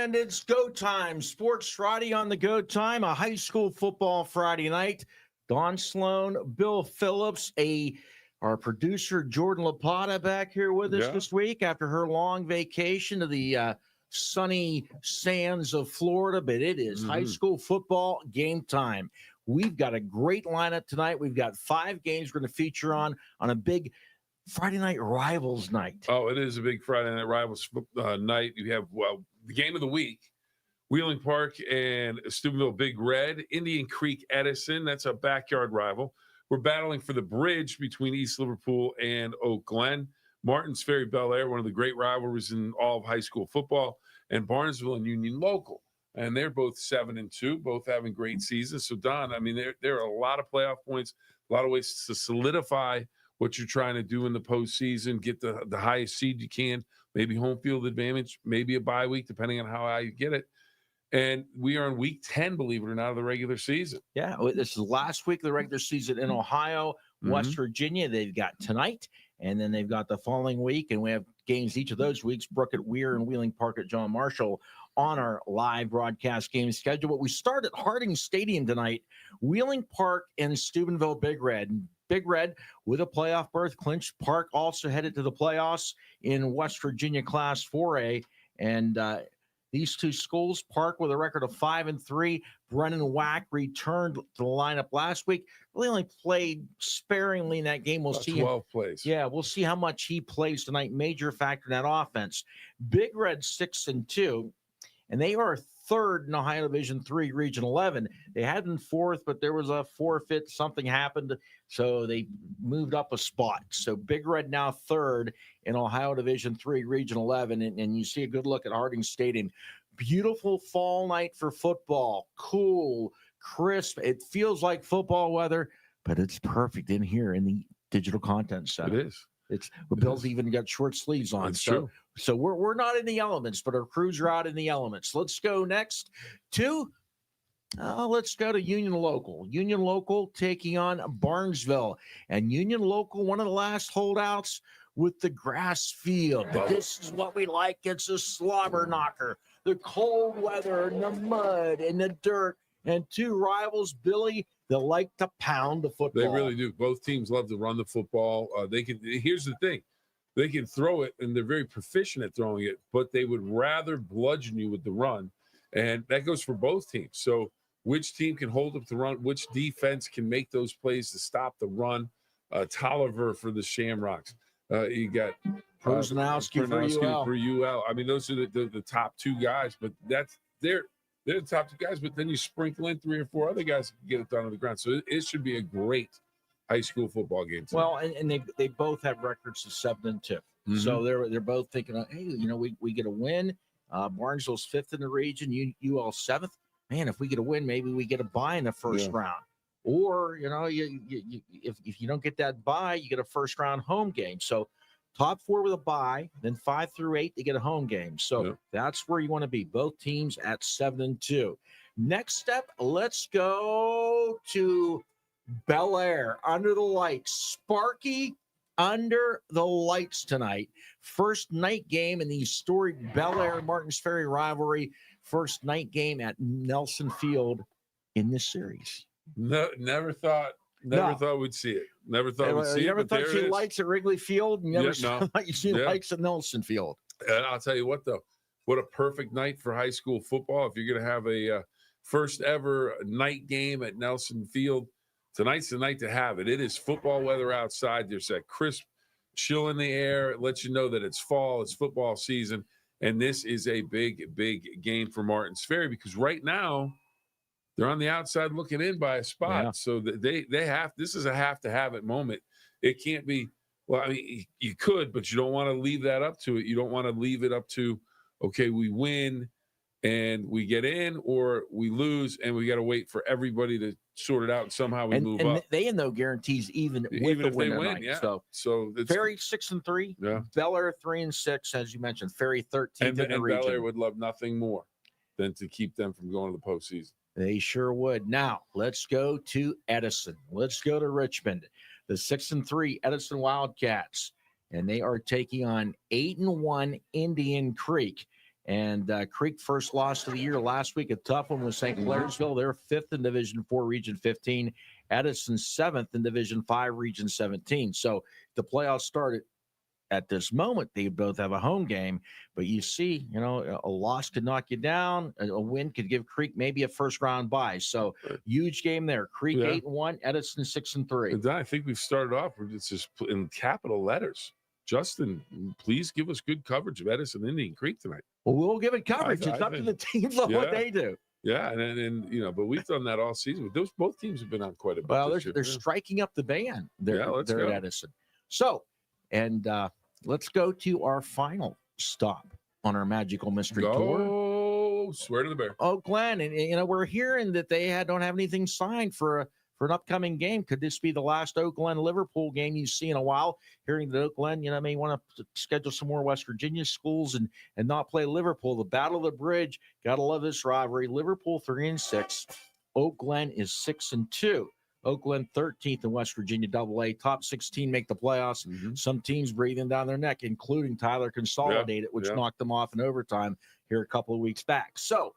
And it's go time. Sports Friday on the go time. A high school football Friday night. Don Sloan, Bill Phillips, our producer Jordan LaPlata back here with us this week after her long vacation to the sunny sands of Florida. But it is high school football game time. We've got a great lineup tonight. We've got 5 games we're going to feature on a big Friday night rivals night. Oh, it is a big Friday night rivals night. You have, the game of the week, Wheeling Park and Steubenville Big Red, Indian Creek Edison. That's a backyard rival. We're battling for the bridge between East Liverpool and Glen. Martin's Ferry Bellaire, one of the great rivalries in all of high school football, and Barnesville and Union Local. And they're both 7-2, both having great seasons. So, Don, I mean, there are a lot of playoff points, a lot of ways to solidify what you're trying to do in the postseason, get the highest seed you can, maybe home field advantage, maybe a bye week, depending on how high you get it. And we are in week 10, believe it or not, of the regular season. Yeah, this is the last week of the regular season in Ohio, West Virginia. They've got tonight, and then they've got the following week, and we have games each of those weeks, Brook at Weir and Wheeling Park at John Marshall on our live broadcast game schedule. But we start at Harding Stadium tonight, Wheeling Park and Steubenville Big Red. Big Red with a playoff berth clinched. Park also headed to the playoffs in West Virginia Class 4A. And these two schools, Park with a record of 5-3. Brennan Wack returned to the lineup last week. Really only played sparingly in that game. We'll see. 12 plays. Yeah, we'll see how much he plays tonight. Major factor in that offense. Big Red 6-2, and they are third in Ohio Division III, Region 11. They had been fourth, but there was a forfeit. Something happened, so they moved up a spot. So Big Red now third in Ohio Division III, Region 11, and you see a good look at Harding Stadium. Beautiful fall night for football. Cool, crisp. It feels like football weather, but it's perfect in here in the digital content center. It is. Bill's even got short sleeves on. That's true. So we're not in the elements, but our crews are out in the elements. Let's go next to Union Local. Union Local taking on Barnesville. And Union Local, one of the last holdouts with the grass field. But this is what we like. It's a slobber knocker. The cold weather and the mud and the dirt. And two rivals, Billy, that like to pound the football. They really do. Both teams love to run the football. Here's the thing. They can throw it, and they're very proficient at throwing it, but they would rather bludgeon you with the run. And that goes for both teams. So which team can hold up the run? Which defense can make those plays to stop the run? Tolliver for the Shamrocks. You got Prozanowski for UL. I mean, those are the top two guys, but they're the top two guys, but then you sprinkle in 3 or 4 other guys that can get it down on the ground. So it should be a great high school football game tonight. Well, and they both have records of 7-2. So they're both thinking, hey, we get a win. Barnesville's 5th in the region, UL 7th. Man, if we get a win, maybe we get a bye in the first round. Or, if you don't get that bye, you get a first round home game. So top 4 with a bye, then 5 through 8, they get a home game. So that's where you want to be. Both teams at 7-2. Next step, let's go to Bellaire under the lights. Sparky under the lights tonight. First night game in the historic Bellaire Martins Ferry rivalry. First night game at Nelson Field in this series. No, never thought we'd see it. Never thought we'd see it. You never thought you'd see lights at Wrigley Field, and you never thought you'd see lights at Nelson Field. And I'll tell you what, though, what a perfect night for high school football. If you're going to have a first ever night game at Nelson Field, tonight's the night to have it. It is football weather outside. There's that crisp chill in the air. It lets you know that it's fall, it's football season. And this is a big, big game for Martins Ferry because right now they're on the outside looking in by a spot. Yeah. So they have, this is a have to have it moment. It can't be, well, I mean, you could, but you don't want to leave that up to it. You don't want to leave it up to, okay, we win and we get in, or we lose and we got to wait for everybody to sort it out and somehow we move up. They have no guarantees even with the winner night. Yeah. So it's, Ferry 6-3, Bellaire 3-6, as you mentioned. Ferry 13th in the region. Bellaire would love nothing more than to keep them from going to the postseason. They sure would. Now let's go to Edison. Let's go to Richmond. The 6-3 Edison Wildcats, and they are taking on 8-1 Indian Creek. And Creek first loss of the year last week. A tough one with St. Clairsville. They're 5th in Division 4, Region 15. Edison 7th in Division 5, Region 17. So the playoffs started. At this moment, they both have a home game, but you see, a loss could knock you down. A win could give Creek maybe a first-round bye. So huge game there. Creek 8-1, Edison 6-3. And I think we've started off with just in capital letters. Justin, please give us good coverage of Edison Indian Creek tonight. Well, we'll give it coverage. It's up to the teams on what they do. Yeah, and but we've done that all season. But both teams have been on quite a bit. Well, they're striking up the band. They're at Edison. So, and let's go to our final stop on our magical mystery tour. Oh, swear to the bear. Oh, Glen, and we're hearing that they don't have anything signed for an upcoming game. Could this be the last Oak Glen Liverpool game you see in a while? Hearing that Oak Glen, may want to schedule some more West Virginia schools and not play Liverpool. The Battle of the Bridge. Gotta love this rivalry. Liverpool 3-6. Oak Glen is 6-2. Oak Glen 13th in West Virginia AA. Top 16 make the playoffs. Mm-hmm. Some teams breathing down their neck, including Tyler Consolidated, which knocked them off in overtime here a couple of weeks back. So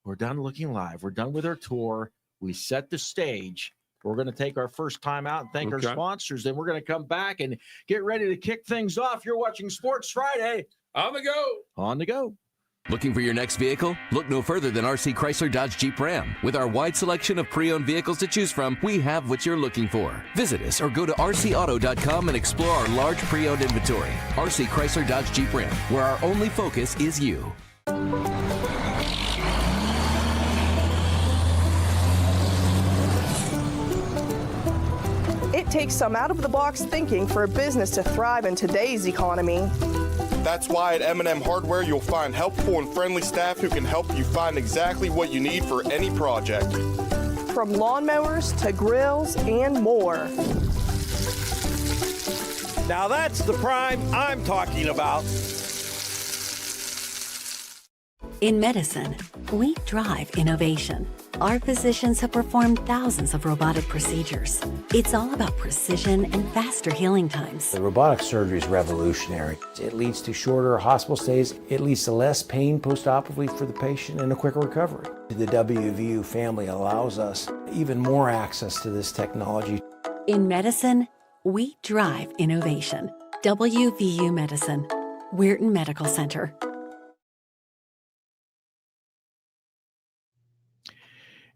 we're done looking live. We're done with our tour. We set the stage. We're going to take our first time out and thank our sponsors. Then we're going to come back and get ready to kick things off. You're watching Sports Friday. On the go. On the go. Looking for your next vehicle? Look no further than RC Chrysler Dodge Jeep Ram. With our wide selection of pre-owned vehicles to choose from, we have what you're looking for. Visit us or go to rcauto.com and explore our large pre-owned inventory. RC Chrysler Dodge Jeep Ram, where our only focus is you. It takes some out-of-the-box thinking for a business to thrive in today's economy. That's why at M&M Hardware you'll find helpful and friendly staff who can help you find exactly what you need for any project. From lawnmowers to grills and more. Now that's the prime I'm talking about. In medicine, we drive innovation. Our physicians have performed thousands of robotic procedures. It's all about precision and faster healing times. The robotic surgery is revolutionary. It leads to shorter hospital stays. It leads to less pain post-operatively for the patient and a quicker recovery. The WVU family allows us even more access to this technology. In medicine, we drive innovation. WVU Medicine, Weirton Medical Center.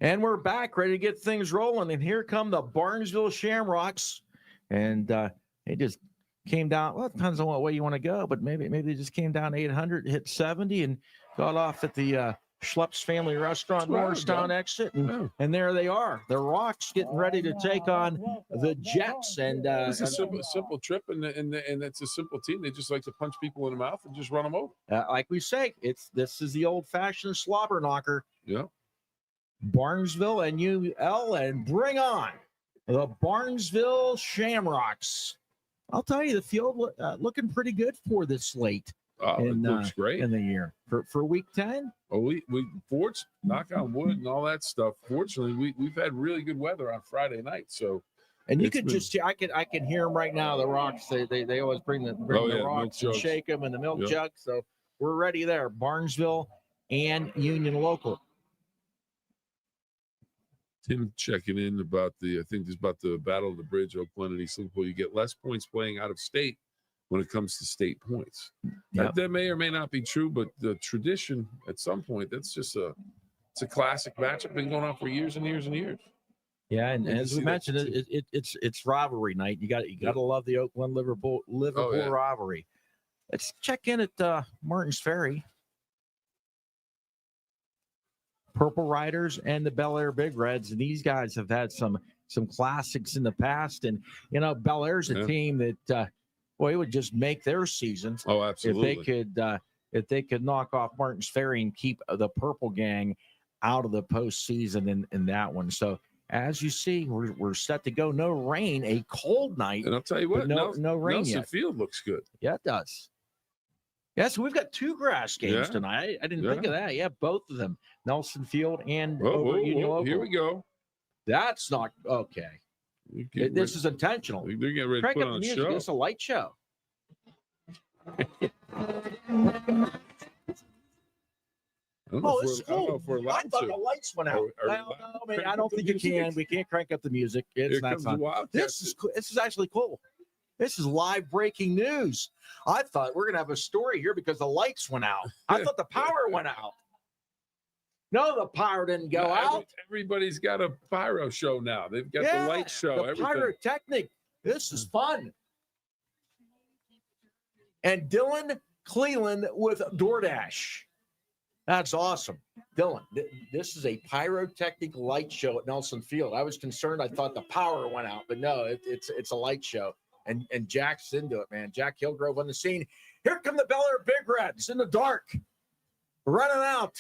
And we're back, ready to get things rolling. And here come the Barnesville Shamrocks. And they just came down. Well, it depends on what way you want to go, but maybe they just came down 800, hit 70, and got off at the Schlepp's Family Restaurant, Morristown exit. And there they are. The Rocks getting ready to take on the Jets. And it's a simple trip, and it's a simple team. They just like to punch people in the mouth and just run them over. Like we say, this is the old-fashioned slobber knocker. Yeah. Barnesville and UL, and bring on the Barnesville Shamrocks. I'll tell you, the field looking pretty good for this slate. It looks great in the year for week 10. Oh, we knock on wood and all that stuff. Fortunately, we've had really good weather on Friday night, so. And you could just I can hear them right now. The Rocks they always bring the Rocks and shake them in the milk jug. So we're ready there. Barnesville and Union Local. Tim checking in about the Battle of the Bridge, Oak Glen and East Liverpool. You get less points playing out of state when it comes to state points. Yep. That may or may not be true, but the tradition at some point, it's a classic matchup. Been going on for years and years and years. Yeah, and as we mentioned, it's rivalry night. You got to love the Oak Glen Liverpool rivalry. Let's check in at Martin's Ferry. Purple Riders and the Bellaire Big Reds. And these guys have had some classics in the past. And, Bellaire's a team that, it would just make their season. Oh, absolutely. If they could knock off Martin's Ferry and keep the Purple Gang out of the postseason in that one. So, as you see, we're set to go. No rain, a cold night. And I'll tell you what, no rain Nelson yet. Field looks good. Yeah, it does. Yeah, so we've got two grass games tonight. I didn't think of that. Yeah, both of them. Nelson Field and Union Local. Here we go. That's not okay. This is intentional. They're getting ready to put on a show. It's a light show. Oh, this is I don't know cool. if we're I allowed thought to. the lights went out. Are we Well, allowed no, to man, crank I up don't the think you music? can. We can't crank up the music. It's Here not comes the fun. Wildcats. This is actually cool. This is live breaking news. I thought we're gonna have a story here because the lights went out. I thought the power went out. No, the power didn't go out. Everybody's got a pyro show now. They've got the light show. The Everything. pyrotechnic. This is fun. And Dylan Cleland with DoorDash. That's awesome. Dylan, this is a pyrotechnic light show at Nelson Field. I was concerned. I thought the power went out, but no, it's a light show. And Jack's into it, man. Jack Hillgrove on the scene. Here come the Bellaire Big Reds in the dark. Running out.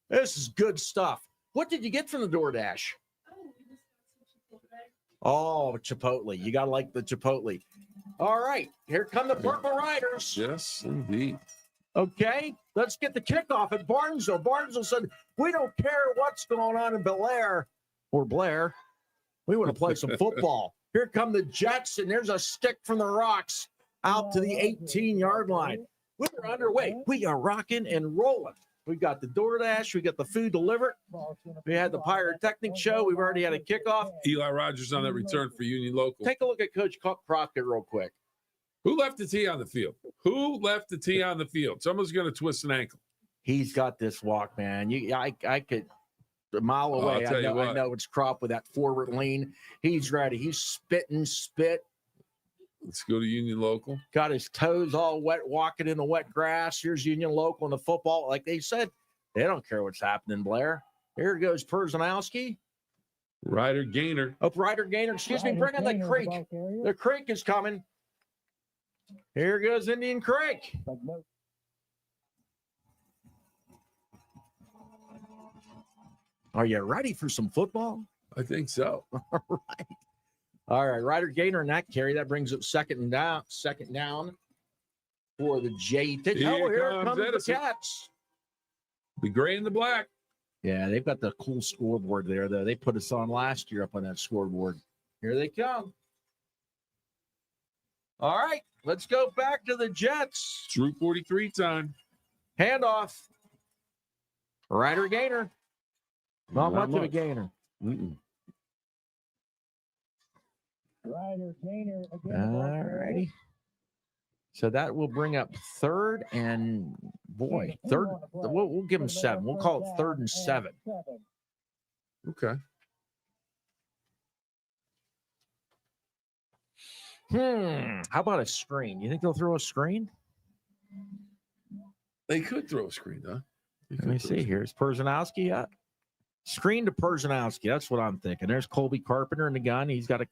This is good stuff. What did you get from the DoorDash? Oh, Chipotle. You got to like the Chipotle. All right. Here come the Purple Riders. Yes, indeed. Okay. Let's get the kickoff at Barnesville. Barnesville said, we don't care what's going on in Bellaire or Blair. We want to play some football. Here come the Jets, and there's a stick from the Rocks out to the 18-yard line. We're underway. We are rocking and rolling. We got the DoorDash. We got the food delivered. We had the pyrotechnic show. We've already had a kickoff. Eli Rogers on that return for Union Local. Take a look at Coach Crockett real quick. Who left the tee on the field? Who left the tee on the field? Someone's going to twist an ankle. He's got this walk, man. I could a mile away. I know it's Crop with that forward lean. He's ready. He's spitting spit. Let's go to Union Local. Got his toes all wet, walking in the wet grass. Here's Union Local in the football. Like they said, they don't care what's happening, Blair. Here goes Perzanowski. Ryder Gaynor. Oh, Ryder Gaynor. Excuse me. Bring in the Creek. The Creek is coming. Here goes Indian Creek. Are you ready for some football? I think so. All right. Ryder Gaynor and that carry. That brings up second down for the JT. Here comes Edison. the Cats. The gray and the black. Yeah, they've got the cool scoreboard there, though. They put us on last year up on that scoreboard. Here they come. All right. Let's go back to the Jets. True 43 time. Handoff. Ryder Gaynor. Not much of a gainer. Ryder Gaynor again. All righty. So that will bring up third and third. We'll give them 7. We'll call it 3rd and 7. Okay. How about a screen? You think they'll throw a screen? They could throw a screen, huh? Let me see here. Is Perzanowski up? Screen to Perzanowski. That's what I'm thinking. There's Colby Carpenter in the gun. He's got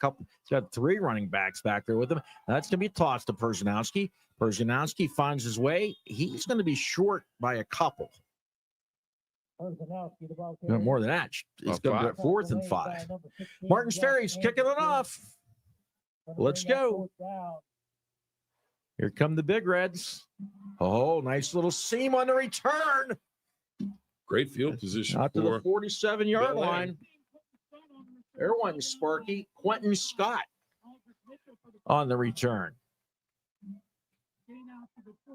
3 running backs back there with him. That's going to be tossed to Perzanowski. Perzanowski finds his way. He's going to be short by a couple. More than that. It's going to be 4th and 5. Martin's Ferry's kicking it off. Let's go. Here come the Big Reds. Oh, nice little seam on the return. Great field position. Out to the 47-yard line. There went Sparky. Quentin Scott on the return.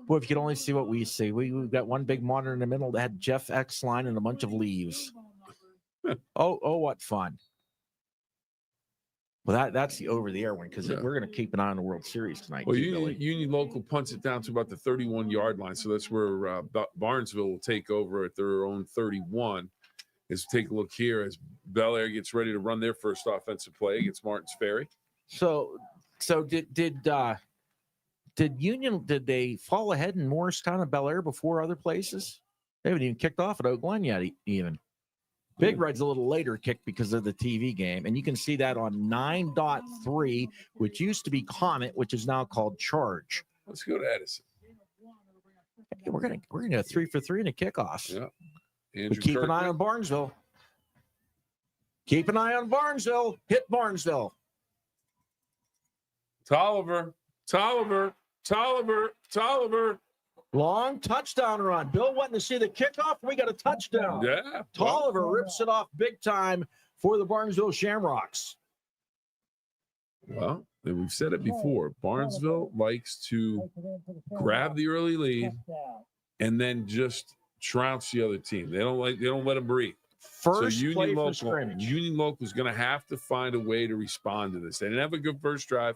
Boy, if you could only see what we see. We've got one big monitor in the middle that had Jeff X line and a bunch of leaves. Oh, what fun. Well, that's the over-the-air one because we're going to keep an eye on the World Series tonight. Well, Union Local punts it down to about the 31-yard line, so that's where Barnesville will take over at their own 31. Let's take a look here as Bellaire gets ready to run their first offensive play against Martin's Ferry. So did Union, did they fall ahead in Morristown and Bellaire before other places? They haven't even kicked off at Oak Glen yet even. Big Red's a little later kicked because of the TV game, and you can see that on 9.3, which used to be Comet, which is now called Charge. Let's go to Edison. Hey, we're gonna go 3 for 3 in the kickoffs. Yeah. Keep an eye on Barnesville. Keep an eye on Barnesville. Hit Barnesville. Tolliver. Long touchdown run. Bill wanting to see the kickoff. We got a touchdown. Yeah. Tolliver rips it off big time for the Barnesville Shamrocks. Well, we've said it before. Barnesville likes to grab the early lead and then just trounce the other team. They don't let them breathe. First so play for scrimmage. Union Local is going to have to find a way to respond to this. They didn't have a good first drive.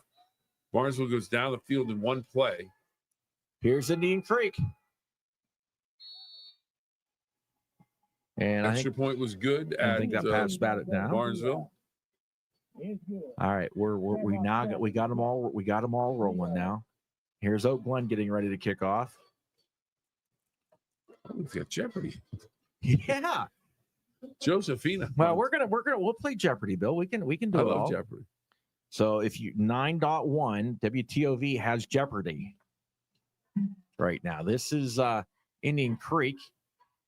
Barnesville goes down the field in one play. Here's Indian Creek. And Extra point was good. I think that pass batted down. Barnesville. All right, we got them all rolling now. Here's Glen getting ready to kick off. Oh, we've got Jeopardy. Yeah, Josephina. Well, we'll play Jeopardy, Bill. We can do I it love all. Jeopardy. So if you 9.1 WTOV has Jeopardy right now. This is Indian Creek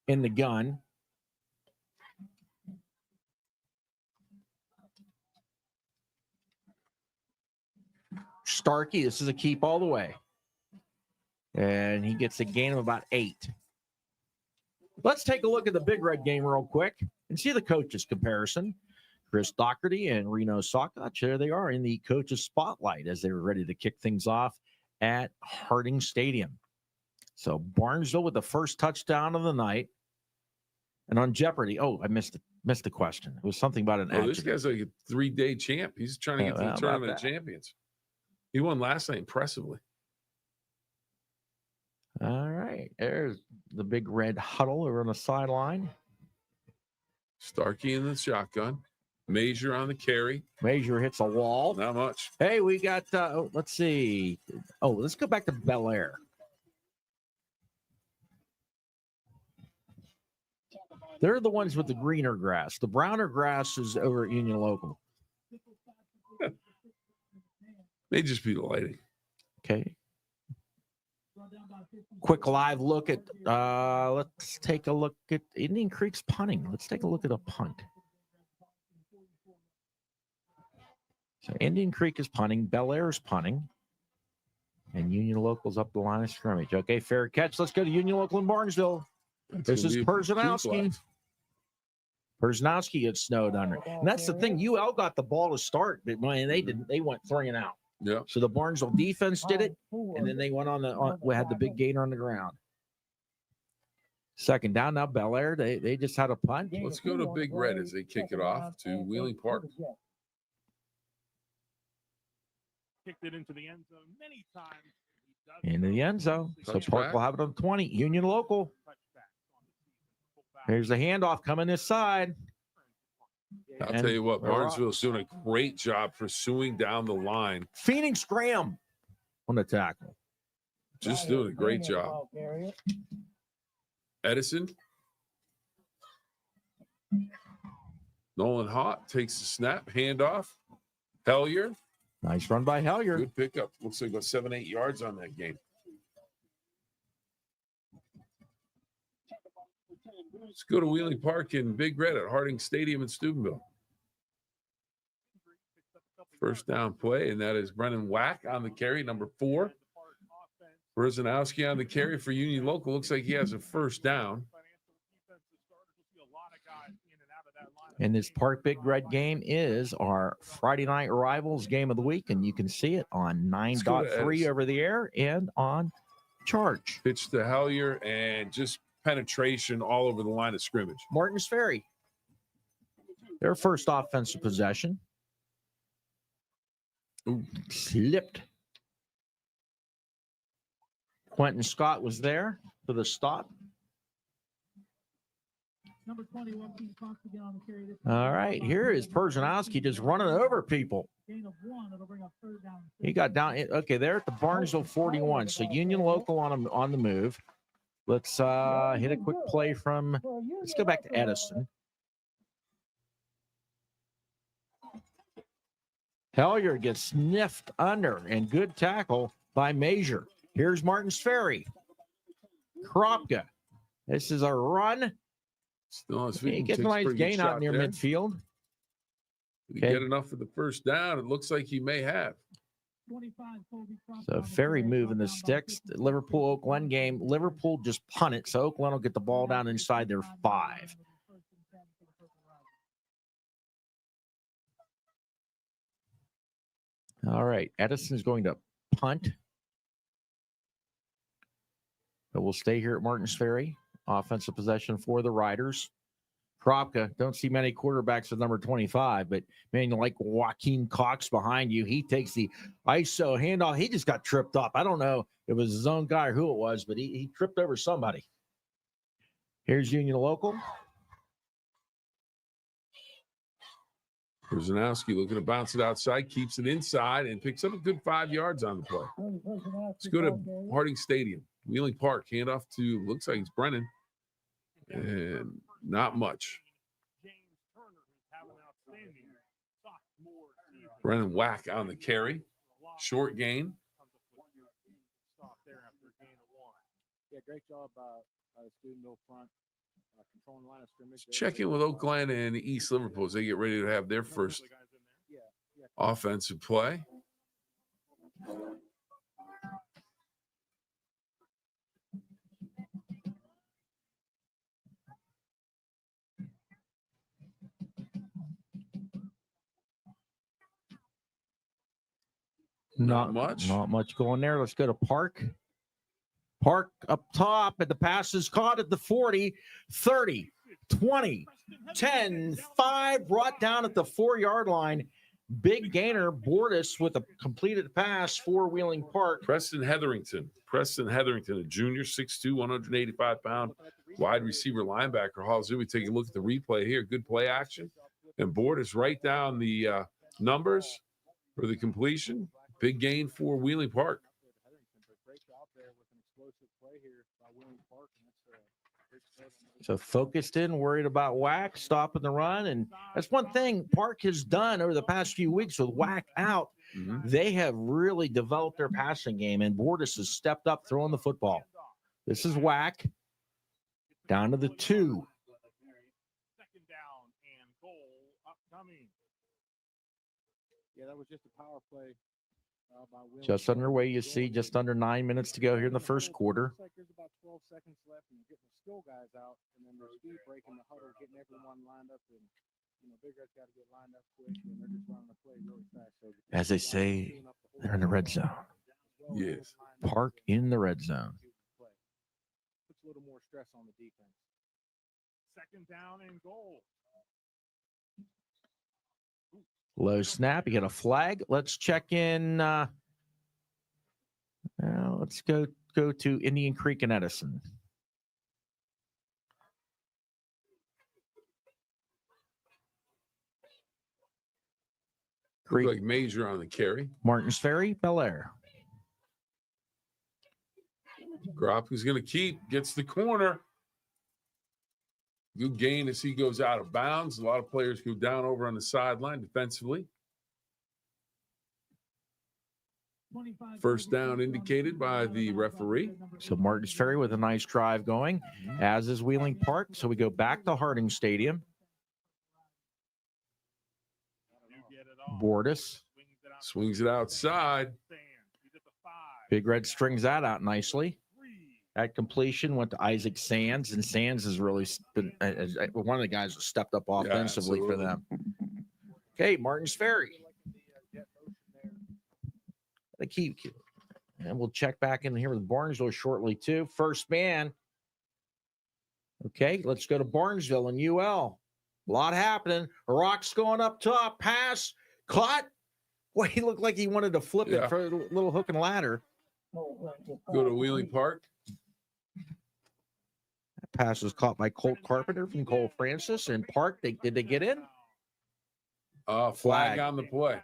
in the gun. Starkey, this is a keep all the way. And he gets a gain of about 8. Let's take a look at the Big Red game real quick and see the coaches comparison. Chris Doherty and Reno Sokoch, there they are in the coaches spotlight as they were ready to kick things off at Harding Stadium. So Barnesville with the first touchdown of the night. And on Jeopardy, I missed the question. It was something about an adjective. This guy's like a 3-day champ. He's trying to get to the Tournament of Champions. He won last night impressively. All right. There's the Big Red huddle over on the sideline. Starkey in the shotgun. Major on the carry. Major hits a wall. Not much. Hey, we got, let's see. Let's go back to Bellaire. They're the ones with the greener grass. The browner grass is over at Union Local. May just be the lighting. Okay. Quick live look at, let's take a look at Indian Creek's punting. Let's take a look at a punt. So Indian Creek is punting, Bellaire is punting, and Union Local's up the line of scrimmage. Okay, fair catch. Let's go to Union Local in Barnesville. This is Perzanowski. Perzanowski gets snowed under. And that's the thing. UL got the ball to start, but when they didn't, they went 3 and out. Yeah. So the Barnesville defense did it, and then they went we had the big gainer on the ground. Second down now, Bellaire. They just had a punt. Let's go to Big Red as they kick it off to Wheeling Park. Kicked it into the end zone many times. Into the end zone. So Park will have it on 20. Union Local. Here's the handoff coming this side. I'll tell you what, Barnesville's doing a great job pursuing down the line. Phoenix Graham on the tackle. Just doing a great job. Edison. Nolan Hott takes the snap, handoff. Hellier. Nice run by Hellier. Good pickup. Looks like about 7-8 yards on that game. Let's go to Wheeling Park in Big Red at Harding Stadium in Steubenville. First down play, and that is Brennan Wack on the carry, number 4. Perzanowski on the carry for Union Local. Looks like he has a first down. And this Park Big Red game is our Friday night rivals game of the week, and you can see it on 9.3 over the air and on Charge. Pitch to Hellier and just penetration all over the line of scrimmage. Martin's Ferry. Their first offensive possession. Ooh, slipped. Quentin Scott was there for the stop. Number 21, all right, here is Perzanowski just running over people. He got down. Okay, they're at the Barnesville 41. So Union Local on the move. Let's hit a quick play from. Let's go back to Edison. Hellier gets sniffed under, and good tackle by Major. Here's Martin's Ferry. Kropka. This is a run. Still on his feet. He gets a nice gain out near midfield. Did he get enough for the first down? It looks like he may have. So Ferry moving the sticks. The Liverpool Glen game. Liverpool just punt it, so Glen will get the ball down inside their 5. All right, Edison's going to punt. But we'll stay here at Martin's Ferry. Offensive possession for the Riders. Kropka, don't see many quarterbacks with number 25, but man, like Joaquin Cox behind you, he takes the ISO handoff. He just got tripped up. I don't know if it was his own guy or who it was, but he tripped over somebody. Here's Union Local. Brzezowski looking to bounce it outside, keeps it inside, and picks up a good 5 yards on the play. Let's go to Harding Stadium. Wheeling Park, handoff to, looks like it's Brennan. And not much. Brennan whack on the carry. Short gain. Yeah, great job by the Steubenville front. Controlling line of scrimmage. Check in with Oak Glen and East Liverpool as they get ready to have their first offensive play. Not much. Not much going there. Let's go to Park. Park up top, and the pass is caught at the 40, 30, 20, 10, 5, brought down at the 4-yard line. Big gainer, Bortis with a completed pass for Wheeling Park. Preston Hetherington, a junior, 6'2", 185-pound wide receiver linebacker. Hauls in. We take a look at the replay here. Good play action. And Bortis right down the numbers for the completion. Big gain for Wheeling Park. So focused in, worried about Whack, stopping the run. And that's one thing Park has done over the past few weeks with Whack out. Mm-hmm. They have really developed their passing game, and Bortis has stepped up throwing the football. This is Whack. Down to the 2. Second down and goal upcoming. Yeah, that was just a power play. Just underway, you see, just under 9 minutes to go here in the first quarter. Looks like there's about 12 seconds left, and you're getting the skill guys out, and then they're speed breaking the huddle, getting everyone lined up, and Big Red's got to get lined up quick, and they're just running the play really fast. So As they say, they're in the red zone. Yes. Park in the red zone. Puts a little more stress on the defense. Second down and goal. Low snap. You got a flag. Let's check in. Let's go to Indian Creek and Edison. Look like Major on the carry. Martins Ferry, Bellaire. Gropp, who's going to keep, gets the corner. Good gain as he goes out of bounds. A lot of players go down over on the sideline defensively. First down indicated by the referee. So Martins Ferry with a nice drive going, as is Wheeling Park. So we go back to Harding Stadium. Bortis swings it outside. Big Red strings that out nicely. That completion went to Isaac Sands, and Sands has really been one of the guys that stepped up offensively for them. Okay, Martins Ferry. And we'll check back in here with Barnesville shortly, too. First man. Okay, let's go to Barnesville and UL. A lot happening. Rock's going up top. Pass. Caught. Boy, he looked like he wanted to flip it for a little hook and ladder. Go to Wheeling Park. That pass was caught by Colt Carpenter from Cole Francis. And Park, did they get in? Flag on the play.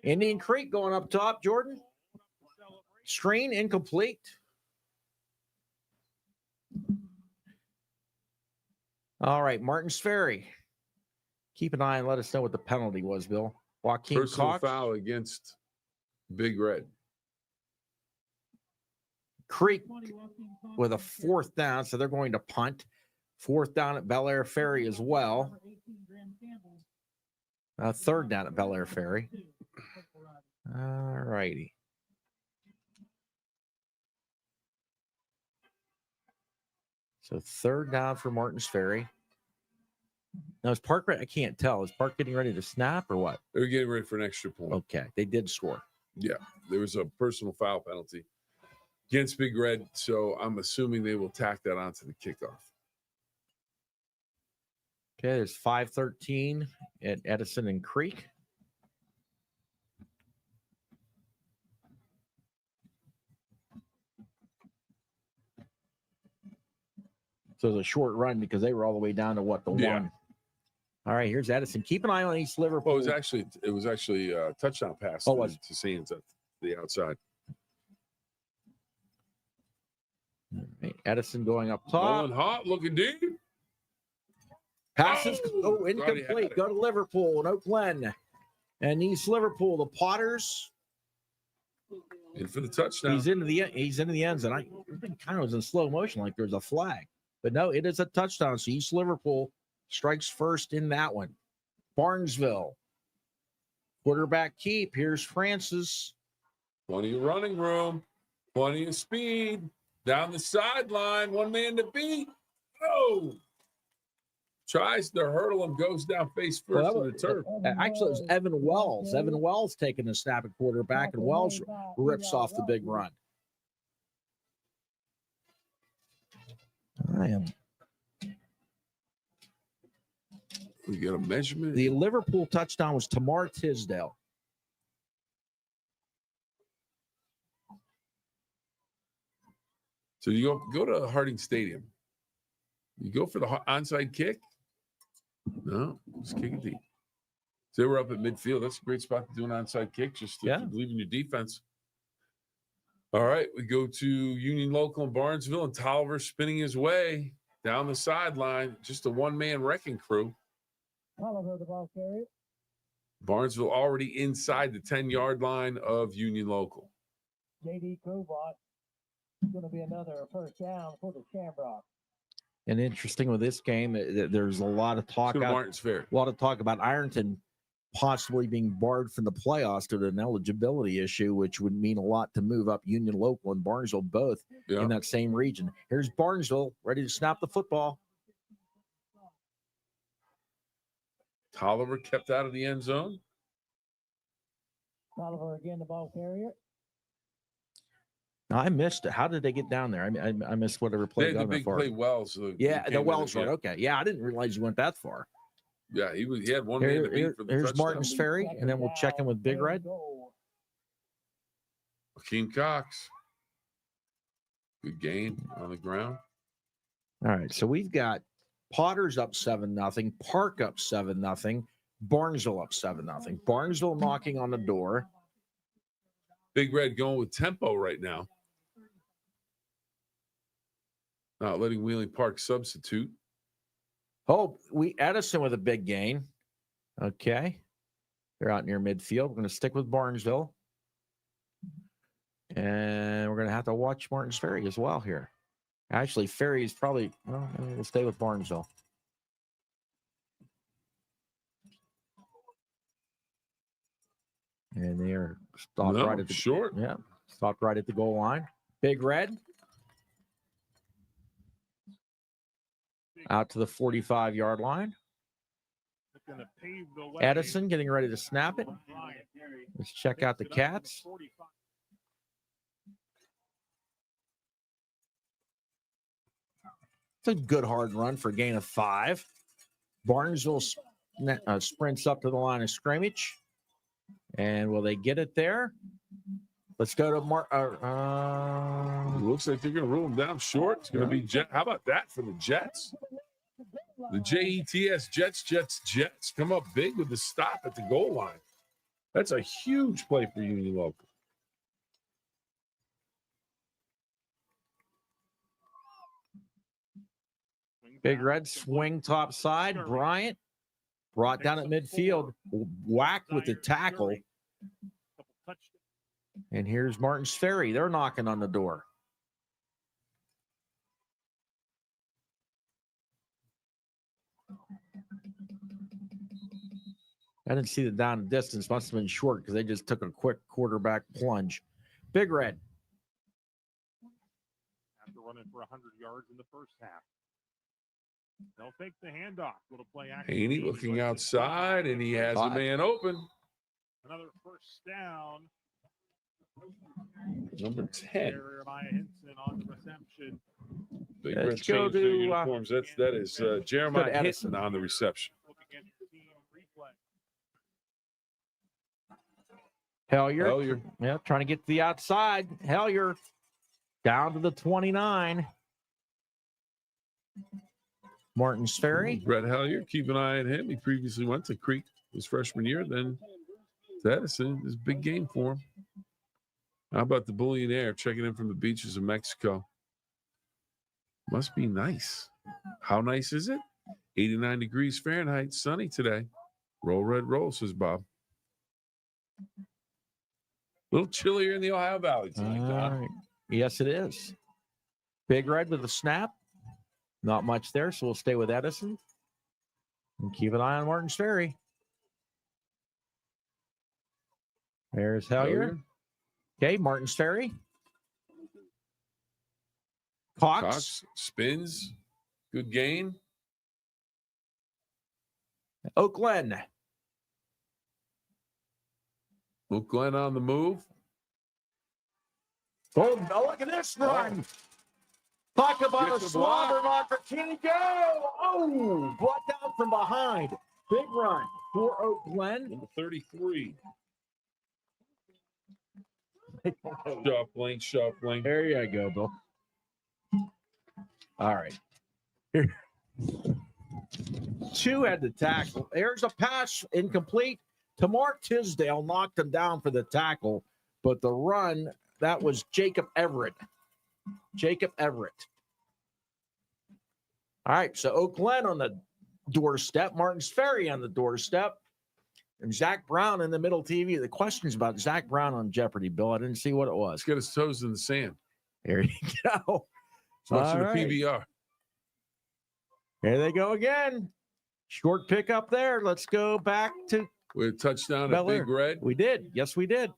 Indian Creek going up top, Jordan. Screen incomplete. All right, Martins Ferry. Keep an eye and let us know what the penalty was, Bill. Joaquin Personal Cox. foul against Big Red. Creek with a 4th down, so they're going to punt. 4th down at Bellaire Ferry as well. 3rd down at Bellaire Ferry. All righty. So 3rd down for Martins Ferry. Now, is Park ready? I can't tell. Is Park getting ready to snap or what? They're getting ready for an extra point. Okay, they did score. Yeah, there was a personal foul penalty against Big Red, so I'm assuming they will tack that onto the kickoff. Okay, there's 5:13 at Edison and Creek. So it was a short run because they were all the way down to the one. All right, here's Edison. Keep an eye on East Liverpool. Well, it was actually a touchdown pass to Sands at the outside. All right, Edison going up top. Going hot, looking deep. Passes. Incomplete. Go to Liverpool. No Glen. And East Liverpool, the Potters. In for the touchdown. He's into the end zone. I think kind of was in slow motion, like there's a flag. But no, it is a touchdown. So East Liverpool strikes first in that one. Barnesville. Quarterback keep. Here's Francis. Plenty of running room. Plenty of speed. Down the sideline. One man to beat. Oh! Tries to hurdle him. Goes down face first to the turf. Actually, it was Evan Wells. Evan Wells taking a snap at quarterback, and Wells rips off the big run. We get a measurement. The Liverpool touchdown was Tamar Tisdale. So you go to Harding Stadium. You go for the onside kick. No, just kick it deep. So they were up at midfield. That's a great spot to do an onside kick. Just to believe in your defense. All right, we go to Union Local in Barnesville, and Tolliver spinning his way down the sideline. Just a one-man wrecking crew. Tolliver, the ball carrier. Barnesville already inside the 10-yard line of Union Local. J.D. Cobot. Going to be another first down for the Shamrock. And interesting with this game, there's a lot of talk. A lot of talk about Ironton possibly being barred from the playoffs due to an eligibility issue, which would mean a lot to move up Union Local and Barnesville both in that same region. Here's Barnesville ready to snap the football. Tolliver kept out of the end zone. Tolliver again, the ball carrier. No, I missed it. How did they get down there? I missed whatever play. They had the big play Wells. The Wells run. Okay. Yeah, I didn't realize you went that far. Yeah, he had one man to beat for the Here's touchdown. Martin's Ferry, and then we'll check in with Big Red. Akeem Cox. Good gain on the ground. All right, so we've got Potters up 7-0, Park up 7-0, Barnesville up 7-0. Barnesville knocking on the door. Big Red going with tempo right now. Not letting Wheeling Park substitute. Oh, Edison with a big gain. Okay. They're out near midfield. We're going to stick with Barnesville. And we're going to have to watch Martin's Ferry as well here. Actually, Ferry is probably, we'll stay with Barnesville. And they're stopped right at the short. Yeah, stopped right at the goal line. Big Red. Out to the 45-yard line. Edison getting ready to snap it. Let's check out the Cats. It's a good hard run for a gain of 5. Barnesville sprints up to the line of scrimmage. And will they get it there? Let's go to looks like they're going to rule them down short. It's going to be Jet. How about that for the Jets? The Jets, Jets come up big with the stop at the goal line. That's a huge play for Union Local. Big Red swing top side. Bryant brought down at midfield, whacked with the tackle. And here's Martin's Ferry. They're knocking on the door. I didn't see the down distance. Must have been short because they just took a quick quarterback plunge. Big Red. After running for 100 yards in the first half. They'll take the handoff. Go to play action. Haney looking outside, and he has a man open. Another first down Number 10. Jeremiah Hinson on the reception. Big Let's Red go changed their to, uniforms. That is Jeremiah Edison. Hinton on the reception. Looking at the team replay. Hellier. Yeah, trying to get to the outside. Hellier down to the 29. Martin's Ferry. Brett Hellier, keep an eye on him. He previously went to Creek his freshman year, then to Edison. This is a big game for him. How about the Billionaire checking in from the beaches of Mexico? Must be nice. How nice is it? 89 degrees Fahrenheit, sunny today. Roll Red Roll, says Bob. A little chillier in the Ohio Valley tonight, All Don. right. Yes, it is. Big Red with a snap. Not much there, so we'll stay with Edison. And keep an eye on Martin's Ferry. There's Hellier. Okay, Martin's Ferry. Cox. Spins. Good gain. Glen. Glen on the move. Oh, no, look at this run. Talk about Gets a the slobber block. knocker. Can he go? Oh, brought down from behind. Big run for Glen. Number 33. Shuffling. There you go, Bill. All right. Here. 2 had the tackle. There's a pass incomplete to Mark Tisdale. Knocked him down for the tackle. But the run, that was Jacob Everett. All right, so Glen on the doorstep. Martin's Ferry on the doorstep. And Zach Brown in the middle TV. The question's about Zach Brown on Jeopardy, Bill. I didn't see what it was. Let's get his toes in the sand. There you go. It's watching All the right. PBR. Here they go again. Short pick up there. Let's go back to With a touchdown at Bellaire. Big Red. We did. Yes, we did.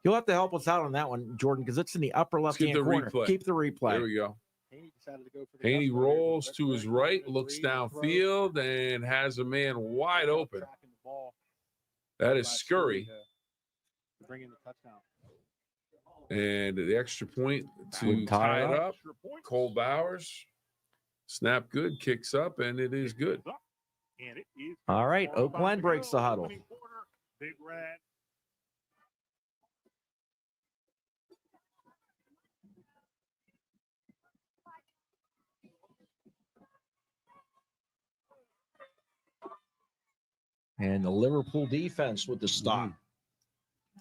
You'll have to help us out on that one, Jordan, because it's in the upper Let's get left-hand the corner. replay. Keep the replay. There we go. Haney decided to go for the Haney touchdown here. rolls That's to his right, looks downfield, and has a man wide open. Tracking the ball That is by Scurry. to bring in the touchdown. And the extra point to Would tie tie it it up. Cole Bowers. Snap good, kicks up, and it is good. And it is All right, about Glen to breaks go. the huddle. Opening quarter, Big Red. And the Liverpool defense with the stop.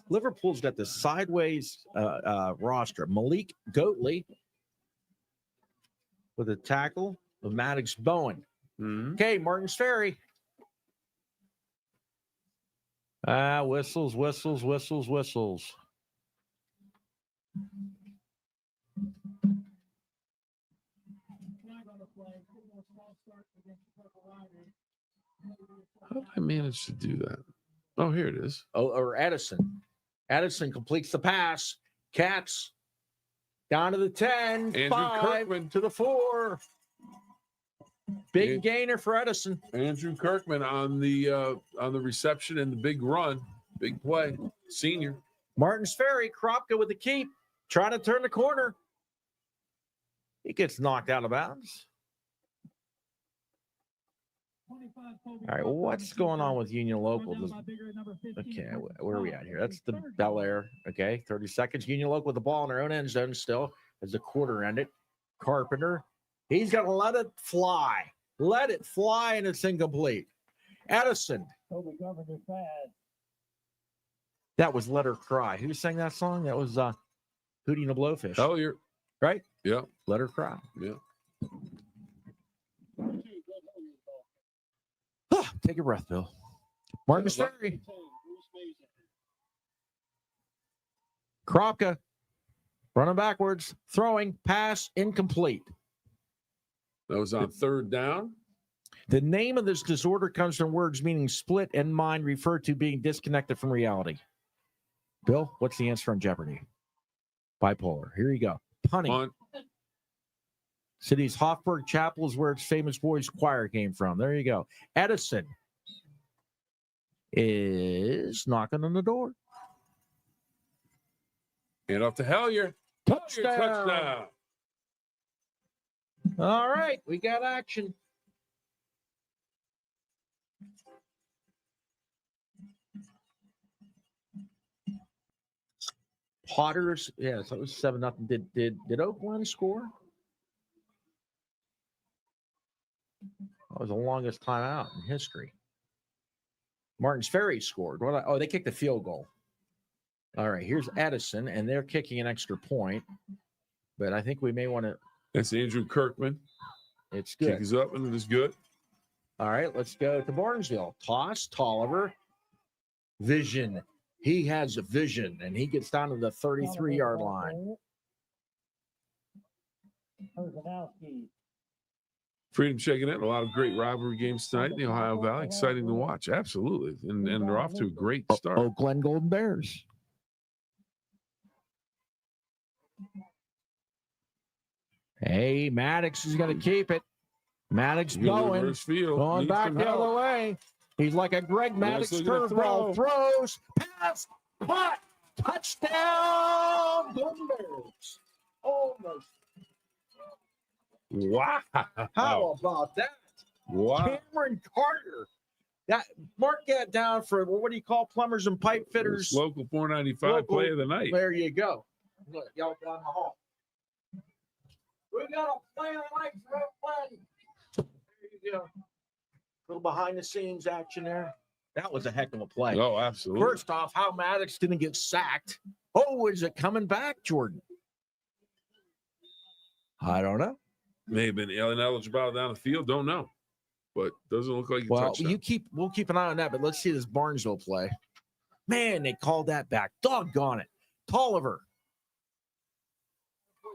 Liverpool's got the sideways roster. Malik Goatley with a tackle of Maddox Bowen. Okay, Martin's Ferry. Whistles. How did I manage to do that? Oh, here it is. Oh, or Edison. Edison completes the pass. Cats down to the 10. Andrew 5 Kirkman. to the 4. Big And- gainer for Edison. Andrew Kirkman on the reception and the big run. Big play. Senior. Martin's Ferry. Kropka with the keep. Trying to turn the corner. He gets knocked out of bounds. All right, what's going on with Union Local? Okay, where are we at here? That's the Bellaire. Okay, 30 seconds. Union Local with the ball in their own end zone still as the quarter ended. Carpenter, he's going to let it fly. Let it fly, and it's incomplete. Edison. That was Let Her Cry. Who sang that song? That was Hootie and the Blowfish. Oh, you're right? Yeah. Let Her Cry. Yeah. Take a breath, Bill. Martin's Ferry. Kropka running backwards, throwing, pass, incomplete. That was on third down. The name of this disorder comes from words meaning split and mind, referred to being disconnected from reality. Bill, what's the answer on Jeopardy? Bipolar. Here you go. Punting. Punt. City's Hofburg Chapel is where its famous boys choir came from. There you go. Edison is knocking on the door. Hand off to Hellier. Touchdown. All right, we got action. Potters, yeah, so it was 7-0. Did Oak Glen score? That was the longest time out in history. Martin's Ferry scored. They kicked the field goal. All right, here's Edison, and they're kicking an extra point. But I think we may want to. That's Andrew Kirkman. It's good. Kick is up, and it is good. All right, let's go to Barnesville. Toss, Tolliver. Vision. He has a vision, and he gets down to the 33-yard line. Freedom checking in. A lot of great rivalry games tonight in the Ohio Valley. Exciting to watch. Absolutely. And they're off to a great start. Oak Glen Golden Bears. Hey, Maddox is going to keep it. Maddox going back the other way. He's like a Greg Maddox curveball. Throws, pass, caught, touchdown, Golden Bears. Almost. Wow. How about that? Wow. Cameron Carter. Mark that down for, what do you call plumbers and pipe fitters? It's local 495 play of the night. There you go. Look, y'all down the hall. We got a play of the night for Glen. There you go. Little behind the scenes action there. That was a heck of a play. Oh, absolutely. First off, how Maddox didn't get sacked. Oh, is it coming back, Jordan? I don't know. May have been ineligible down the field. Don't know. But doesn't look like a touchdown. We'll keep an eye on that, but let's see this Barnesville play. Man, they called that back. Doggone it. Tolliver.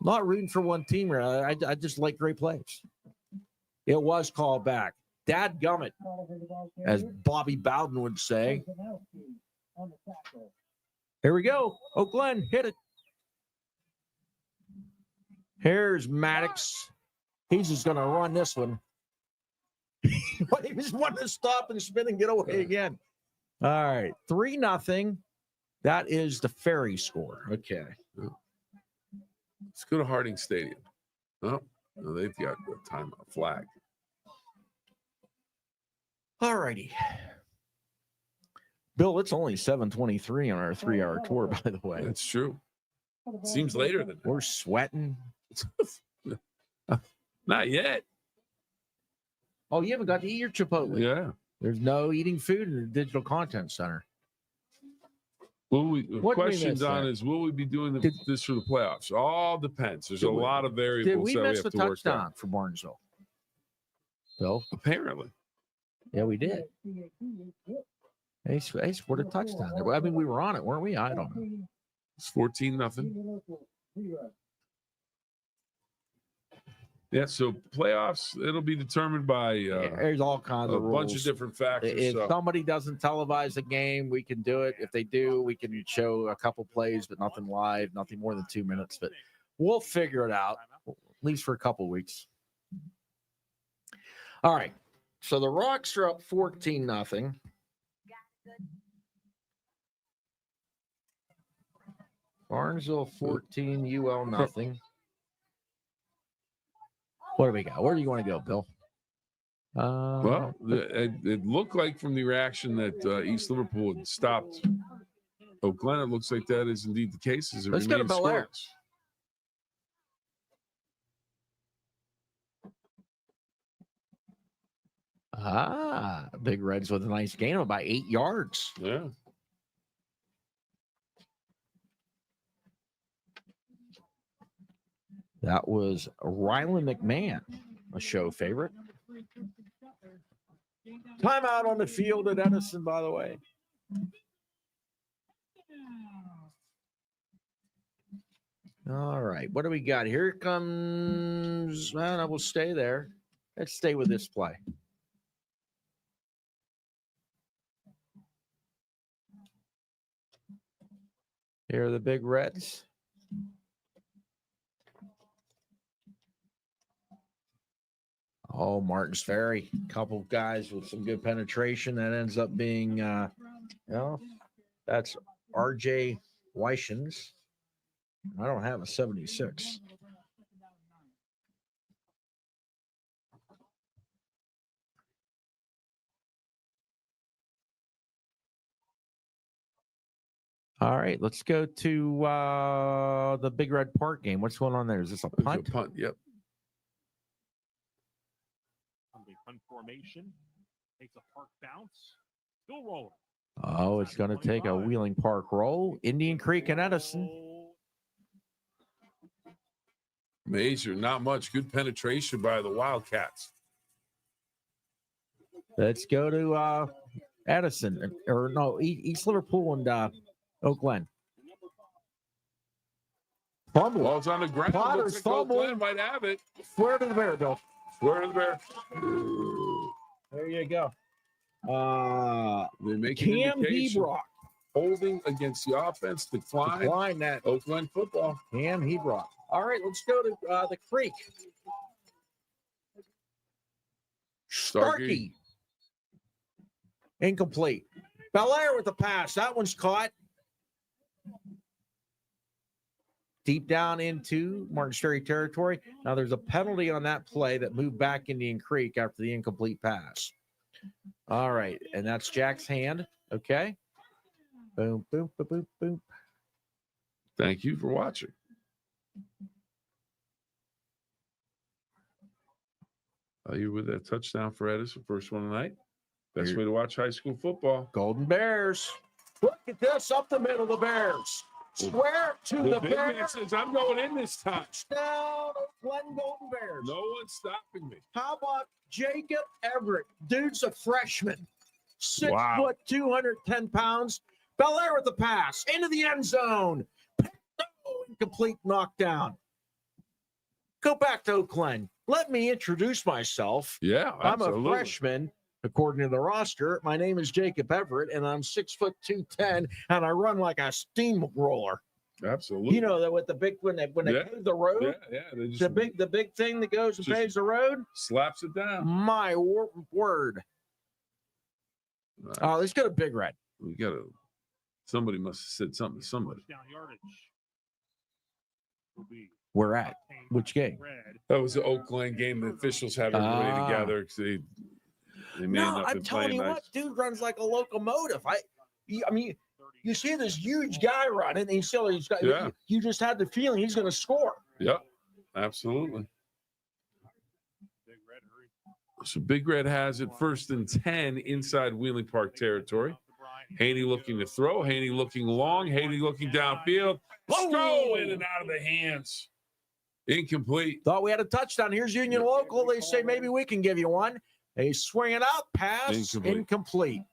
Not rooting for one team. I just like great plays. It was called back. Dadgummit, as Bobby Bowden would say. Here we go. Oak Glen, hit it. Here's Maddox. He's just going to run this one. He just wanted to stop and spin and get away again. All right, 3-0. That is the Ferry score. Okay. Let's go to Harding Stadium. Oh, no, they've got a timeout flag. All righty. Bill, it's only 7:23 on our 3-hour tour, by the way. That's true. Seems later than that. We're sweating. Not yet. Oh, you haven't got to eat your Chipotle. Yeah. There's no eating food in the digital content center. The question, Don, is will we be doing this for the playoffs? All depends. There's a lot of variables. Did we that miss we have the to work touchdown out for Barnesville? Bill? Apparently. Yeah, we did. They scored a touchdown there. I mean, we were on it, weren't we? I don't know. It's 14-0. Yeah, so playoffs, it'll be determined by there's all kinds of rules. Bunch of different factors. If somebody doesn't televise a game, we can do it. If they do, we can show a couple plays, but nothing live, nothing more than 2 minutes. But we'll figure it out, at least for a couple weeks. All right. So the Rocks are up 14-0. Barnesville 14, UL nothing. What do we got? Where do you want to go, Bill? Well, it looked like from the reaction that East Liverpool had stopped Oak Glen. It looks like that is indeed the case. As it Let's go to Bellaire. Big Reds with a nice gain of about 8 yards. Yeah. That was Rylan McMahon, a show favorite. Timeout on the field at Edison, by the way. All right, what do we got? Here comes, well, I will stay there. Let's stay with this play. Here are the Big Reds. Oh, Martin's Ferry. A couple of guys with some good penetration. That ends up being, that's R.J. Weichens. I don't have a 76. All right, let's go to the Big Red Park game. What's going on there? Is this a punt? It's a punt, yep. Punt formation. Takes a park bounce. Still rolling. Oh, it's going to take a Wheeling Park roll. Indian Creek and Edison. Major, not much. Good penetration by the Wildcats. Let's go to Edison, or no, East Liverpool and Oak Glen. Fumble. Ball's on the ground. Potter's Looks like Oak fumble. Glen might have it. Swear to the bear, Bill. Swear to the bear. There you go. They make Cam an indication. Hebrock. Holding against the offense. Decline that. Oak Glen football. Cam Hebrock. All right, let's go to the Creek. Starkey. Incomplete. Bellaire with the pass. That one's caught. Deep down into Martin's Ferry territory. Now there's a penalty on that play that moved back Indian Creek after the incomplete pass. All right, and that's Jack's hand. Okay. Boom, boom, boom, boom, boom. Thank you for watching. Are you with that touchdown for Edison? First one tonight. Best way to watch high school football. Golden Bears. Look at this up the middle, the Bears. Square to the big man Bears. says, I'm going in this time. Touchdown, Glen Golden Bears. No one's stopping me. How about Jacob Everett? Dude's a freshman. 6 Wow. foot, 210 pounds. Bellaire with the pass. Into the end zone. Incomplete knockdown. Go back to Oak Glen. Let me introduce myself. Yeah, absolutely. I'm a freshman, according to the roster. My name is Jacob Everett, and I'm 6 foot 210, and I run like a steamroller. Absolutely. You know that with the big when they pave the road, they just the big thing that goes and just paves the road, slaps it down. My word. Right. Let's go to Big Red. We got to. Somebody must have said something to somebody. Down yardage. Will be We're at which game? That was the Oak Glen game. The officials had everybody together because they may No, not I'm been telling playing you nice. what, dude runs like a locomotive. I mean, you see this huge guy running, and he's got. Yeah. You just had the feeling he's going to score. Yep, absolutely. So Big Red has it 1st and 10 inside Wheeling Park territory. Haney looking to throw. Haney looking long. Haney looking downfield. Throw in and out of the hands. Incomplete. Thought we had a touchdown. Here's Union Local. They say maybe we can give you one. They swing it out. Pass. Incomplete.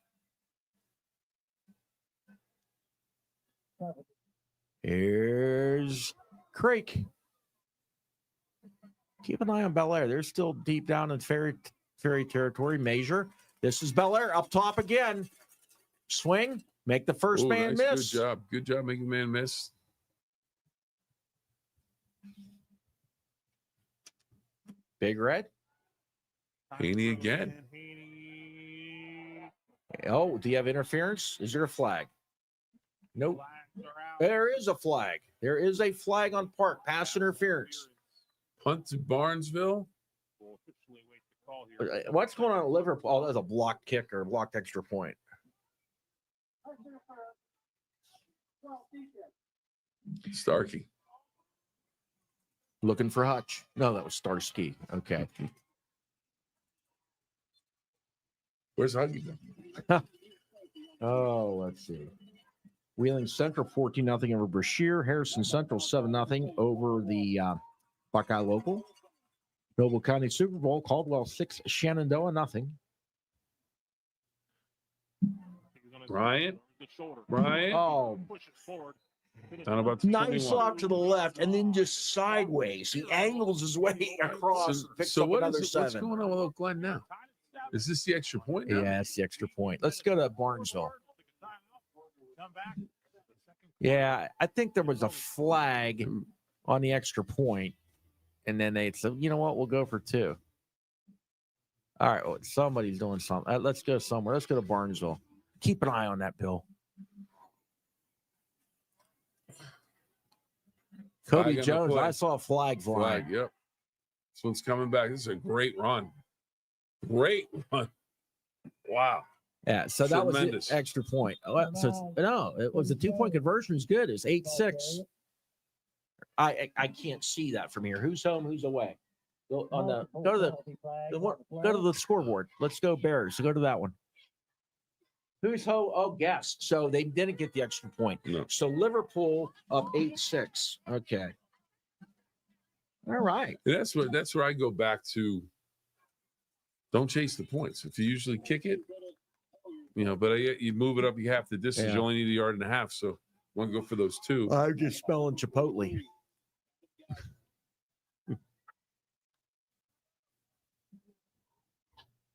Here's Creek. Keep an eye on Bellaire. They're still deep down in Ferry territory. Measure. This is Bellaire up top again. Swing. Make the first man miss. Good job. Good job making the man miss. Big Red. Haney again. Oh, do you have interference? Is there a flag? Nope. There is a flag. There is a flag on Park. Pass interference. Punt to Barnesville. What's going on at Liverpool? Oh, that's a blocked kick or a blocked extra point. Starkey. Looking for Hutch. No, that was Starsky. Okay. Where's Huggy? Oh, let's see. Wheeling Central 14-0 over Brashear. Harrison Central 7-0 over the Buckeye Local. Noble County Super Bowl. Caldwell 6, Shenandoah 0. Bryant. Oh, Down about nice 21. off to the left and then just sideways. He angles his way across. And picks up another what's 7. going on with Oak Glen now? Is this the extra point now? Yeah, it's the extra point. Let's go to Barnesville. Yeah, I think there was a flag on the extra point, and then they said, you know what, we'll go for 2. All right, well, somebody's doing something. Let's go somewhere. Let's go to Barnesville. Keep an eye on that, Bill. Kobe Flag on the Jones, play. I saw a flag flying. Flag, yep. This one's coming back. This is a great run. Great run. Wow. Yeah, so that was Tremendous. the extra point. No, it was a 2-point conversion. Is good. It's 8-6. I can't see that from here. Who's home? Who's away? Go to the scoreboard. Let's go Bears. So go to that one. Who's home? Oh, guess. So they didn't get the extra point. No. So Liverpool up 8-6. Okay. All right. That's where I go back to. Don't chase the points. If you usually kick it, but you move it up, you half the distance. Yeah. You only need 1.5 yards. So want to go for those 2. I'm just spelling Chipotle.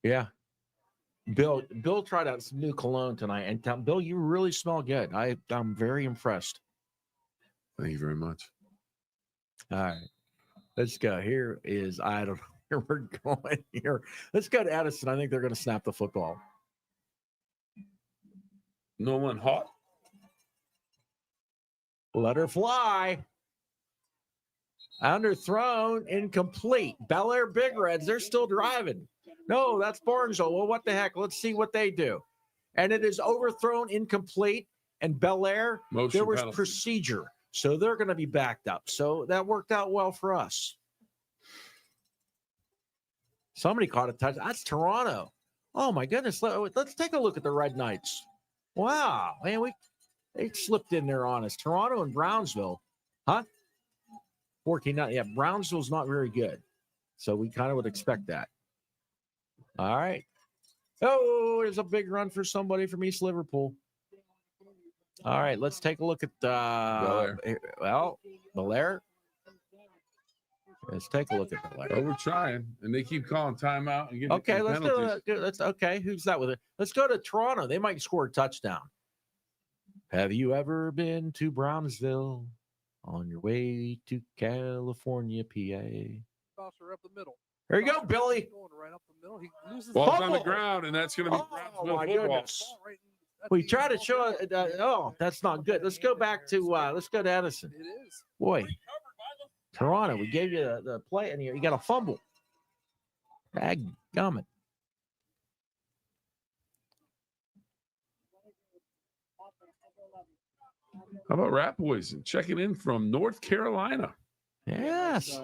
Yeah. Bill tried out some new cologne tonight, and Bill, you really smell good. I'm very impressed. Thank you very much. All right, let's go. Here is I don't know where we're going here. Let's go to Edison. I think they're going to snap the football. No one hot. Let her fly. Underthrown, incomplete. Bellaire Big Reds, they're still driving. No, that's Barnesville. Well, what the heck? Let's see what they do. And it is overthrown, incomplete. And Bellaire, there was penalty. procedure. So they're going to be backed up. So that worked out well for us. Somebody caught a touch. That's Toronto. Oh, my goodness. Let's take a look at the Red Knights. Wow. Man, they slipped in there on us. Toronto and Brownsville. Huh? 14-9. Yeah, Brownsville's not very good. So we kind of would expect that. All right. Oh, there's a big run for somebody from East Liverpool. All right, let's take a look at Bellaire. Let's take a look at Bellaire. Oh, we're trying, and they keep calling timeout and getting penalties. Let's okay. Who's that with it? Let's go to Toronto. They might score a touchdown. Have you ever been to Brownsville on your way to California, PA? Tosser up the middle. There you go, Billy. Going right up the middle. He loses Ball's Fumble. on the ground, and that's going to be Brownsville my football. goodness. We try to show it. That's not good. Let's go back to Edison. It is. Boy, Toronto, we gave you the play, and you got a fumble. Dadgummit. How about Rat Poison checking in from North Carolina? Yes.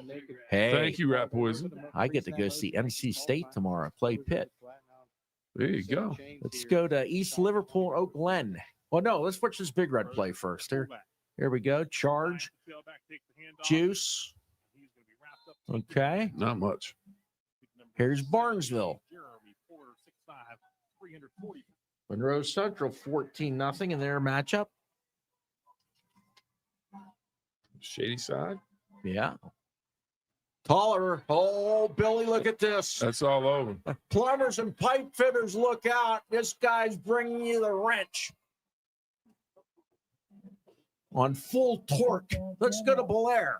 Hey, Thank you, Rat Poison. I get to go see NC State tomorrow. Play Pitt. There you go. Let's go to East Liverpool, Oak Glen. Well, no, let's watch this Big Red play first. Here we go. Charge. Juice. Okay. Not much. Here's Barnesville. Monroe Central 14-0 in their matchup. Shady side. Yeah. Taller. Oh, Billy, look at this. That's all over. Plumbers and pipe fitters, look out. This guy's bringing you the wrench. On full torque. Let's go to Bellaire.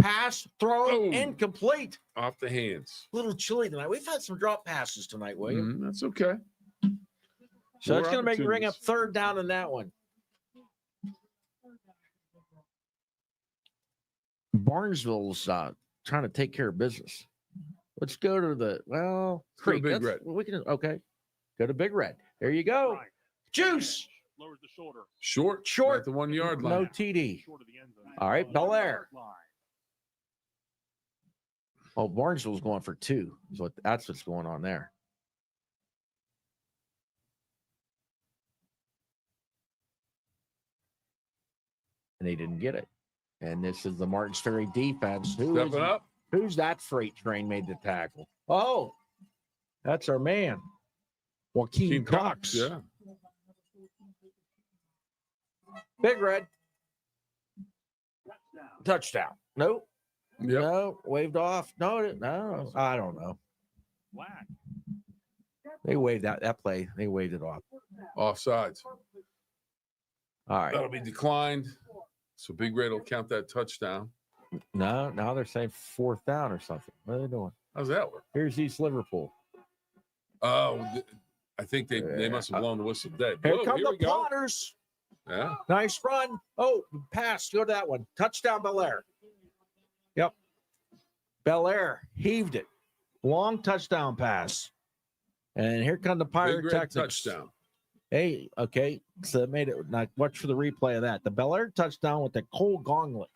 Pass, throw, incomplete. Off the hands. A little chilly tonight. We've had some drop passes tonight, William. That's okay. So it's going to bring up third down in that one. Barnesville's trying to take care of business. Let's go to Creek. Big Red. We can go to Big Red. There you go. Juice. Lowers the shoulder. Short. At the 1 yard line. No TD. All right, Bellaire. Oh, Barnesville's going for 2. That's what's going on there. And they didn't get it. And this is the Martins Ferry defense. Stepping up. Who's that freight train made the tackle? Oh, that's our man, Joaquin Cox. Yeah. Big Red. Touchdown. Nope. Yep. No, waved off. No, I don't know. They waved that play. They waved it off. Offsides. All right. That'll be declined. So Big Red will count that touchdown. No, now they're saying 4th down or something. What are they doing? How's that work? Here's East Liverpool. Oh, I think they must have blown the whistle dead. Here come the Plotters. Yeah. Nice run. Oh, pass. Go to that one. Touchdown, Bellaire. Yep. Bellaire heaved it. Long touchdown pass. And here come the Big red Pyrotechnics. touchdown. Hey, okay. So it made it. Now, watch for the replay of that. The Bellaire touchdown with the Cole Gonglik.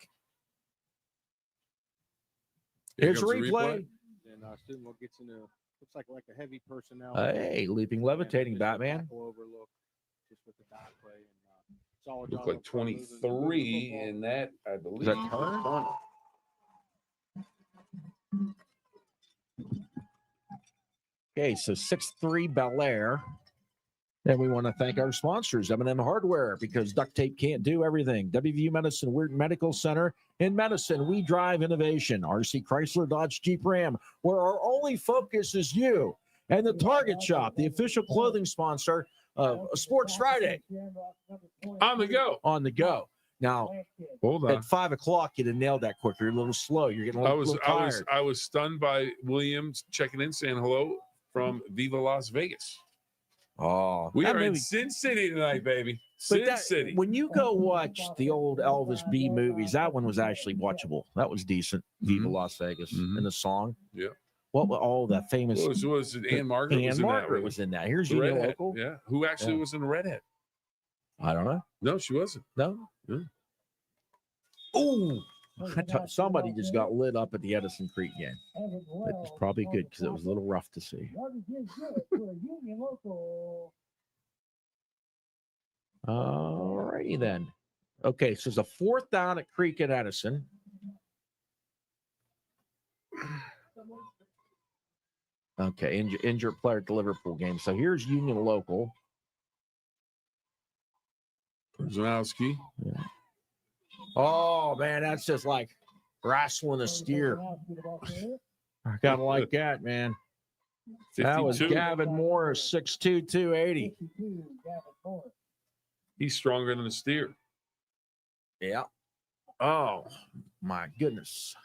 Here's a replay. And Steubenville gets into looks like a heavy personnel. Hey, leaping, levitating, Batman. Overlook just with the dot play and solid. Looked like 23 in that, I believe. Is that Turner? Okay, so 6'3" Bellaire. And we want to thank our sponsors, M&M Hardware, because duct tape can't do everything. WVU Medicine, Weird Medical Center. In medicine, we drive innovation. RC Chrysler, Dodge, Jeep, Ram, where our only focus is you. And the Target Shop, the official clothing sponsor of Sports Friday. On the go. On the go. Now, hold on. At 5 o'clock, you'd have nailed that quicker. You're a little slow. You're getting a little tired. I was stunned by Williams checking in, saying hello from Viva Las Vegas. Oh, we are in Sin City tonight, baby. Sin City. When you go watch the old Elvis B movies, that one was actually watchable. That was decent. Viva Las Vegas and the song. Yeah. What were all that famous? Was it Ann Margaret? Ann Margaret was in that. Here's the Union redhead. Local. Yeah. Who actually was in the redhead? I don't know. No, she wasn't. No. Yeah. Ooh. Somebody just got lit up at the Edison Creek game. That was probably good because it was a little rough to see. All righty then. Okay, so it's a 4th down at Creek at Edison. Okay, injured player at the Liverpool game. So here's Union Local. Brzezowski. Yeah. Oh, man, that's just like wrestling a steer. I kind of like that, man. 52. That was Gavin Morris, 6'2", 280. He's stronger than a steer. Yeah. Oh, my goodness.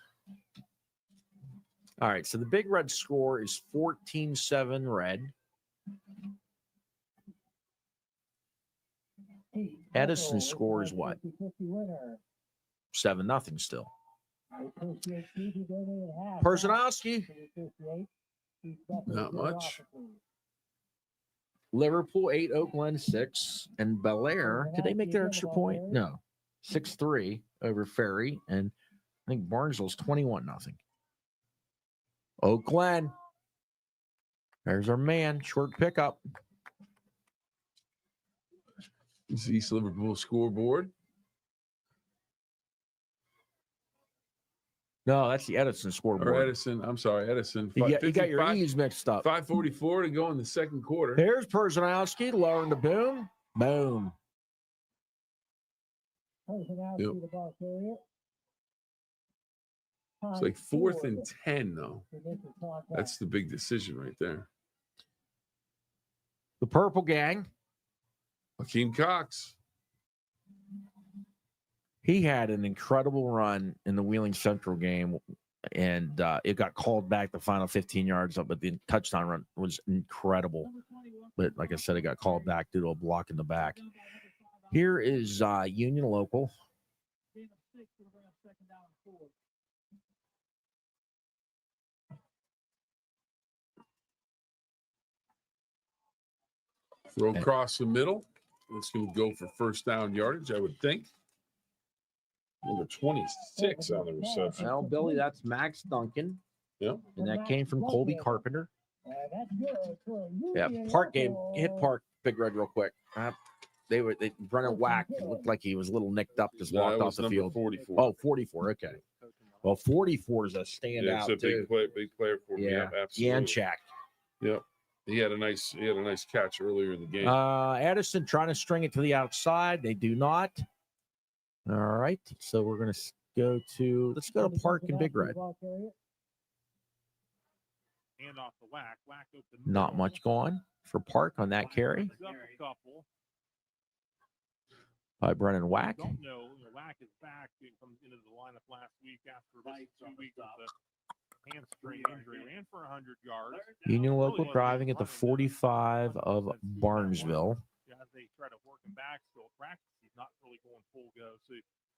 All right, so the Big Red score is 14-7 Red. Edison's score is what? 7-0 still. Brzezowski. Not much. Liverpool 8, Glen 6, and Bellaire. Did they make their extra point? No. 6-3 over Ferry, and I think Barnesville's 21-0. Glen. There's our man. Short pickup. This is East Liverpool scoreboard. No, that's the Edison scoreboard. Or Edison. I'm sorry, Edison. You got your E's mixed up. 5:44 to go in the second quarter. Here's Brzezowski lowering the boom. Boom. Yep. It's like 4th and 10, though. That's the big decision right there. The Purple Gang. Hakeem Cox. He had an incredible run in the Wheeling Central game, and it got called back the final 15 yards up, but the touchdown run was incredible. But like I said, it got called back due to a block in the back. Here is Union Local. Throw across the middle. It's going to go for first down yardage, I would think. Number 26 on the reception. Well, Billy, that's Max Duncan. Yep. And that came from Colby Carpenter. Yeah, Park game. Hit Park, Big Red, real quick. They run a whack. It looked like he was a little nicked up, just walked off the field. 44. Oh, 44. Okay. Well, 44 is a standout. Yeah, it's a big player for me. Yeah, absolutely. Yanchak. Yep. He had a nice catch earlier in the game. Edison trying to string it to the outside. They do not. All right. So we're going to let's go to Park and Big Red. Hand off the whack. Not much going for Park on that carry. By Brennan Whack. Don't know. Whack is back. He comes into the lineup last week after 2 weeks with a hamstring injury. Ran for 100 yards. Union Local driving at the 45 of Barnesville. As they try to work him back, still practice. He's not going full go, so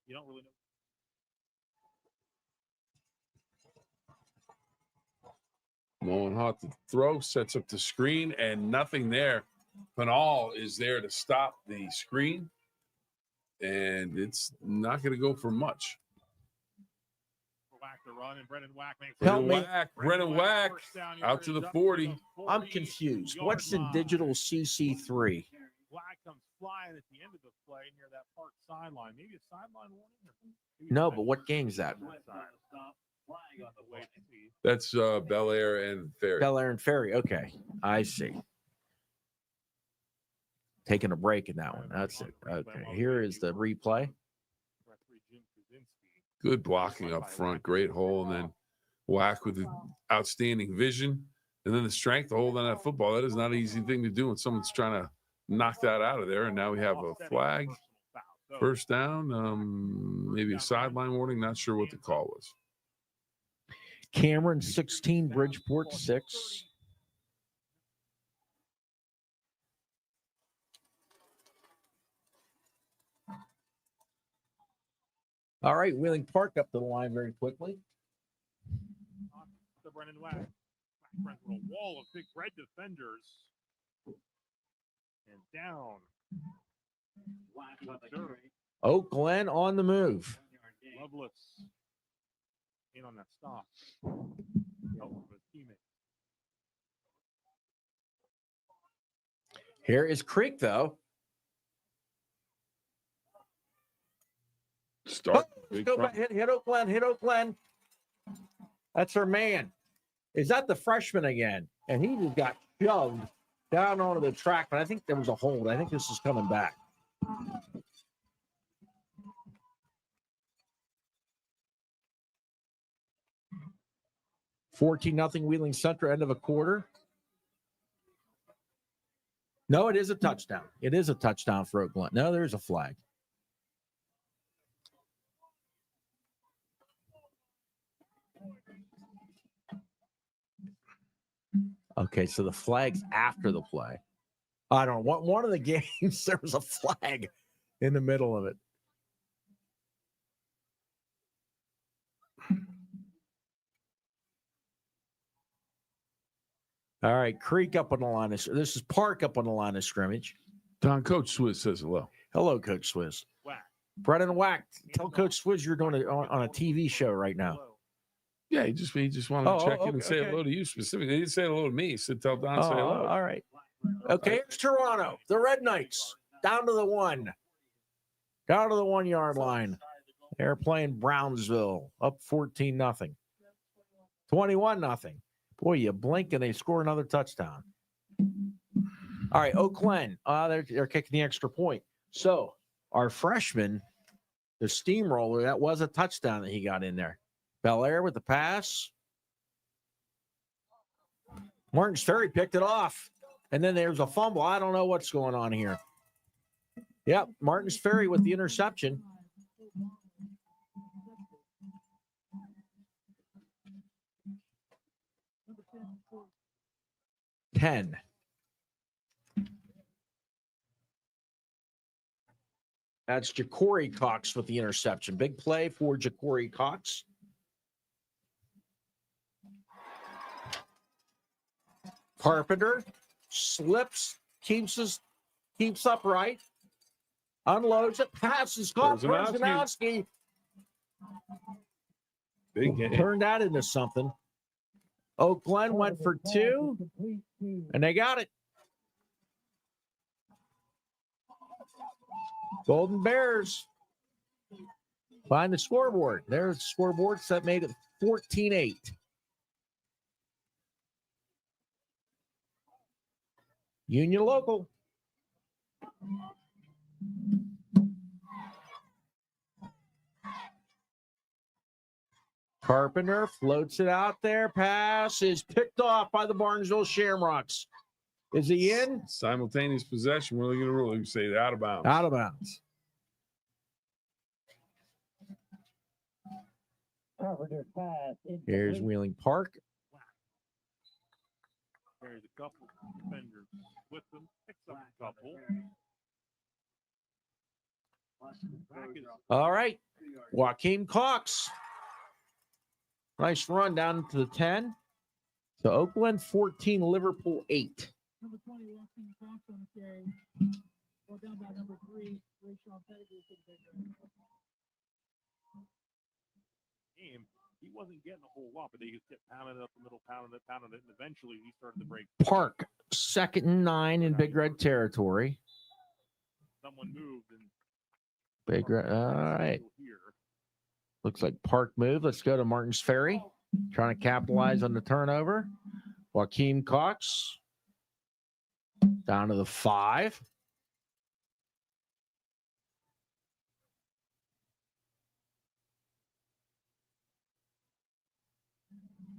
you don't really know. Molenhout to throw, sets up the screen, and nothing there. Pinal is there to stop the screen, and it's not going to go for much. Whack the run, and Brennan Whack makes Help me. Brennan Whack out to the 40. I'm confused. What's in digital CC3? Whack comes flying at the end of the play near that park sideline. Maybe a sideline warning? No, but what game's that? That's Bellaire and Ferry. Bellaire and Ferry. Okay, I see. Taking a break in that one. That's it. Okay, here is the replay. Good blocking up front. Great hole. And then Whack with the outstanding vision. And then the strength to hold on that football. That is not an easy thing to do when someone's trying to knock that out of there. And now we have a flag. First down. Maybe a sideline warning. Not sure what the call was. Cameron 16, Bridgeport 6. All right, Wheeling Park up to the line very quickly. To Brennan Whack. Whack with a wall of big red defenders. And down. Oh, Glen on the move. Loveless. In on that stop. Here is Creek, though. Start. Go back, hit Oakland, hit Oakland. That's her man. Is that the freshman again? And he just got shoved down onto the track, but I think there was a hold. I think this is coming back. $14-0 Wheeling Central, end of a quarter. No, it is a touchdown. It is a touchdown for Oakland. No, there is a flag. Okay, so the flag's after the play. I don't know. One of the games, there was a flag in the middle of it. All right, Creek up on the line. This is Park up on the line of scrimmage. Don, Coach Swizz says hello. Hello, Coach Swizz. Whack. Brennan Whack, tell Coach Swizz you're doing it on a TV show right now. Yeah, he just wanted to check in and say hello to you specifically. He didn't say hello to me. He said, tell Don say hello. All right. Okay, it's Toronto. The Red Knights down to the 1. Down to the 1 yard line. They're playing Brownsville up 14-0. 21-0. Boy, you blink and they score another touchdown. All right, Oakland. They're kicking the extra point. So our freshman, the steamroller, that was a touchdown that he got in there. Bellaire with the pass. Martin's Ferry picked it off. And then there's a fumble. I don't know what's going on here. Yep, Martin's Ferry with the interception. $10. That's Ja'Cory Cox with the interception. Big play for Ja'Cory Cox. Carpenter slips, keeps upright, unloads it, passes, caught Brzezowski. Big game. Turned that into something. Glen went for 2, and they got it. Golden Bears find the scoreboard. There's the scoreboard. So that made it 14-8. Union Local. Carpenter floats it out there. Pass is picked off by the Barnesville Shamrocks. Is he in? Simultaneous possession. We're looking at a rule. You say out of bounds. Out of bounds. Here's Wheeling Park. There's a couple defenders with them. Picks up a couple. All right. Joaquin Cox. Nice run down to the 10. So Oakland 14, Liverpool 8. Number 20, Joaquin Cox on the carry. Well, down by number 3, Rayshon Pettigrew for the big run. Game, he wasn't getting a whole lot, but they just kept pounding it up the middle, pounding it, and eventually he started to break. Park, 2nd and 9 in Big Red territory. Someone moved and Big Red. All right. Looks like Park moved. Let's go to Martin's Ferry. Trying to capitalize on the turnover. Joaquin Cox down to the 5.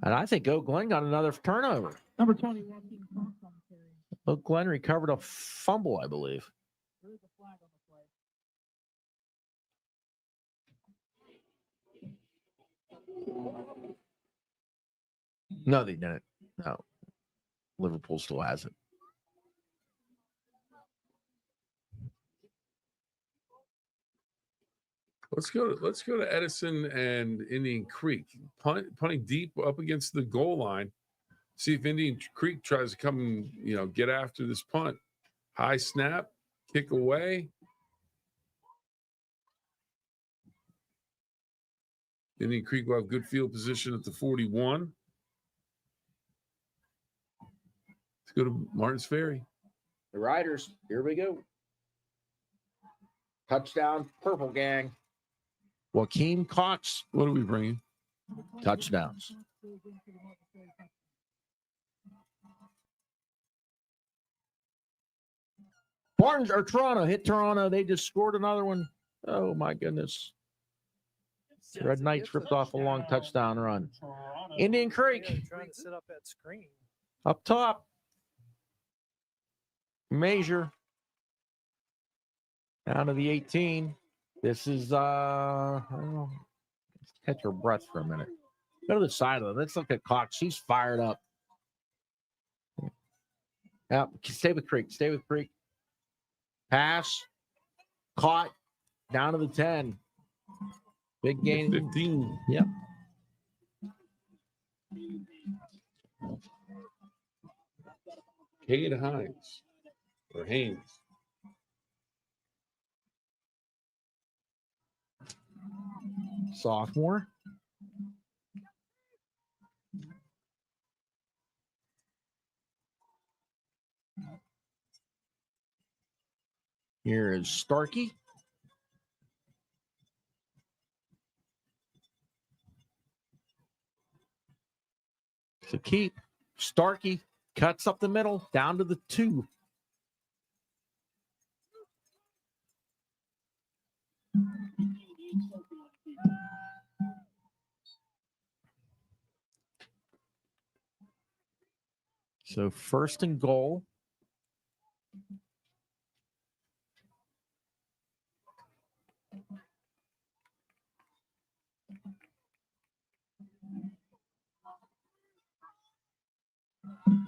And I think Oak Glen got another turnover. Number 20, Joaquin Cox on the carry. Oak Glen recovered a fumble, I believe. There is a flag on the play. No, they didn't. No. Liverpool still has it. Let's go to Edison and Indian Creek. Punting deep up against the goal line. See if Indian Creek tries to come and, get after this punt. High snap, kick away. Indian Creek will have good field position at the 41. Let's go to Martin's Ferry. The Riders, here we go. Touchdown, Purple Gang. Joaquin Cox. What are we bringing? Touchdowns. Toronto hit Toronto. They just scored another one. Oh, my goodness. Red Knights ripped off a long touchdown run. Indian Creek. Trying to sit up that screen. Up top. Measure. Down to the 18. This is, I don't know. Let's catch your breath for a minute. Go to the side of it. Let's look at Cox. She's fired up. Yeah, stay with Creek. Stay with Creek. Pass. Caught. Down to the 10. Big gain. 15. Yep. Cade Hines. Or Haynes. Sophomore. Here is Starkey. So keep. Starkey cuts up the middle, down to the 2. So 1st and goal.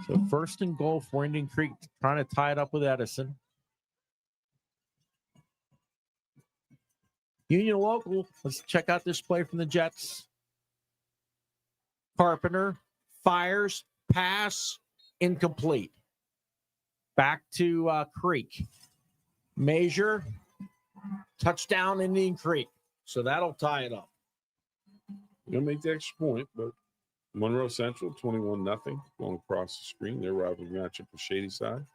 So 1st and goal for Indian Creek, trying to tie it up with Edison. Union Local, let's check out this play from the Jets. Carpenter fires, pass, incomplete. Back to Creek. Measure, touchdown Indian Creek. So that'll tie it up. Gonna make the extra point, but Monroe Central 21-0 going across the screen. Their rivalry matchup with Shady Side.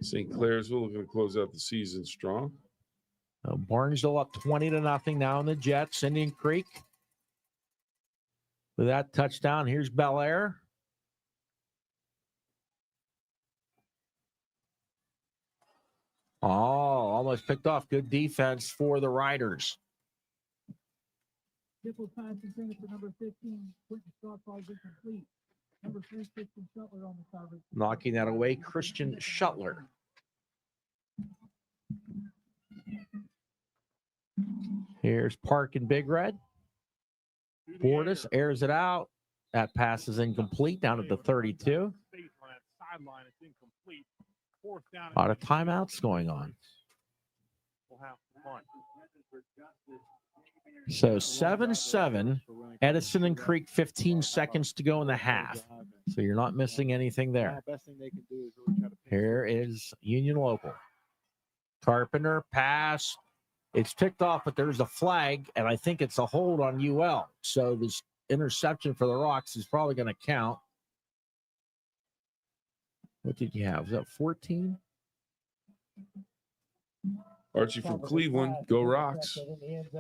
St. Clairsville looking to close out the season strong. Barnesville up 20-0 now in the Jets. Indian Creek with that touchdown. Here's Bellaire. Oh, almost picked off. Good defense for the Riders. Triple pass intended for number 15. Quentin Stockfall is incomplete. Number 3, Christian Shuttler on the coverage. Knocking that away, Christian Shuttler. Here's Park and Big Red. Bordas airs it out. That pass is incomplete down at the 32. sideline. It's incomplete. Fourth down. A lot of timeouts going on. We'll have fun. So 7-7. Edison and Creek, 15 seconds to go in the half. So you're not missing anything there. Best thing they can do is really try to Here is Union Local. Carpenter, pass. It's picked off, but there's a flag, and I think it's a hold on UL. So this interception for the Rocks is probably going to count. What did you have? Was that 14? Archie from Cleveland, go Rocks.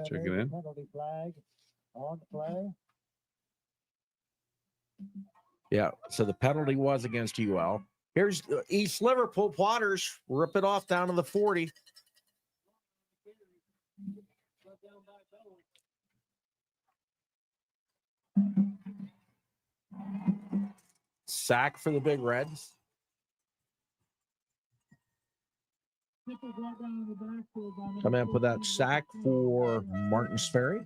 Checking in. penalty flag on the play. Yeah, so the penalty was against UL. Here's East Liverpool Potters. Rip it off down to the 40. Sack for the Big Reds. Come in for that sack for Martin's Ferry.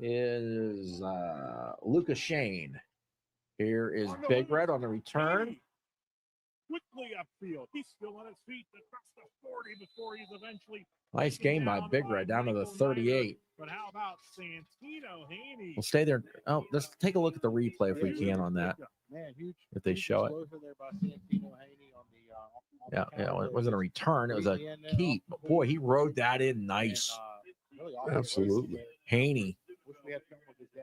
Is Lucas Shane. Here is Big Red on the return. Quickly upfield. He's still on his feet across the 40 before he's eventually. Nice game by Big Red down to the 38. But how about Santino Haney? We'll stay there. Oh, let's take a look at the replay if we can on that. Man, huge. If they show it. There by Santino Haney on the, Yeah, it wasn't a return. It was a keep. But boy, he rode that in nice. Absolutely. Haney.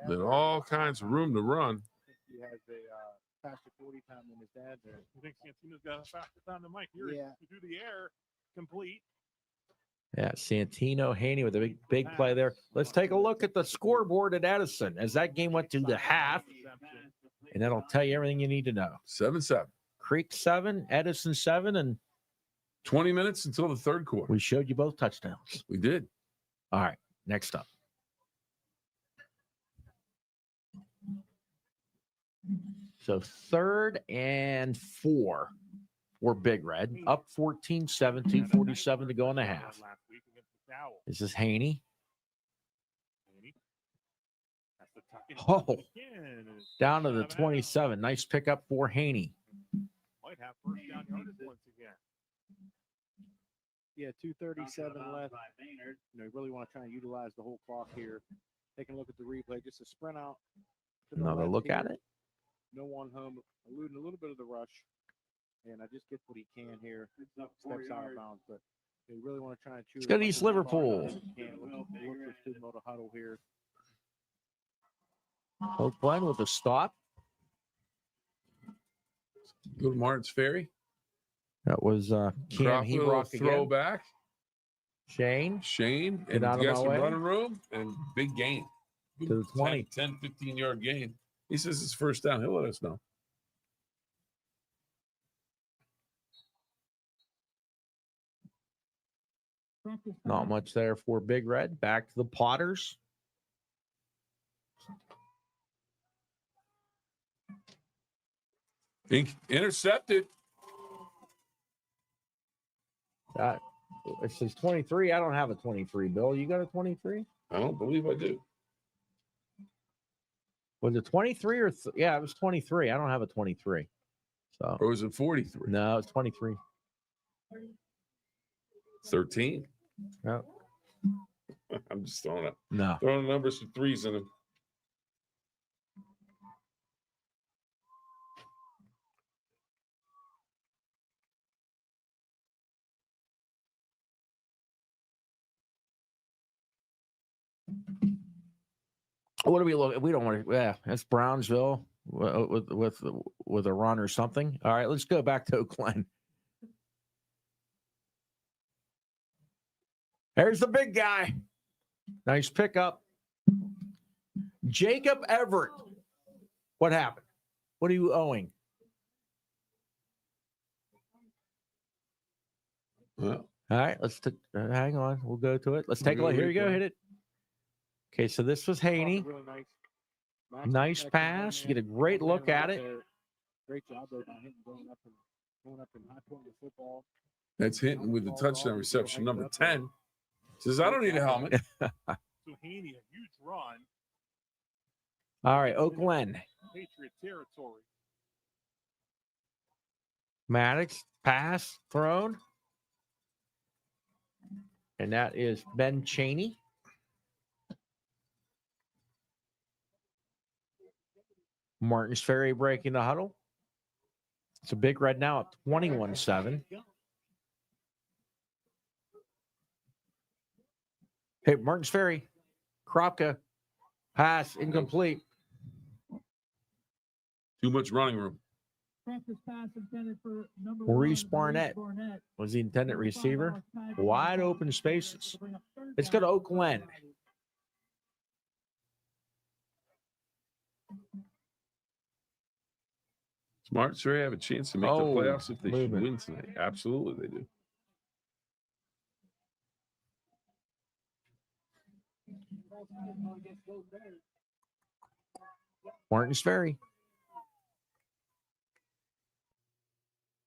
There's all kinds of room to run. He has a faster 40 time than his dad there. You think Santino's got a faster time than Mike? Here, Yeah. through the air, complete. Yeah, Santino Haney with a big play there. Let's take a look at the scoreboard at Edison as that game went to the half, and that'll tell you everything you need to know. 7-7. Creek 7, Edison 7, and 20 minutes until the third quarter. we showed you both touchdowns. We did. All right, next up. So 3rd and 4 for Big Red. Up 14-7, 2:47 to go in the half. Last week against the Owls. This is Haney. Haney. That's the tuck in. Oh, Again. down to the 27. Nice pickup for Haney. Might have first down yardage once again. Yeah, 2:37 left. You know, you really want to try and utilize the whole clock here. Taking a look at the replay, just a sprint out. to the Another left look here. at it. No one home, eluding a little bit of the rush. And I just gets what he can here. Steps out of bounds, but they really want to try and choose. Let's go to East Liverpool. Look for Steubenville to huddle here. Oak Glen with a stop. Go to Martin's Ferry. That was Cam Drop little Hebrock again. throwback. Shane. Shane. Get And out of you got my some way. running room and big gain. To the 20. 10, 15-yard gain. He says it's first down. He'll let us know. Not much there for Big Red. Back to the Potters. Intercepted. It says 23. I don't have a 23, Bill. You got a 23? I don't believe I do. Was it 23 or yeah, it was 23. I don't have a 23. So Or was it 43? no, it's 23. 13. No. I'm just throwing No. numbers with threes in them. What do we look? We don't want to. Yeah, that's Brownsville with a run or something. All right, let's go back to Glen. There's the big guy. Nice pickup. Jacob Everett. What happened? What are you owing? Well, All right, let's hang on. We'll go to it. Let's take a look. Here you go. Hit it. Okay, so this was Haney. Really nice. Nice pass. You get a great look at it. Great job there by him going up and high point the football. that's Hinton with the touchdown reception, number 10. Says, I don't need a helmet. So Haney, a huge run. All right, Oak Glen. Patriot territory. Maddox, pass thrown. And that is Ben Chaney. Martins Ferry breaking the huddle. It's a Big Red now at 21-7. Hey, Martins Ferry. Kropka. Pass incomplete. Too much running room. Maurice Barnett was the intended receiver. Wide open spaces. It's going to Glen. Smart, sure, have a chance to make the Oh, playoffs if they should movement. win tonight. Absolutely, they do. Martins Ferry.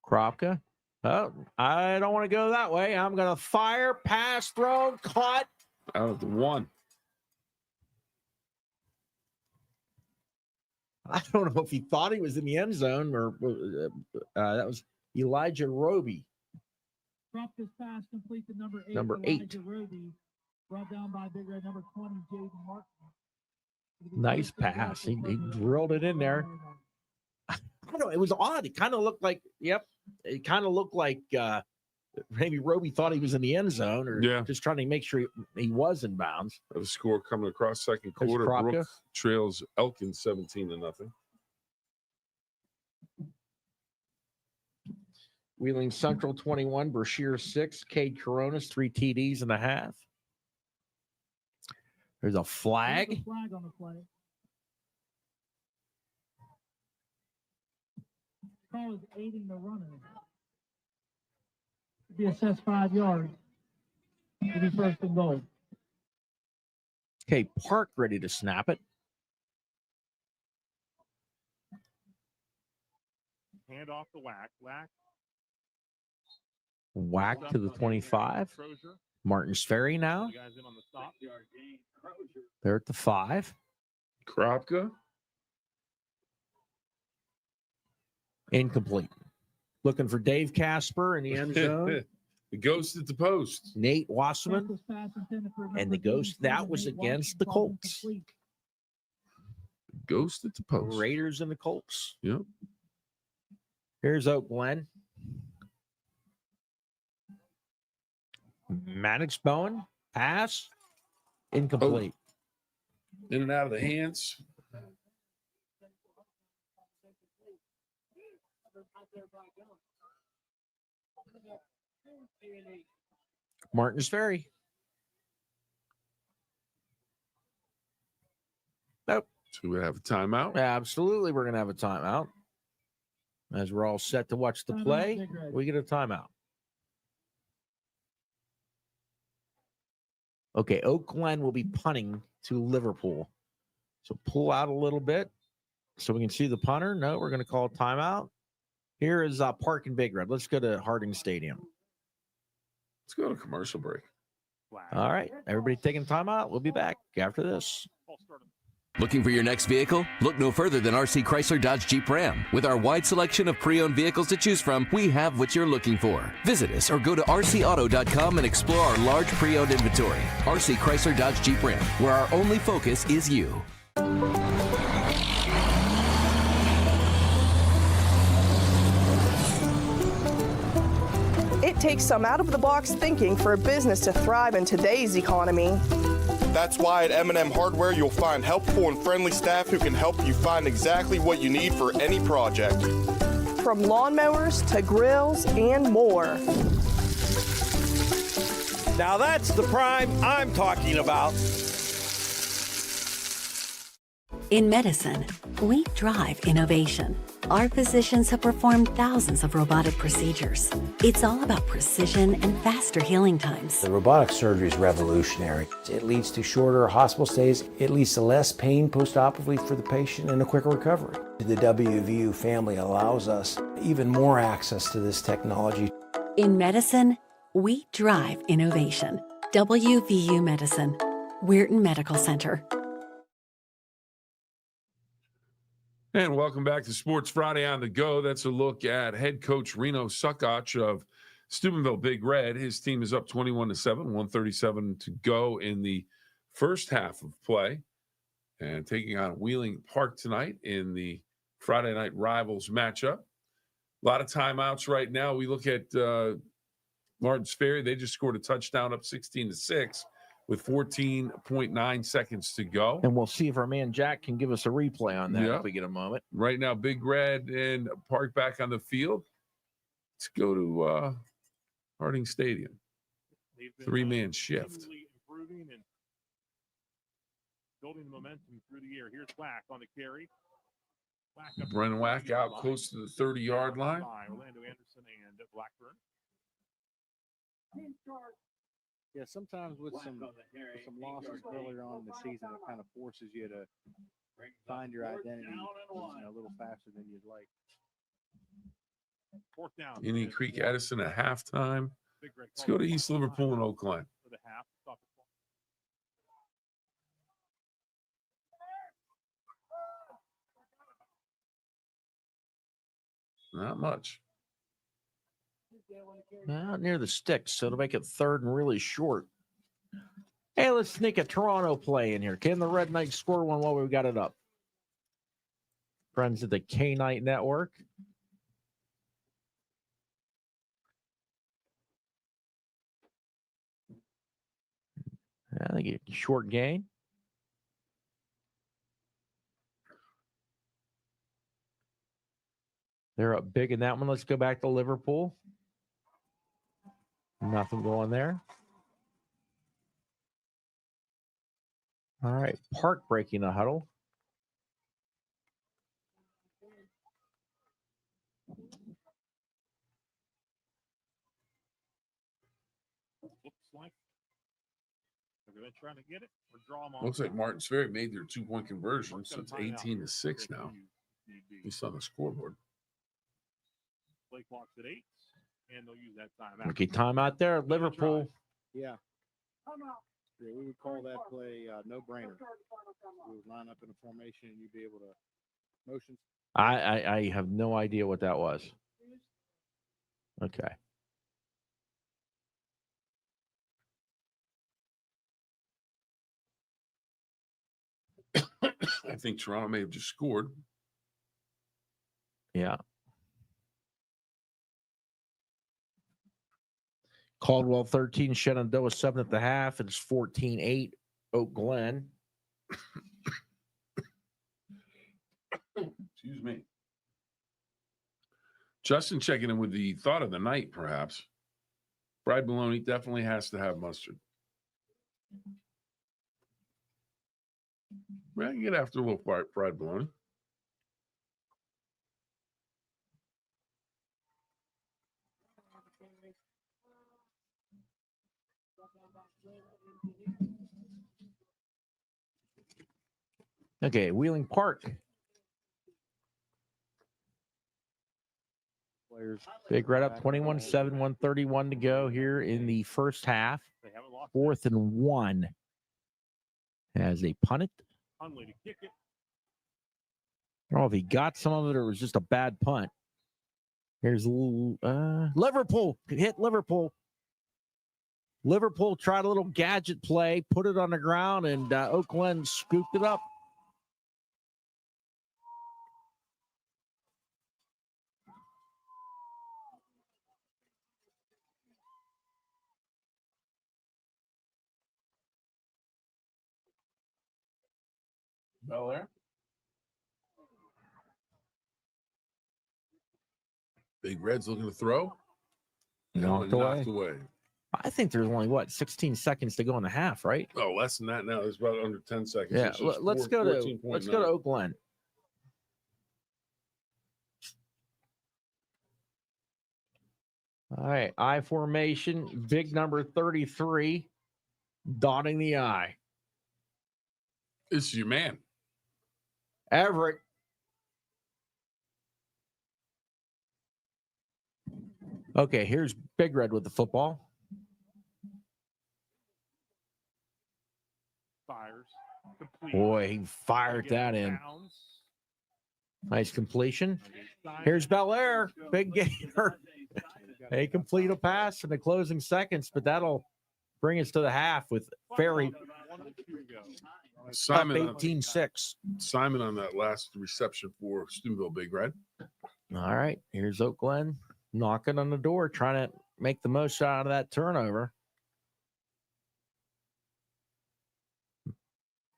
Kropka. Oh, I don't want to go that way. I'm going to fire, pass, throw, caught. Out of the one. I don't know if he thought he was in the end zone or that was Elijah Roby. Kropka's pass complete to Number 8. Roby, brought down by Big Red number 20, Jaden Martin. Nice pass. He drilled it in there. I don't know. It was odd. It kind of looked like, it kind of looked like maybe Roby thought he was in the end zone or just trying to make sure he was in bounds. The score coming across second quarter. Brooke trails Elkins 17-0. Wheeling Central 21, Brashear 6, Cade Coronas 3 TDs and a half. There's a flag. There's a flag on the play. Call is aiding the runner. To be assessed 5 yards. To be first and goal. Okay, Park ready to snap it. Hand off the whack. Whack to the 25. Martins Ferry now. They're at the 5. Kropka. Incomplete. Looking for Dave Casper in the end zone. The ghost at the post. Nate Wasserman. And the ghost, that was against the Colts. Ghost at the post. Raiders and the Colts. Yep. Here's Glen. Maddox Bowen. Pass. Incomplete. In and out of the hands. Martins Ferry. Nope. So we have a timeout. Absolutely, we're going to have a timeout. As we're all set to watch the play, we get a timeout. Okay, Glen will be punting to Liverpool. So pull out a little bit so we can see the punter. No, we're going to call a timeout. Here is Park and Big Red. Let's go to Harding Stadium. Let's go to commercial break. All right, everybody taking time out. We'll be back after this. Looking for your next vehicle? Look no further than RC Chrysler Dodge Jeep Ram. With our wide selection of pre-owned vehicles to choose from, we have what you're looking for. Visit us or go to rcauto.com and explore our large pre-owned inventory. RC Chrysler Dodge Jeep Ram, where our only focus is you. It takes some out-of-the-box thinking for a business to thrive in today's economy. That's why at M&M Hardware you'll find helpful and friendly staff who can help you find exactly what you need for any project. From lawnmowers to grills and more. Now that's the prime I'm talking about. In medicine, we drive innovation. Our physicians have performed thousands of robotic procedures. It's all about precision and faster healing times. The robotic surgery is revolutionary. It leads to shorter hospital stays. It leads to less pain post-operatively for the patient and a quicker recovery. The WVU family allows us even more access to this technology. In medicine, we drive innovation. WVU Medicine, Weirton Medical Center. And welcome back to Sports Friday on the Go. That's a look at head coach Reno Suckoch of Steubenville Big Red. His team is up 21-7, 137 to go in the first half of play. And taking on Wheeling Park tonight in the Friday night rivals matchup. A lot of timeouts right now. We look at Martin's Ferry. They just scored a touchdown up 16-6 with 14.9 seconds to go. And we'll see if our man Jack can give us a replay on that if we get a moment. Right now, Big Red and Park back on the field. Let's go to Harding Stadium. Three-man shift. Improving and building the momentum through the year. Here's Black on the carry. Brennan Wack out close to the 30-yard line. Orlando Anderson and Blackburn. Yeah, sometimes with some losses earlier on in the season, it kind of forces you to find your identity a little faster than you'd like. Fourth down. Indian Creek Edison at halftime. Let's go to East Liverpool and Oak Glen. For the half. Stop it. Not much. Not near the sticks, so to make it third and really short. Hey, let's sneak a Toronto play in here. Can the Red Knights score one while we got it up? Friends of the K-Night Network. I think a short gain. They're up big in that one. Let's go back to Liverpool. Nothing going there. All right, Park breaking the huddle. Looks like they're trying to get it or draw them off. Looks like Martin's Ferry made their 2-point conversion, so it's 18-6 now. It's on the scoreboard. Play clock's at 8, and they'll use that timeout. Okay, timeout there. Liverpool. Yeah. Yeah, we would call that play no-brainer. We would line up in a formation, and you'd be able to motion. I have no idea what that was. Okay. I think Toronto may have just scored. Yeah. Caldwell 13, Shenandoah 7 at the half. It's 14-8, Oak Glen. Excuse me. Justin checking in with the thought of the night, perhaps. Fried bologna definitely has to have mustard. Well, I can get after a little fried bologna. Okay, Wheeling Park. Big Red up 21-7, 131 to go here in the first half. 4th and 1. As they punt it. Hunley to kick it. I don't know if he got some of it or it was just a bad punt. Here's Liverpool. Hit Liverpool. Liverpool tried a little gadget play, put it on the ground, and Oak Glen scooped it up. Bellaire. Big Red's looking to throw. Knocked away. I think there's only 16 seconds to go in the half, right? Oh, less than that now. There's about under 10 seconds. Yeah, let's go to Oak Glen. All right, I formation, big number 33, dotting the I. This is your man. Everett. Okay, here's Big Red with the football. Fires. Complete. Boy, he fired that in. Nice completion. Here's Bellaire. Big gainer. They complete a pass in the closing seconds, but that'll bring us to the half with Ferry Simon up 18-6. Simon on that last reception for Steubenville Big Red. All right, here's Oak Glen knocking on the door, trying to make the most out of that turnover.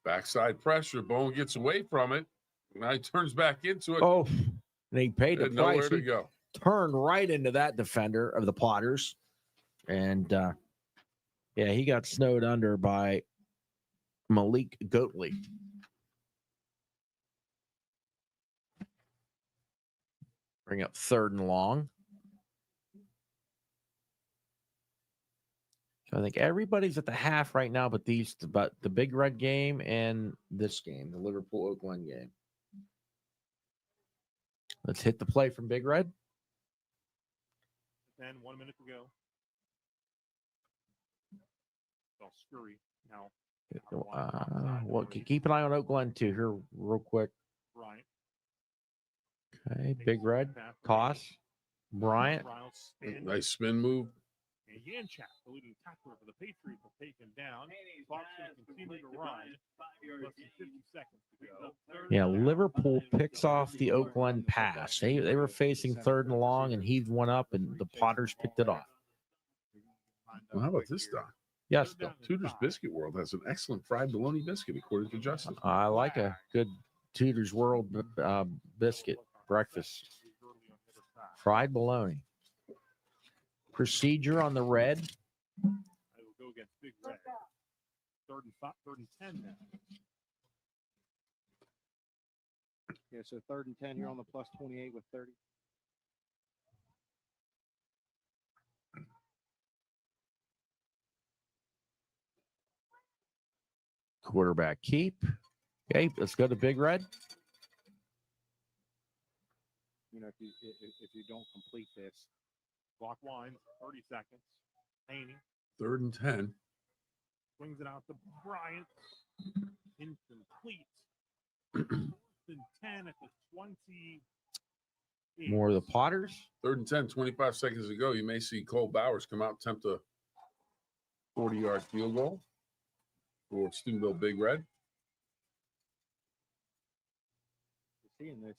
Backside pressure. Bone gets away from it. Now he turns back into it. Oh, and he paid the Had nowhere price. to He go. turned right into that defender of the Potters. And, yeah, he got snowed under by Malik Goatley. Bring up 3rd and long. So I think everybody's at the half right now, but the Big Red game and this game, the Liverpool Oak Glen game. Let's hit the play from Big Red. 1 minute to go. I'll scurry now. Well, keep an eye on Oak Glen too here real quick. Bryant. Okay, Big Red, toss, Bryant. Nice spin move. And Yanchak, the leading tackler for the Patriots, was taken down. Clock's going to continue to run. Less than 50 seconds to go. Yeah, Liverpool picks off the Oak Glen pass. They were facing 3rd and long and heaved one up, and the Potters picked it off. Well, how about this, Don? Yes, Bill. Tudor's Biscuit World has an excellent fried bologna biscuit, according to Justin. I like a good Tudor's World biscuit breakfast. Fried bologna. Procedure on the red. I will go against Big Red. 3rd and 10 now. Yeah, so 3rd and 10 here on the plus 28 with 30. Quarterback keep. Okay, let's go to Big Red. You know, if you don't complete this, Clock winds, 30 seconds. Haney 3rd and 10. swings it out to Bryant. Incomplete. 4th and 10 at the 20. More of the Potters. 3rd and 10, 25 seconds to go. You may see Cole Bowers come out, attempt a 40-yard field goal for Steubenville Big Red. seeing this.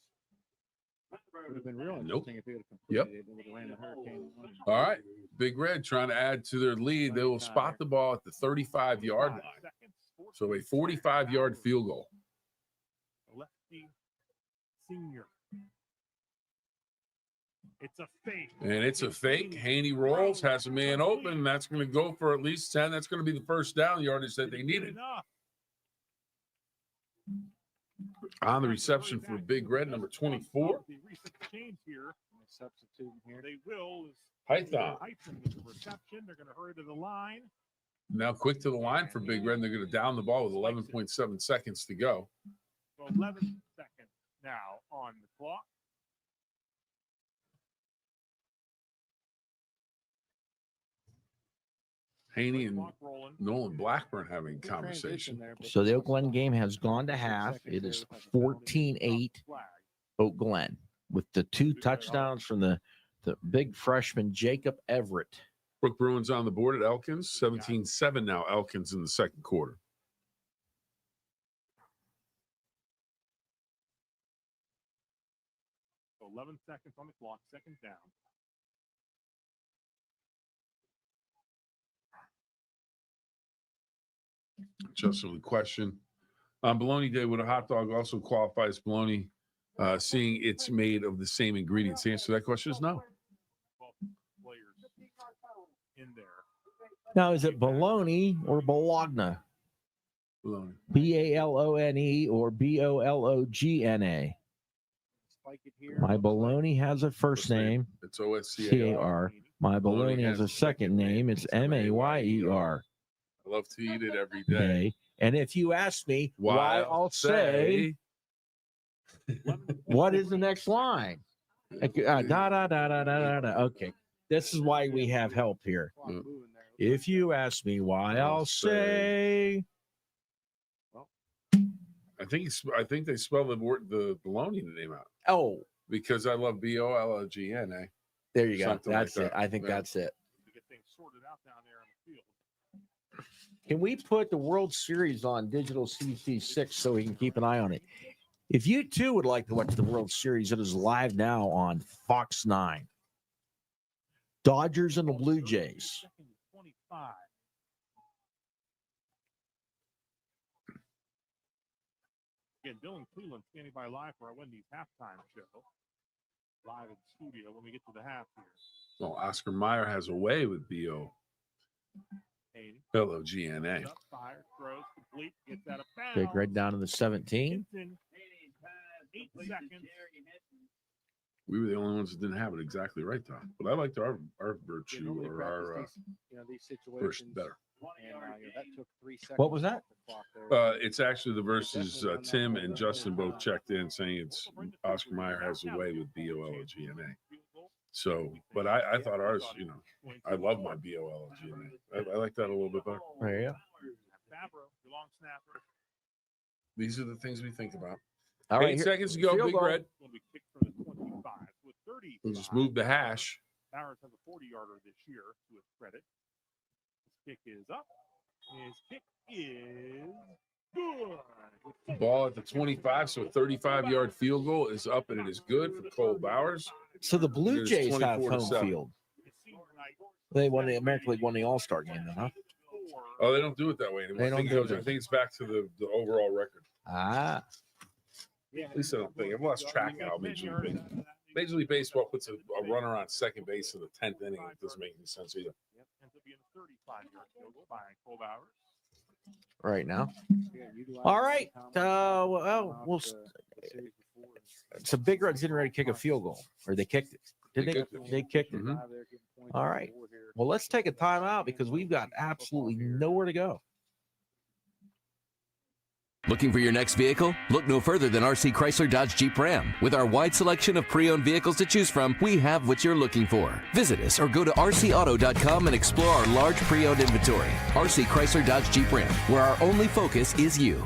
Would have been real Nope. interesting if he would have Yep. completed it. It would have ran the hurricane. All right. Big Red trying to add to their lead. They will spot the ball at the 35-yard line. So a 45-yard field goal. Lefty senior. It's a fake. And it's a fake. Haney rolls, has a man open. That's going to go for at least 10. That's going to be the first down yardage that they needed. On the reception for Big Red, number 24. The recent change here. Substitute here. They will. Python. With the reception. They're going to hurry to the line. Now quick to the line for Big Red. They're going to down the ball with 11.7 seconds to go. So 11 seconds now on the clock. Haney and Nolan Blackburn having a conversation. So the Oak Glen game has gone to half. It is 14-8 Oak Glen with the 2 touchdowns from the big freshman Jacob Everett. Brook Bruins on the board at Elkins. 17-7 now Elkins in the second quarter. So 11 seconds on the clock, second down. Just a question. On Bologna Day, would a hot dog also qualify as bologna, seeing it's made of the same ingredients? The answer to that question is no. Players in there. Now, is it bologna or Bologna? Bologna. B-A-L-O-N-E or B-O-L-O-G-N-A? My bologna has a first name. It's O-S-C-A-R. C-A-R. My bologna has a second name. It's M-A-Y-E-R. I love to eat it every day. And if you ask me why, I'll say, what is the next line? Okay. This is why we have help here. If you ask me why, I'll say. I I think they spell the word the bologna name out. Oh, because I love BOLOGNA. there you go. Something That's like it. that. I think Yeah. that's it. To get things sorted out down there on the field. Can we put the World Series on digital CC6 so we can keep an eye on it? If you too would like to watch the World Series, it is live now on Fox 9. Dodgers and the Blue Jays. Second 25. Again, Dylan Cleveland standing by live for our Wendy's halftime show. Live in studio when we get to the half here. Well, Oscar Mayer has a way with BOLOGNA. Up, fire, throws, complete, gets out of bounds. Big right down to the 17. Gets in 8 seconds. We were the only ones that didn't have it exactly right, Tom. But I liked our virtue or our these first situations. better. And that took 3 seconds. What was that? off the clock there. It's actually the verses. Tim and Justin both checked in saying it's Oscar Mayer has a way with BOLOGNA. So, but I thought ours, I love my BOLOGNA. I like that a little bit better. There you go. Fabro, your long snapper. These are the things we think about. All right, 8 here- seconds to go, field Big goal. Red. Will be kicked from the 25 with 30. We'll just move the hash. Barrett has a 40-yarder this year to his credit. His kick is up. His kick is good. Ball at the 25, so a 35-yard field goal is up, and it is good for Cole Bowers. So the It Blue is Jays have 24 to home 7. field. They won the American League, won the All-Star game, then, huh? Oh, they don't do it that way anymore. They I don't think, do it was, it. I think it's back to the overall record. Ah, At least I don't think. I've lost track now. Major League Baseball puts a runner on second base in the 10th inning. It doesn't make any sense either. Ends up being a 35-yard field goal by Cole Bowers. right now. Yeah, utilize All right. the Well, off the series before. so Big Red's getting ready to kick a field goal, or they kicked it. Did They they? kicked it. They kicked it. Mhm. Live there, getting points All on the right. board here. Well, let's take a timeout because we've got absolutely nowhere to go. Looking for your next vehicle? Look no further than RC Chrysler Dodge Jeep Ram. With our wide selection of pre-owned vehicles to choose from, we have what you're looking for. Visit us or go to rcauto.com and explore our large pre-owned inventory. RC Chrysler Dodge Jeep Ram, where our only focus is you.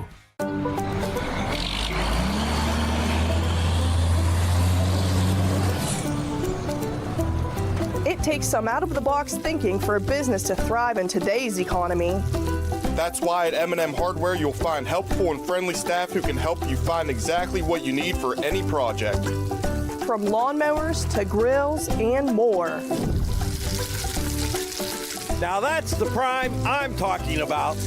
It takes some out-of-the-box thinking for a business to thrive in today's economy. That's why at M&M Hardware you'll find helpful and friendly staff who can help you find exactly what you need for any project. From lawnmowers to grills and more. Now that's the prime I'm talking about.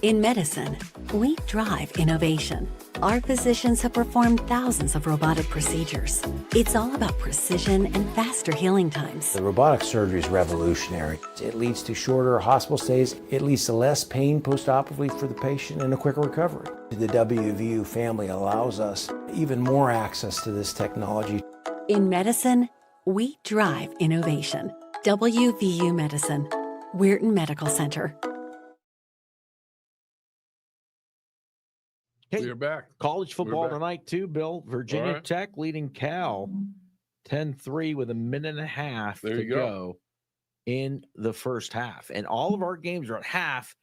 In medicine, we drive innovation. Our physicians have performed thousands of robotic procedures. It's all about precision and faster healing times. The robotic surgery is revolutionary. It leads to shorter hospital stays. It leads to less pain postoperatively for the patient and a quicker recovery. The WVU family allows us even more access to this technology. In medicine, we drive innovation. WVU Medicine, Weirton Medical Center. Hey, We are back. college football back. tonight too, Bill. Virginia All right. Tech leading Cal 10-3 with a minute and a half There to you go. in the first half. And all of our games are at half.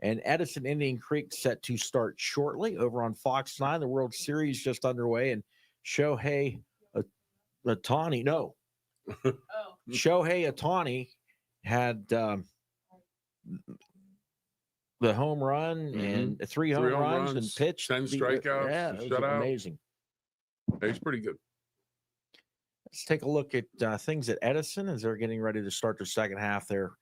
And Edison Indian Creek set to start shortly over on Fox 9. The World Series just underway. And Shohei Ohtani, Shohei Ohtani had the home run and three home runs and pitched 10 strikeouts, Yeah, a it was shutout. amazing. He's pretty good. Let's take a look at things at Edison as they're getting ready to start their second half there.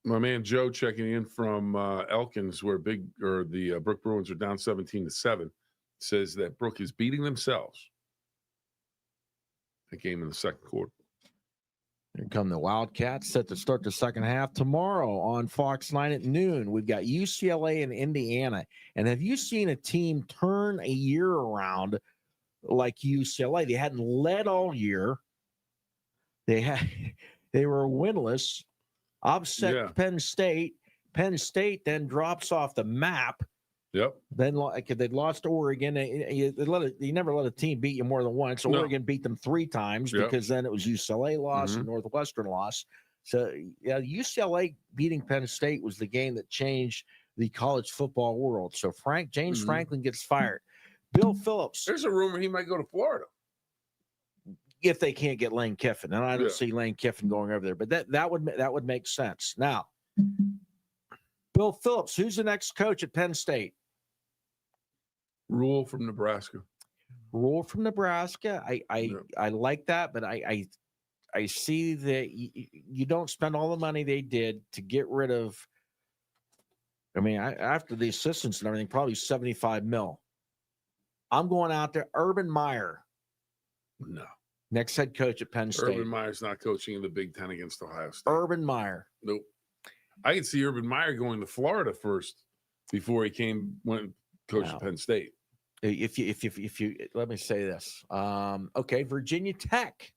My man Joe checking in from Elkins, where the Brook Bruins are down 17-7, says that Brook is beating themselves. The game in the second quarter. Here come the Wildcats set to start the second half tomorrow on Fox 9 at noon. We've got UCLA and Indiana. And have you seen a team turn a year around like UCLA? They hadn't led all year. They were winless. Upset Penn State. Penn State then drops off the map. Yep. Then they'd lost to Oregon. You never let a team beat you more than once. So No. Oregon beat them 3 times Yep. because then it was UCLA loss and Northwestern loss. So yeah, UCLA beating Penn State was the game that changed the college football world. So James Franklin gets fired. Bill Phillips. There's a rumor he might go to Florida if they can't get Lane Kiffin, and I don't see Lane Kiffin going over there. But that would make sense. Now, Bill Phillips, who's the next coach at Penn State? Rule from Nebraska. Rule from Nebraska. I like that, but I see that you don't spend all the money they did to get rid of. I mean, after the assistants and everything, probably $75 million. I'm going out there. Urban Meyer. No. Next head coach at Penn State. Urban Meyer's not coaching in the Big Ten against Ohio State. Urban Meyer. Nope. I can see Urban Meyer going to Florida first before he went coach at Penn State. If you let me say this. Okay, Virginia Tech.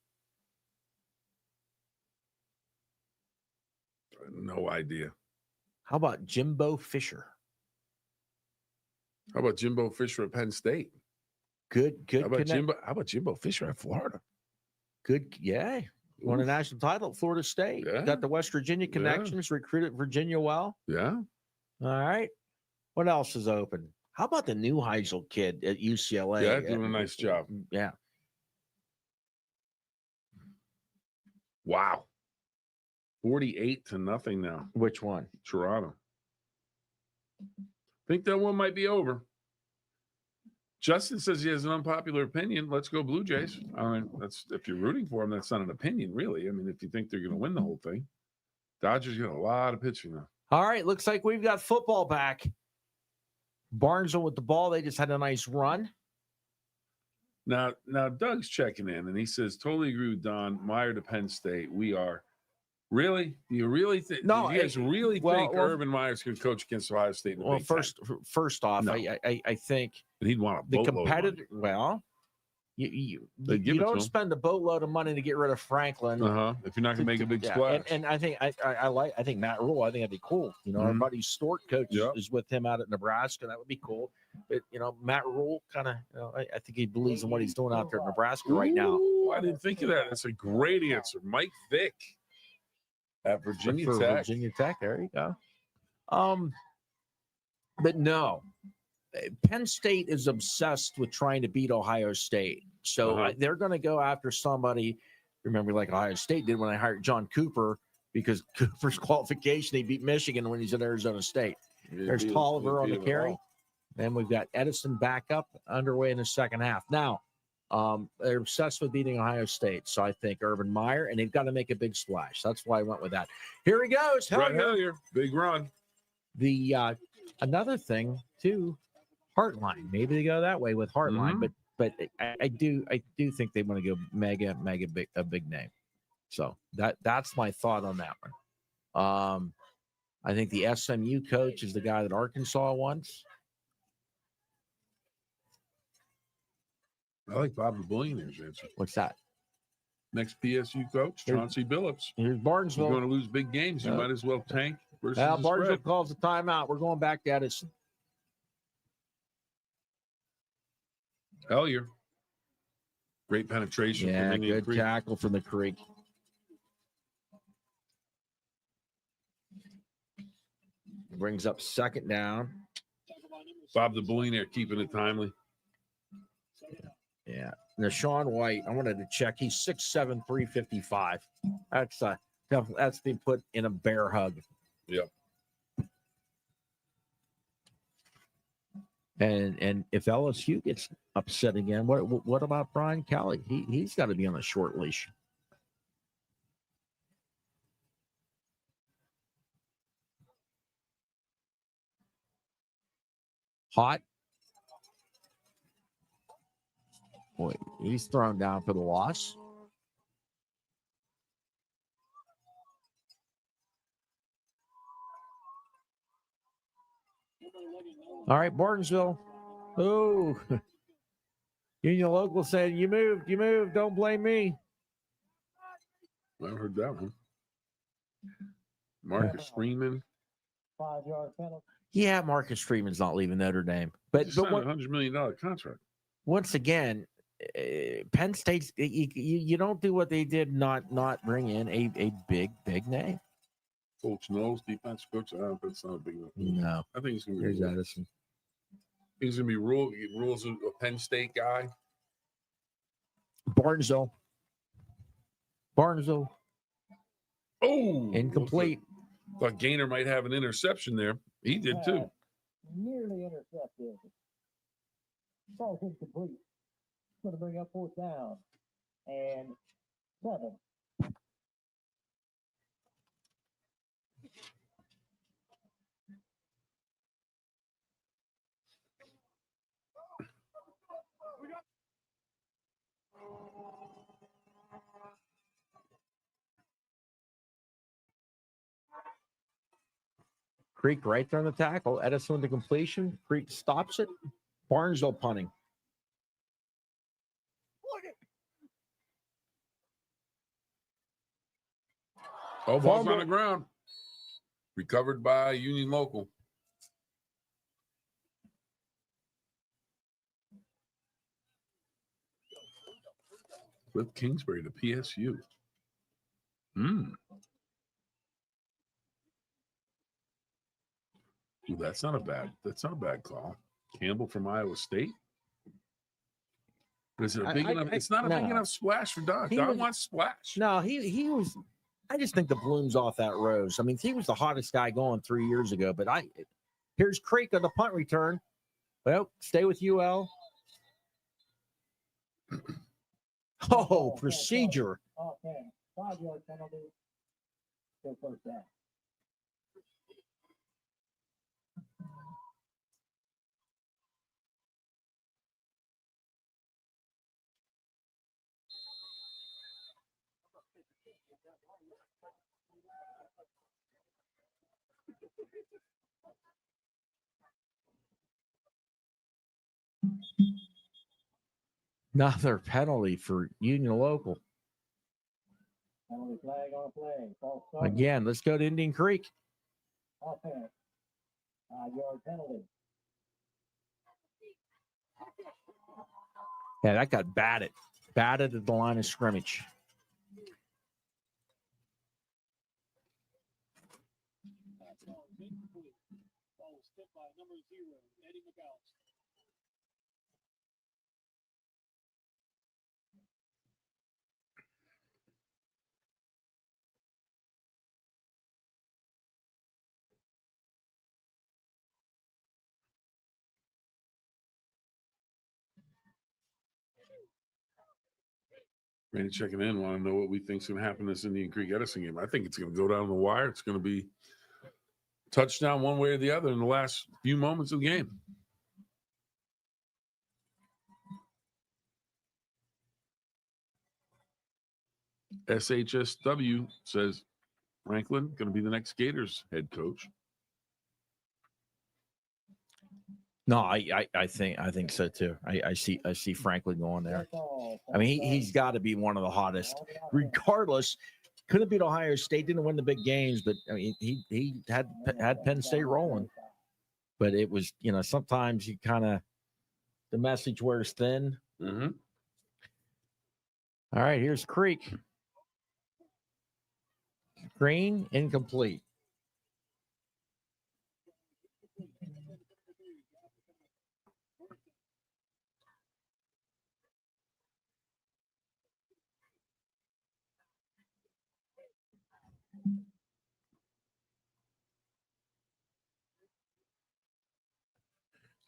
No idea. How about Jimbo Fisher? How about Jimbo Fisher at Penn State? Good. How about Jimbo Fisher at Florida? Good. Yeah. Won a national title at Florida State. Yeah. Got the West Virginia connections, recruited Virginia well. Yeah. All right. What else is open? How about the new Heisel kid at UCLA? Yeah, doing a nice job. Yeah. Wow. 48-0 now. Which one? Toronto. Think that one might be over. Justin says he has an unpopular opinion. Let's go Blue Jays. I mean, that's if you're rooting for them, that's not an opinion, really. I mean, if you think they're going to win the whole thing. Dodgers got a lot of pitching now. All right, looks like we've got football back. Barnesville with the ball. They just had a nice run. Now Doug's checking in, and he says, totally agree with Don. Meyer to Penn State. We are. Really? Do you really think? No, do you guys really think Urban Meyer's can coach against Ohio State? Well, first off, no. I think he'd want a boatload. The competitor. Well, you don't spend a boatload of money to get rid of Franklin. If you're not going to make a big splash. And I think I think Matt Rule. I think that'd be cool. You know, our buddy Stork coach is with him out at Nebraska. That would be cool. But Matt Rule kind of. I think he believes in what he's doing out there in Nebraska right now. I didn't think of that. That's a great answer, Mike Vick. At Virginia Tech. Virginia Tech, there you go. But no, Penn State is obsessed with trying to beat Ohio State. So they're going to go after somebody, remember, like Ohio State did when I hired John Cooper, because Cooper's qualification, he beat Michigan when he's at Arizona State. There's Tolliver on the carry. Then we've got Edison back up underway in the second half. Now, they're obsessed with beating Ohio State. So I think Urban Meyer, and they've got to make a big splash. That's why I went with that. Here he goes. Hillier. Big run. The another thing too, Heartline. Maybe they go that way with Heartline, but I do think they want to go mega big, a big name. So that's my thought on that one. I think the SMU coach is the guy that Arkansas wants. I like Bob the Billionaire's answer. What's that? Next PSU coach, Chauncey Billups. Here's Barnesville. You're going to lose big games. You might as well tank versus the Barnesville spread. calls the timeout. We're going back to Edison. Hillier. Great penetration. Yeah, from Indian good Creek. tackle from the Creek. Brings up second down. Bob the Billionaire keeping it timely. Yeah. Now, Sean White, I wanted to check. He's 6'7", 355. That's been put in a bear hug. Yep. And if LSU gets upset again, what about Brian Kelly? He's got to be on a short leash. Hot. Boy, he's thrown down for the loss. All right, Barnesville. Oh, Union Local said, you moved. Don't blame me. I heard that one. Marcus Freeman. 5-yard penalty. Yeah, Marcus Freeman's not leaving Notre Dame. But $100 million contract. Once again, Penn State's you don't do what they did, not bring in a big name. Coach knows defense coach. I don't think it's not a big enough. No, I think he's going to here's be. Edison. He's going to be rules a Penn State guy. Barnesville. Oh, incomplete. Thought Gaynor might have an interception there. He did too. Nearly intercepted. Ball's incomplete. Going to bring up 4th down and 7. Creek right there on the tackle. Edison with the completion. Creek stops it. Barnesville punting. Oh, ball's on the ground. Recovered by Union Local. Cliff Kingsbury to PSU. Ooh, that's not a bad call. Campbell from Iowa State. Is it a big enough? It's not a big enough splash for Don. Don wants splash. No, he was. I just think the bloom's off that rose. I mean, he was the hottest guy going 3 years ago. But here's Creek on the punt return. Well, stay with UL. Oh, procedure. Okay. 5-yard penalty. Still 1st down. Another penalty for Union Local. Penalty flag on a play. False start. Again, let's go to Indian Creek. Offense. 5-yard penalty. Yeah, that got batted. Batted at the line of scrimmage. Randy checking in. Want to know what we think's going to happen in this Indian Creek Edison game. I think it's going to go down the wire. It's going to be touchdown one way or the other in the last few moments of the game. SHSW says Franklin going to be the next Gators head coach. No, I think so too. I see Franklin going there. I mean, he's got to be one of the hottest. Regardless, couldn't beat Ohio State. Didn't win the big games, but I mean, he had Penn State rolling. But it was, sometimes you kind of the message wears thin. Mm-hmm. All right, here's Creek. Green, incomplete.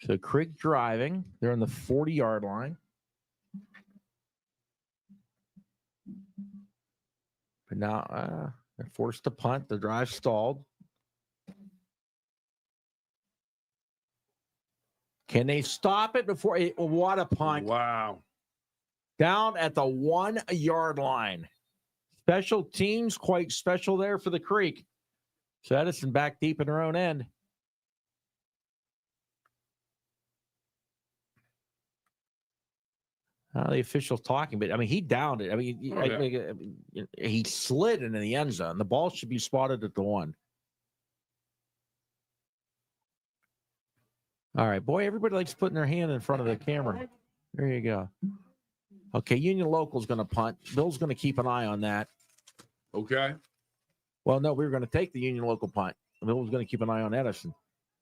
So Creek driving. They're on the 40-yard line. But now they're forced to punt. The drive stalled. Can they stop it before? What a punt. Wow. Down at the 1-yard line. Special teams, quite special there for the Creek. So Edison back deep in their own end. The official's talking, but I mean, he downed it. I mean, he slid into the end zone. The ball should be spotted at the 1. All right, boy, everybody likes putting their hand in front of the camera. There you go. Okay, Union Local's going to punt. Bill's going to keep an eye on that. Okay. Well, no, we were going to take the Union Local punt. Bill was going to keep an eye on Edison.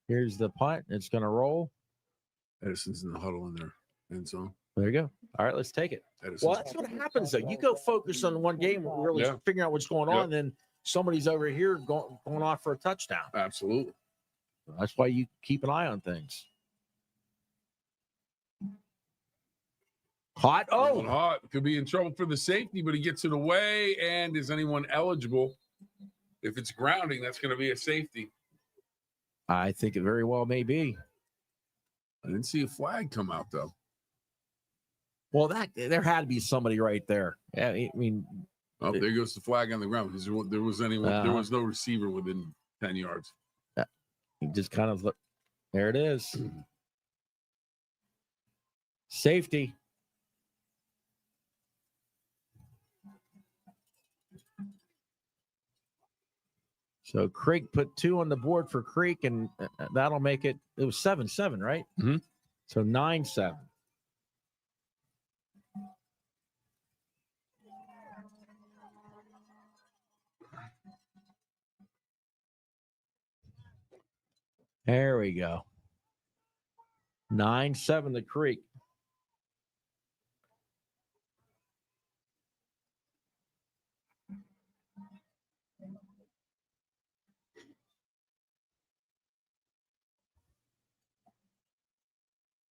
Here's the punt. It's going to roll. Edison's in the huddle in their end zone. There you go. All right, let's take it. Edison's Well, that's what happens, though. You go focus on one game, really figuring out what's going on, then somebody's over here going off for a touchdown. Absolutely. That's why you keep an eye on things. Hot. Oh, hot. Could be in trouble for the safety, but he gets it away. And is anyone eligible? If it's grounding, that's going to be a safety. I think it very well may be. I didn't see a flag come out, though. Well, there had to be somebody right there. Yeah, I mean, oh, there goes the flag on the ground because there was no receiver within 10 yards. He just kind of look. There it is. Safety. So Creek put 2 on the board for Creek, and that'll make it. It was 7-7, right? Mm-hmm. So 9-7. There we go. 9-7 the Creek.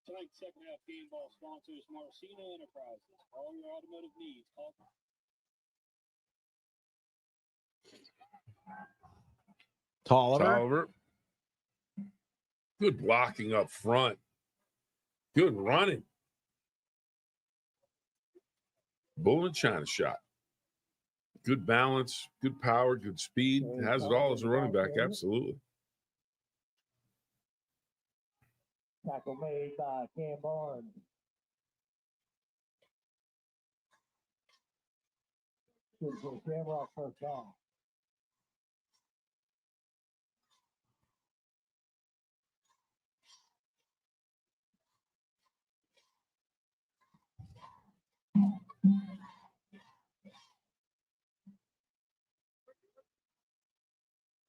Tonight's second half game ball sponsors Marcina Enterprises. All your automotive needs. Tolliver. Good blocking up front. Good running. Bull and China shot. Good balance, good power, good speed. Has it all as a running back. Absolutely. Tackle made by Cam Barnes. Good for Shamrock first down.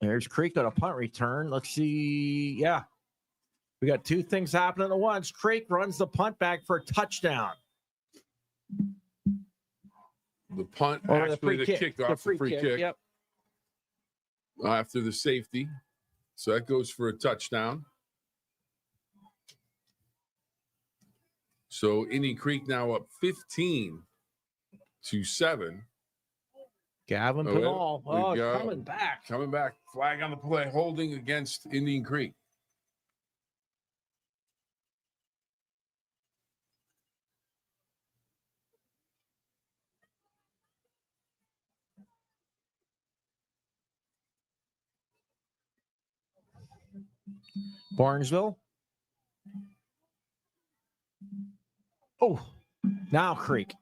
There's Creek on a punt return. Let's see. Yeah. We got 2 things happening at once. Creek runs the punt back for a touchdown. The punt, Or actually the kick. kickoff, the free kick. Yep. After the safety. So that goes for a touchdown. So Indian Creek now up 15-7. Gavin Pinal. Oh, it's coming back. Coming back. Flag on the play. Holding against Indian Creek. Barnesville. Oh, now Creek.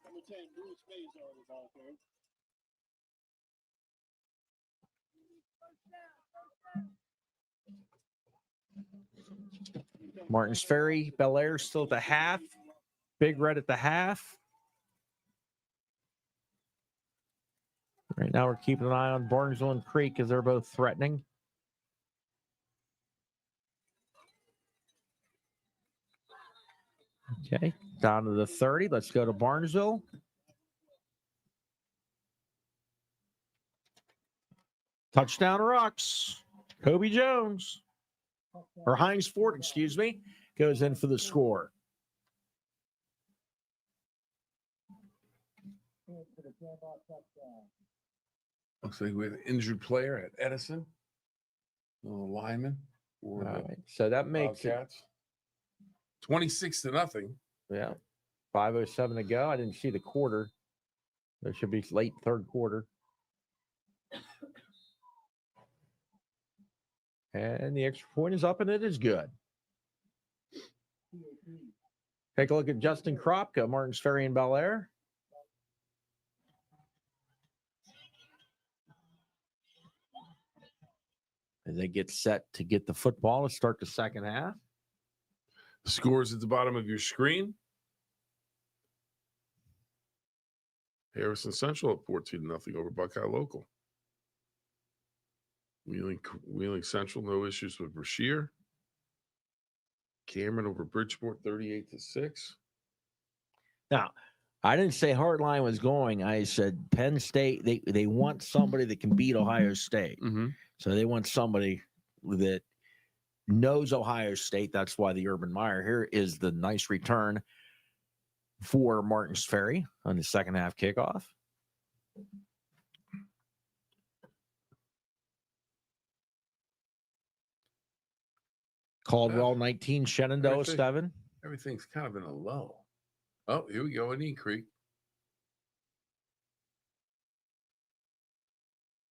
Number 10, Bruce Mazar on the ball through. Martin's Ferry. Bellaire still at the half. Big Red at the half. Right now we're keeping an eye on Barnesville and Creek as they're both threatening. Okay, down to the 30. Let's go to Barnesville. Touchdown Rocks. Kobe Jones, or Hines Ford, excuse me, goes in for the score. Looks like we have an injured player at Edison. Lineman. All right, so that makes it 26-0. Yeah. 5:07 to go. I didn't see the quarter. There should be late third quarter. And the extra point is up, and it is good. Take a look at Justin Kropka, Martin's Ferry and Bellaire. As they get set to get the football to start the second half. The scores at the bottom of your screen. Harrison Central up 14-0 over Buckeye Local. Wheeling Central, no issues with Brashear. Cameron over Bridgeport, 38-6. Now, I didn't say Hardline was going. I said Penn State, they want somebody that can beat Ohio State. Mm-hmm. So they want somebody that knows Ohio State. That's why the Urban Meyer here is the nice return for Martin's Ferry on the second half kickoff. Caldwell 19, Shenandoah 7. Everything's kind of in a low. Oh, here we go, Indian Creek.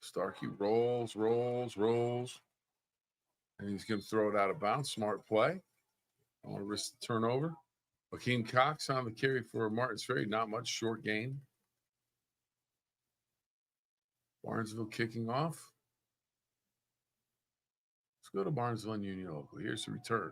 Starkey rolls. And he's going to throw it out of bounds. Smart play. I want to risk the turnover. Joaquin Cox on the carry for Martin's Ferry. Not much, short gain. Barnesville kicking off. Let's go to Barnesville and Union Local. Here's the return.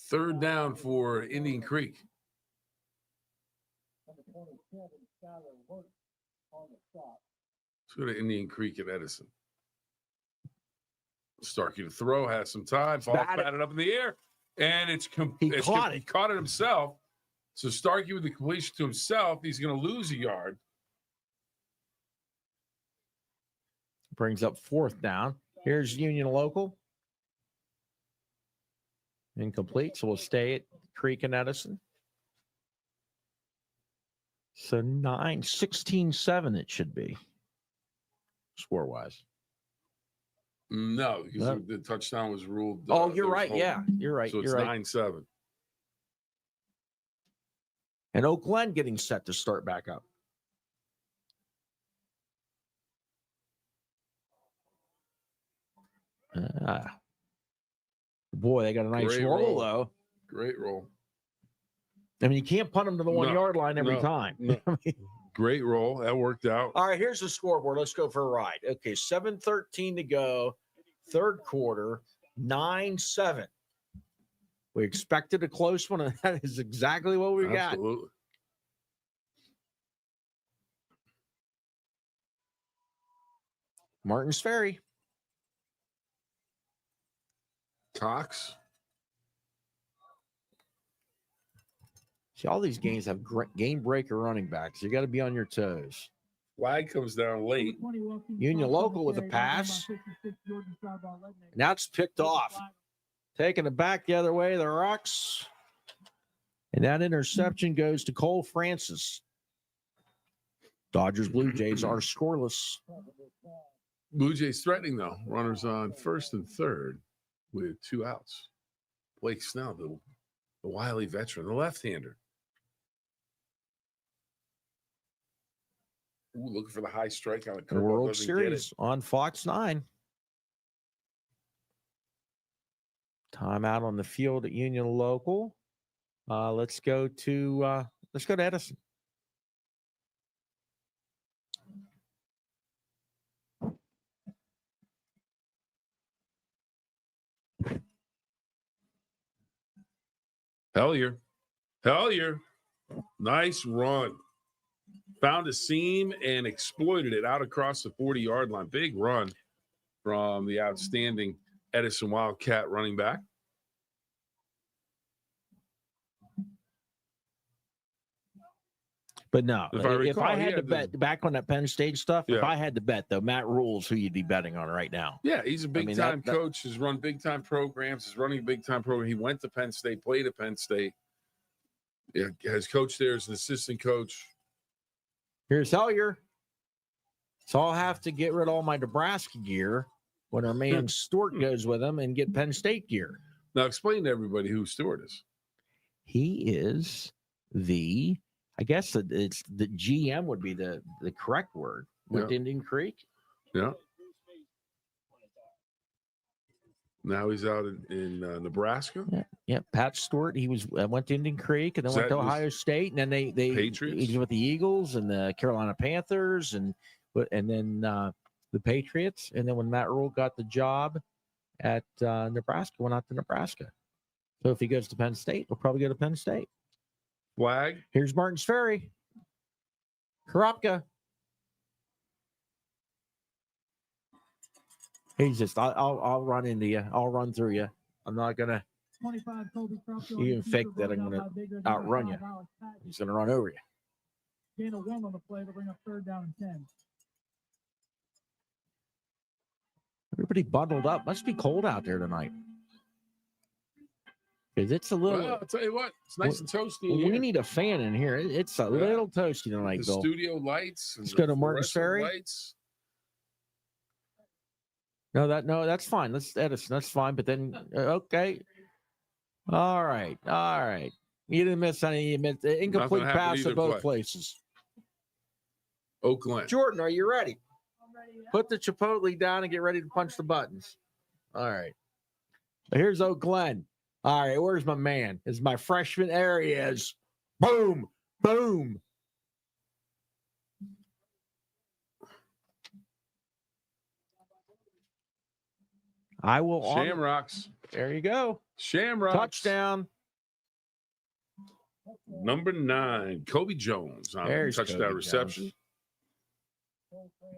Third down for Indian Creek. Let's go to Indian Creek and Edison. Starkey to throw, has some time, batted up in the air, and he caught it himself. So Starkey with the completion to himself, he's going to lose a yard. Brings up fourth down. Here's Union Local. Incomplete, so we'll stay at Creek and Edison. So 16-7 it should be, score-wise. No, because the touchdown was ruled. Oh, you're right. Yeah, you're right. So it's 9-7. And Glen getting set to start back up. Boy, they got a nice roll, though. Great roll. I mean, you can't punt them to the 1 yard line every time. No. Great roll. That worked out. All right, here's the scoreboard. Let's go for a ride. Okay, 7:13 to go. Third quarter, 9-7. We expected a close one, and that is exactly what we got. Absolutely. Martin's Ferry. Cox. See, all these games have game breaker running backs. You got to be on your toes. Flag comes down late. Union Local with a pass. Now it's picked off. Taking it back the other way, the Rocks. And that interception goes to Cole Francis. Dodgers Blue Jays are scoreless. Blue Jays threatening, though. Runners on first and third with 2 outs. Blake Snell, the wily veteran, the left-hander. Ooh, looking for the high strike on a curveball. World Series on Fox 9. Timeout on the field at Union Local. Let's go to Edison. Hellier. Nice run. Found a seam and exploited it out across the 40-yard line. Big run from the outstanding Edison Wildcat running back. But no, if I had to bet back on that Penn State stuff, Yeah. if I had to bet, though, Matt Rule's who you'd be betting on right now. Yeah, he's a big-time coach. Has run big-time programs. He's running a big-time program. He went to Penn State, played at Penn State. Yeah, has coached there as an assistant coach. Here's Hellier. So I'll have to get rid of all my Nebraska gear when our man Stewart goes with him and get Penn State gear. Now, explain to everybody who Stewart is. He is I guess it's the GM would be the correct word with Indian Creek. Yeah. Now he's out in Nebraska. Yeah. Pat Stewart. He went to Indian Creek and then went to Ohio State, and then they Patriots? He was with the Eagles and the Carolina Panthers, and then the Patriots, and then when Matt Rule got the job at Nebraska, went out to Nebraska. So if he goes to Penn State, he'll probably go to Penn State. Flag. Here's Martin's Ferry. Karapka. He's just, I'll run into you. I'll run through you. I'm not going to 25 Kobe Cropfield. even fake that I'm going to outrun you. He's going to run over you. Gain a 1 on the play to bring up 3rd down and 10. Everybody bundled up. Must be cold out there tonight. Because it's a little. Well, I'll tell you what, it's nice and toasty. We need a fan in here. It's a little toasty tonight, the Bill. Studio lights. Let's go to Martin's Ferry. Lights. No, that's fine. Let's Edison. That's fine. But then, okay. All right. You didn't miss any. You missed incomplete pass at both places. Glen. Jordan, are you ready? Put the Chipotle down and get ready to punch the buttons. All right. Here's Glen. All right, where's my man? Is my freshman? There he is. Boom, boom. I will. Shamrocks. There you go. Shamrocks. Touchdown. Number 9, Kobe Jones on touchdown Kobe reception. Jones.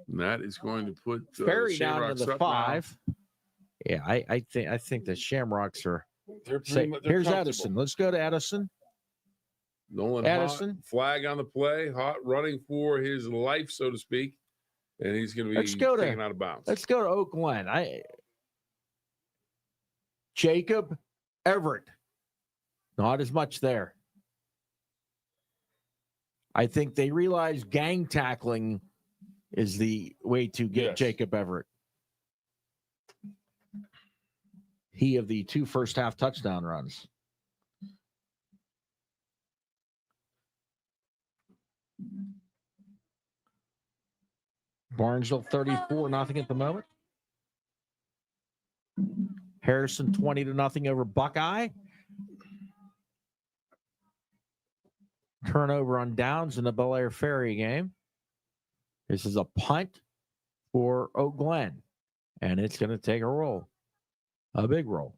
And that is going to put Ferry down to the 5. Now. Yeah, I think the Shamrocks are. They're Here's Edison. Let's go to Edison. Nolan Edison. Hott, flag on the play. Hott running for his life, so to speak. And he's going to be taken out of bounds. Let's go to Glen. Jacob Everett. Not as much there. I think they realize gang tackling is the way to get Jacob Everett. He of the 2 first-half touchdown runs. Barnesville 34-0 at the moment. Harrison 20-0 over Buckeye. Turnover on downs in the Bellaire Ferry game. This is a punt for Glen, and it's going to take a roll. A big roll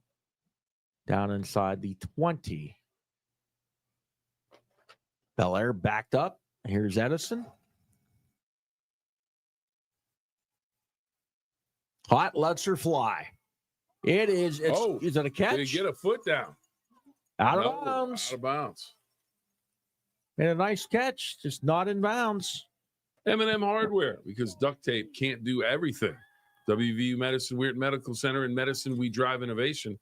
down inside the 20. Bellaire backed up. Here's Edison. Hott lets her fly. It is. Is it a catch? Did he get a foot down? Out of bounds. Out of bounds. And a nice catch, just not in bounds. M&M Hardware, because duct tape can't do everything. WVU Medicine, Weird Medical Center. In medicine, we drive innovation.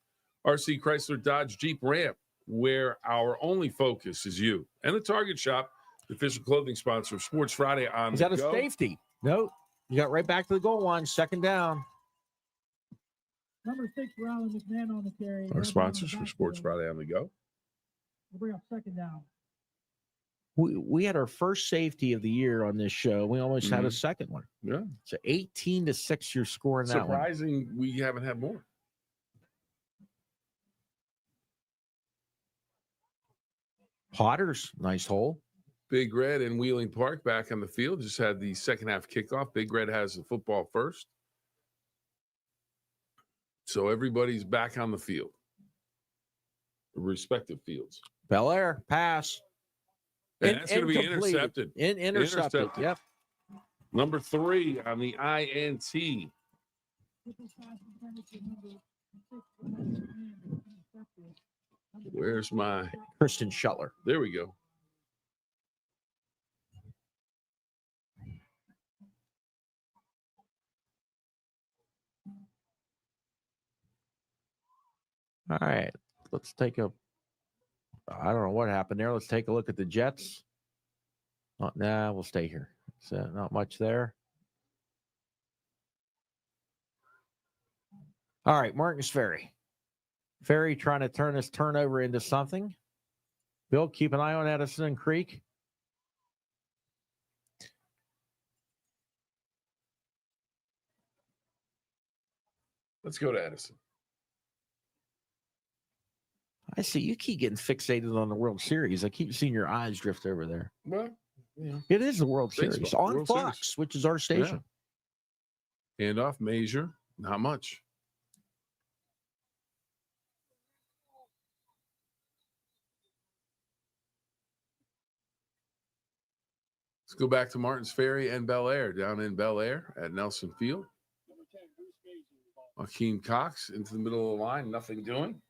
RC Chrysler Dodge Jeep Ram, where our only focus is you. And the Target Shop, the official clothing sponsor of Sports Friday on Is the that a go. safety? No. You got right back to the goal line, 2nd down. Number 6, Riley McMahon on the carry. Our sponsors for Sports Friday on the go. We'll bring up 2nd down. We had our first safety of the year on this show. We almost had a second one. Yeah. It's an 18-6 you're scoring that one. Surprising we haven't had more. Potter's nice hole. Big Red in Wheeling Park back on the field. Just had the second half kickoff. Big Red has the football first. So everybody's back on the field. Respective fields. Bellaire, pass. And that's going to be intercepted. Intercepted. Yep. Number 3 on the INT. Where's my Christian Shuttler? There we go. All right. Let's take a I don't know what happened there. Let's take a look at the Jets. We'll stay here. So not much there. All right, Martin's Ferry. Ferry trying to turn this turnover into something. Bill, keep an eye on Edison and Creek. Let's go to Edison. I see you keep getting fixated on the World Series. I keep seeing your eyes drift over there. Well, yeah. It is the World Baseball, Series on World Fox, Series. which is our station. Hand off, measure, not much. Let's go back to Martins Ferry and Bellaire. Down in Bellaire at Nelson Field. Akeem Cox into the middle of the line, nothing doing.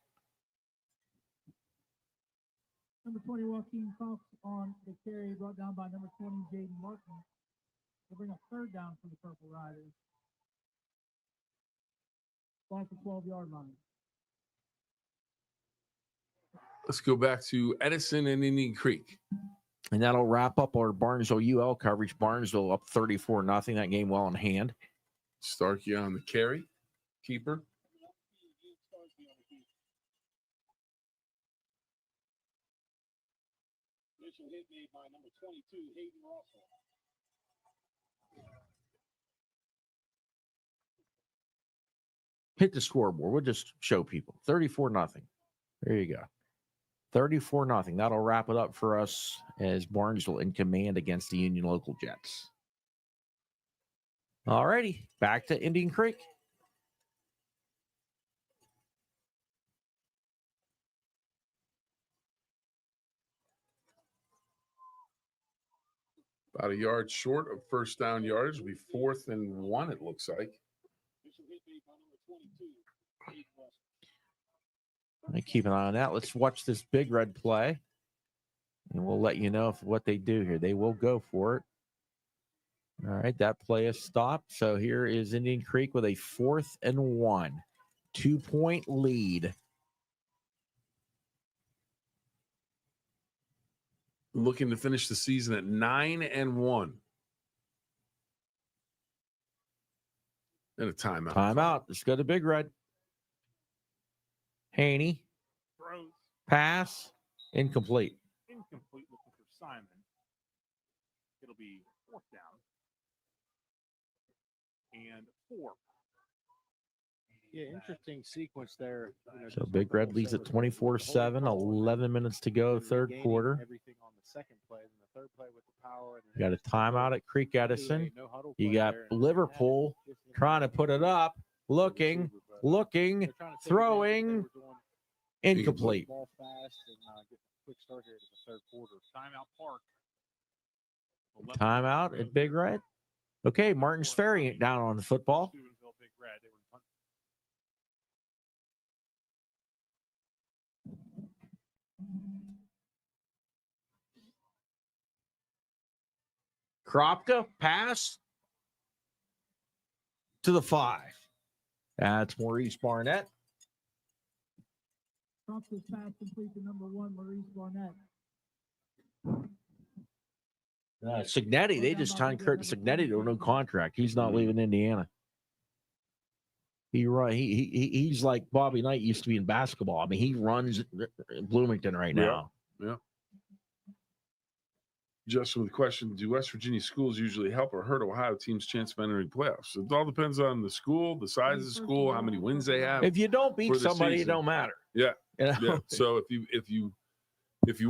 Number 20, Joaquin Cox on the carry, brought down by number 20, Jaden Martin. They'll bring a third down for the Purple Riders. Ball at the 12-yard line. Let's go back to Edison and Indian Creek. And that'll wrap up our Barnesville UL coverage. Barnesville up 34-0. That game well in hand. Starkey on the carry. Keeper. Initial hit made by number 22, Hayden Russell. Hit the scoreboard. We'll just show people. 34-0. There you go. 34-0. That'll wrap it up for us as Barnesville in command against the Union Local Jets. All righty. Back to Indian Creek. About a yard short of first down yardage. It'll be 4th and 1, it looks like. I keep an eye on that. Let's watch this big red play. And we'll let you know what they do here. They will go for it. All right, that play is stopped. So here is Indian Creek with a 4th and 1. 2-point lead. Looking to finish the season at 9-1. And a timeout. Timeout. Let's go to Big Red. Haney. Throws. Pass. Incomplete. Incomplete, looking for Simon. It'll be 4th down. And 4. Yeah, interesting sequence there. So Big Red leads at 24-7, 11 minutes to go, third quarter. Everything on the second play, and the third play with the power. You got a timeout at Creek Edison. You got Liverpool trying to put it up, looking, throwing, incomplete. Ball fast and get a quick start here to the third quarter. Timeout Park. Timeout at Big Red. Okay, Martins Ferry down on the football. Steubenville Big Red. They were Kropka, pass to the 5. That's Maurice Barnett. Kropka's pass complete to number 1, Maurice Barnett. Signetti, they just signed Kurt Signetti to a new contract. He's not leaving Indiana. He's like Bobby Knight used to be in basketball. I mean, he runs Bloomington right now. Yeah. Justin with the question, do West Virginia schools usually help or hurt Ohio teams' chance of entering playoffs? It all depends on the school, the size of the school, how many wins they have. If you don't beat somebody, it don't matter. Yeah. You know? Yeah. So if you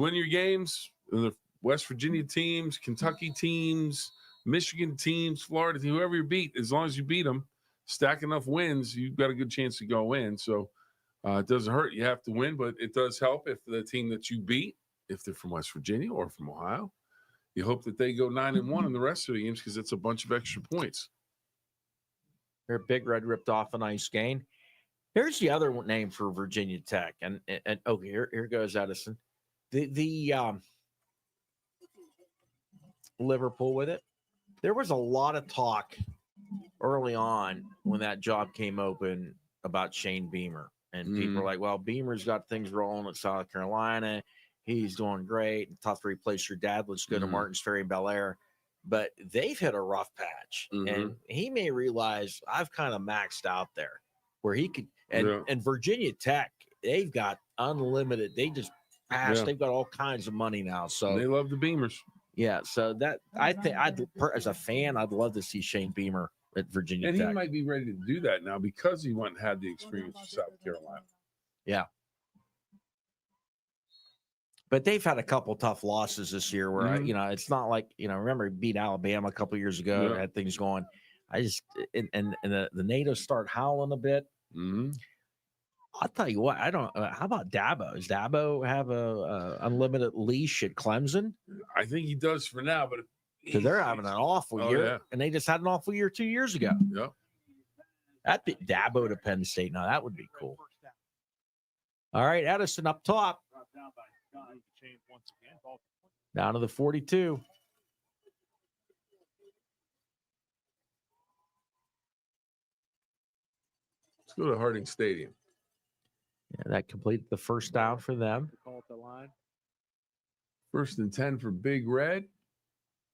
win your games, the West Virginia teams, Kentucky teams, Michigan teams, Florida team, whoever you beat, as long as you beat them, stack enough wins, you've got a good chance to go in. So it doesn't hurt. You have to win, but it does help if the team that you beat, if they're from West Virginia or from Ohio, you hope that they go 9-1 in the rest of the games because it's a bunch of extra points. Here, Big Red ripped off a nice gain. Here's the other name for Virginia Tech, and okay, here goes Edison. The Liverpool with it. There was a lot of talk early on when that job came open about Shane Beamer, and people are like, "Well, Beamer's got things rolling at South Carolina. He's doing great. Tough to replace your dad. Let's go to Martins Ferry and Bellaire." But they've hit a rough patch, and he may realize I've kind of maxed out there where he could. And Virginia Tech, they've got unlimited. They just passed. They've got all kinds of money now. So they love the Beamers. Yeah. So that I think as a fan, I'd love to see Shane Beamer at Virginia Tech. And he might be ready to do that now because he went and had the experience with South Carolina. Yeah. But they've had a couple tough losses this year where, it's not like, remember he beat Alabama a couple years ago, had things going. I just, and the natives start howling a bit. Mm-hmm. I'll tell you what, how about Dabo? Does Dabo have a unlimited leash at Clemson? I think he does for now, but because they're having an awful year, and they just had an awful year 2 years ago. Yep. That'd be Dabo to Penn State. Now that would be cool. All right, Edison up top. Down to the 42. Let's go to Harding Stadium. Yeah, that completed the first down for them. Call it the line. 1st and 10 for Big Red.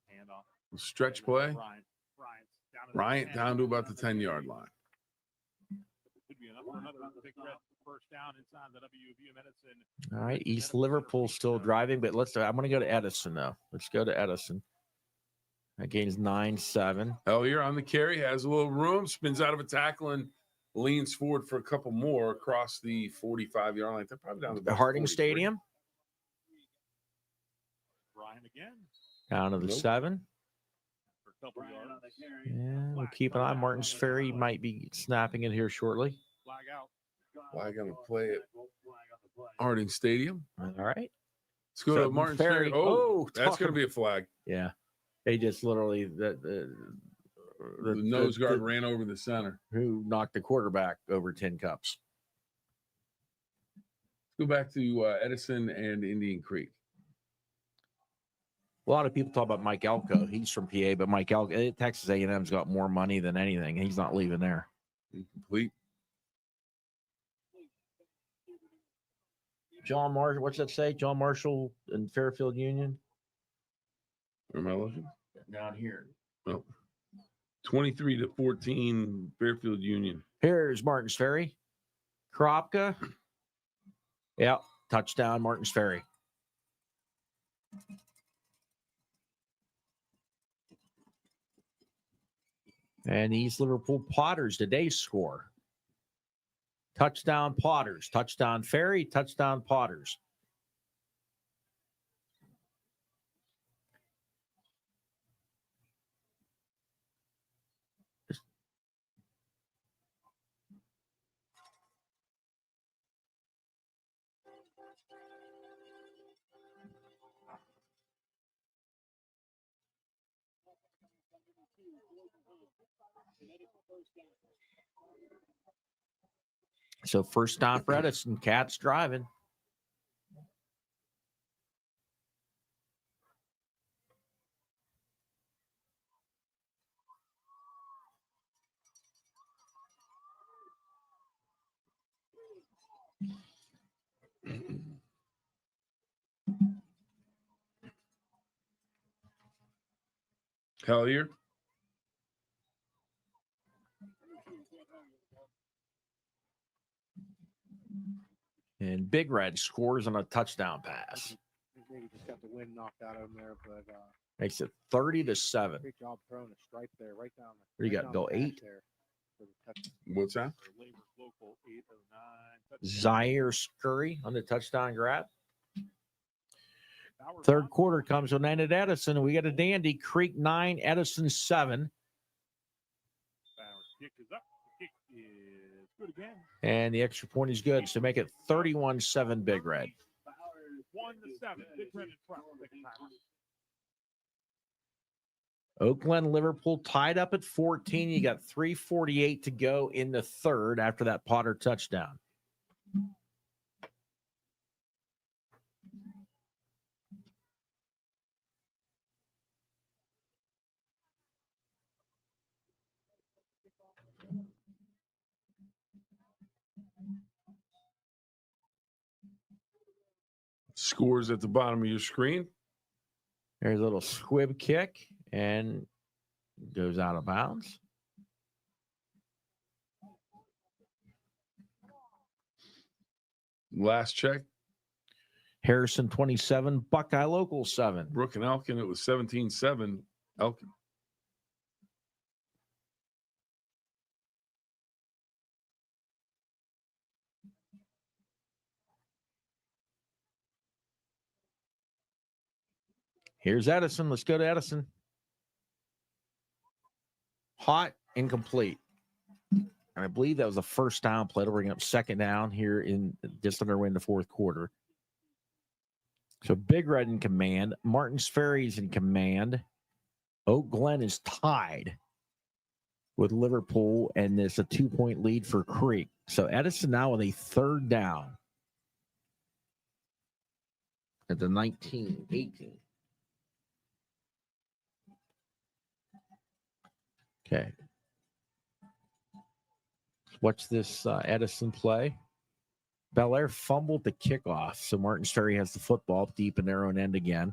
Handoff. Stretch play. Bryant down to about the 10-yard line. Could be enough for another Big Red first down inside the WTOV Edison. All right, East Liverpool still driving, but I'm going to go to Edison now. Let's go to Edison. That gain's 9-7. Hellier on the carry, has a little room, spins out of a tackle and leans forward for a couple more across the 45-yard line. They're probably down to the Harding 43. Stadium. Bryant again. Down to the 7. Yeah, we'll keep an eye on Martin's Ferry. Might be snapping it here shortly. Flag out. Flag on the play at Harding Stadium. All right. Let's go to Martin's Ferry. Oh, that's going to be a flag. Yeah. They just literally the nose guard ran over the center. Who knocked the quarterback over 10 cups. Let's go back to Edison and Indian Creek. A lot of people talk about Mike Elko. He's from PA, but Mike Elko, Texas A&M's got more money than anything. He's not leaving there. Incomplete. John Marshall, what's that say? John Marshall and Fairfield Union? Where am I looking? Down here. Oh. 23-14, Fairfield Union. Here's Martin's Ferry. Kropka. Yeah, touchdown, Martin's Ferry. And East Liverpool Potters, today's score. Touchdown Potters, touchdown Ferry, touchdown Potters. So first down for Edison. Cats driving. Hellier. And Big Red scores on a touchdown pass. Maybe just got the wind knocked out of him there, but Makes it 30-7. great job throwing a stripe there, right down. What do you got, Bill? 8? There for the touch. What's that? Local 809. Zaire Scurry on the touchdown grab. Third quarter comes to an end at Edison. We got a dandy. Creek 9, Edison 7. Kick is up. The kick is good again. And the extra point is good. So make it 31-7 Big Red. 1-7. Big Red in front. Second timer. Oakland, Liverpool tied up at 14. You got 3:48 to go in the third after that Potter touchdown. Scores at the bottom of your screen. There's a little squib kick and goes out of bounds. Last check. Harrison 27, Buckeye Local 7. Brook and Elkin, it was 17-7. Elkin. Here's Edison. Let's go to Edison. Hot, incomplete. And I believe that was the first down play to bring up second down here in just underway in the fourth quarter. So Big Red in command. Martin's Ferry's in command. Oak Glen is tied with Liverpool, and there's a 2-point lead for Creek. So Edison now with a third down at the 19-18. Okay. Watch this Edison play. Bellaire fumbled the kickoff, so Martin's Ferry has the football deep in their own end again.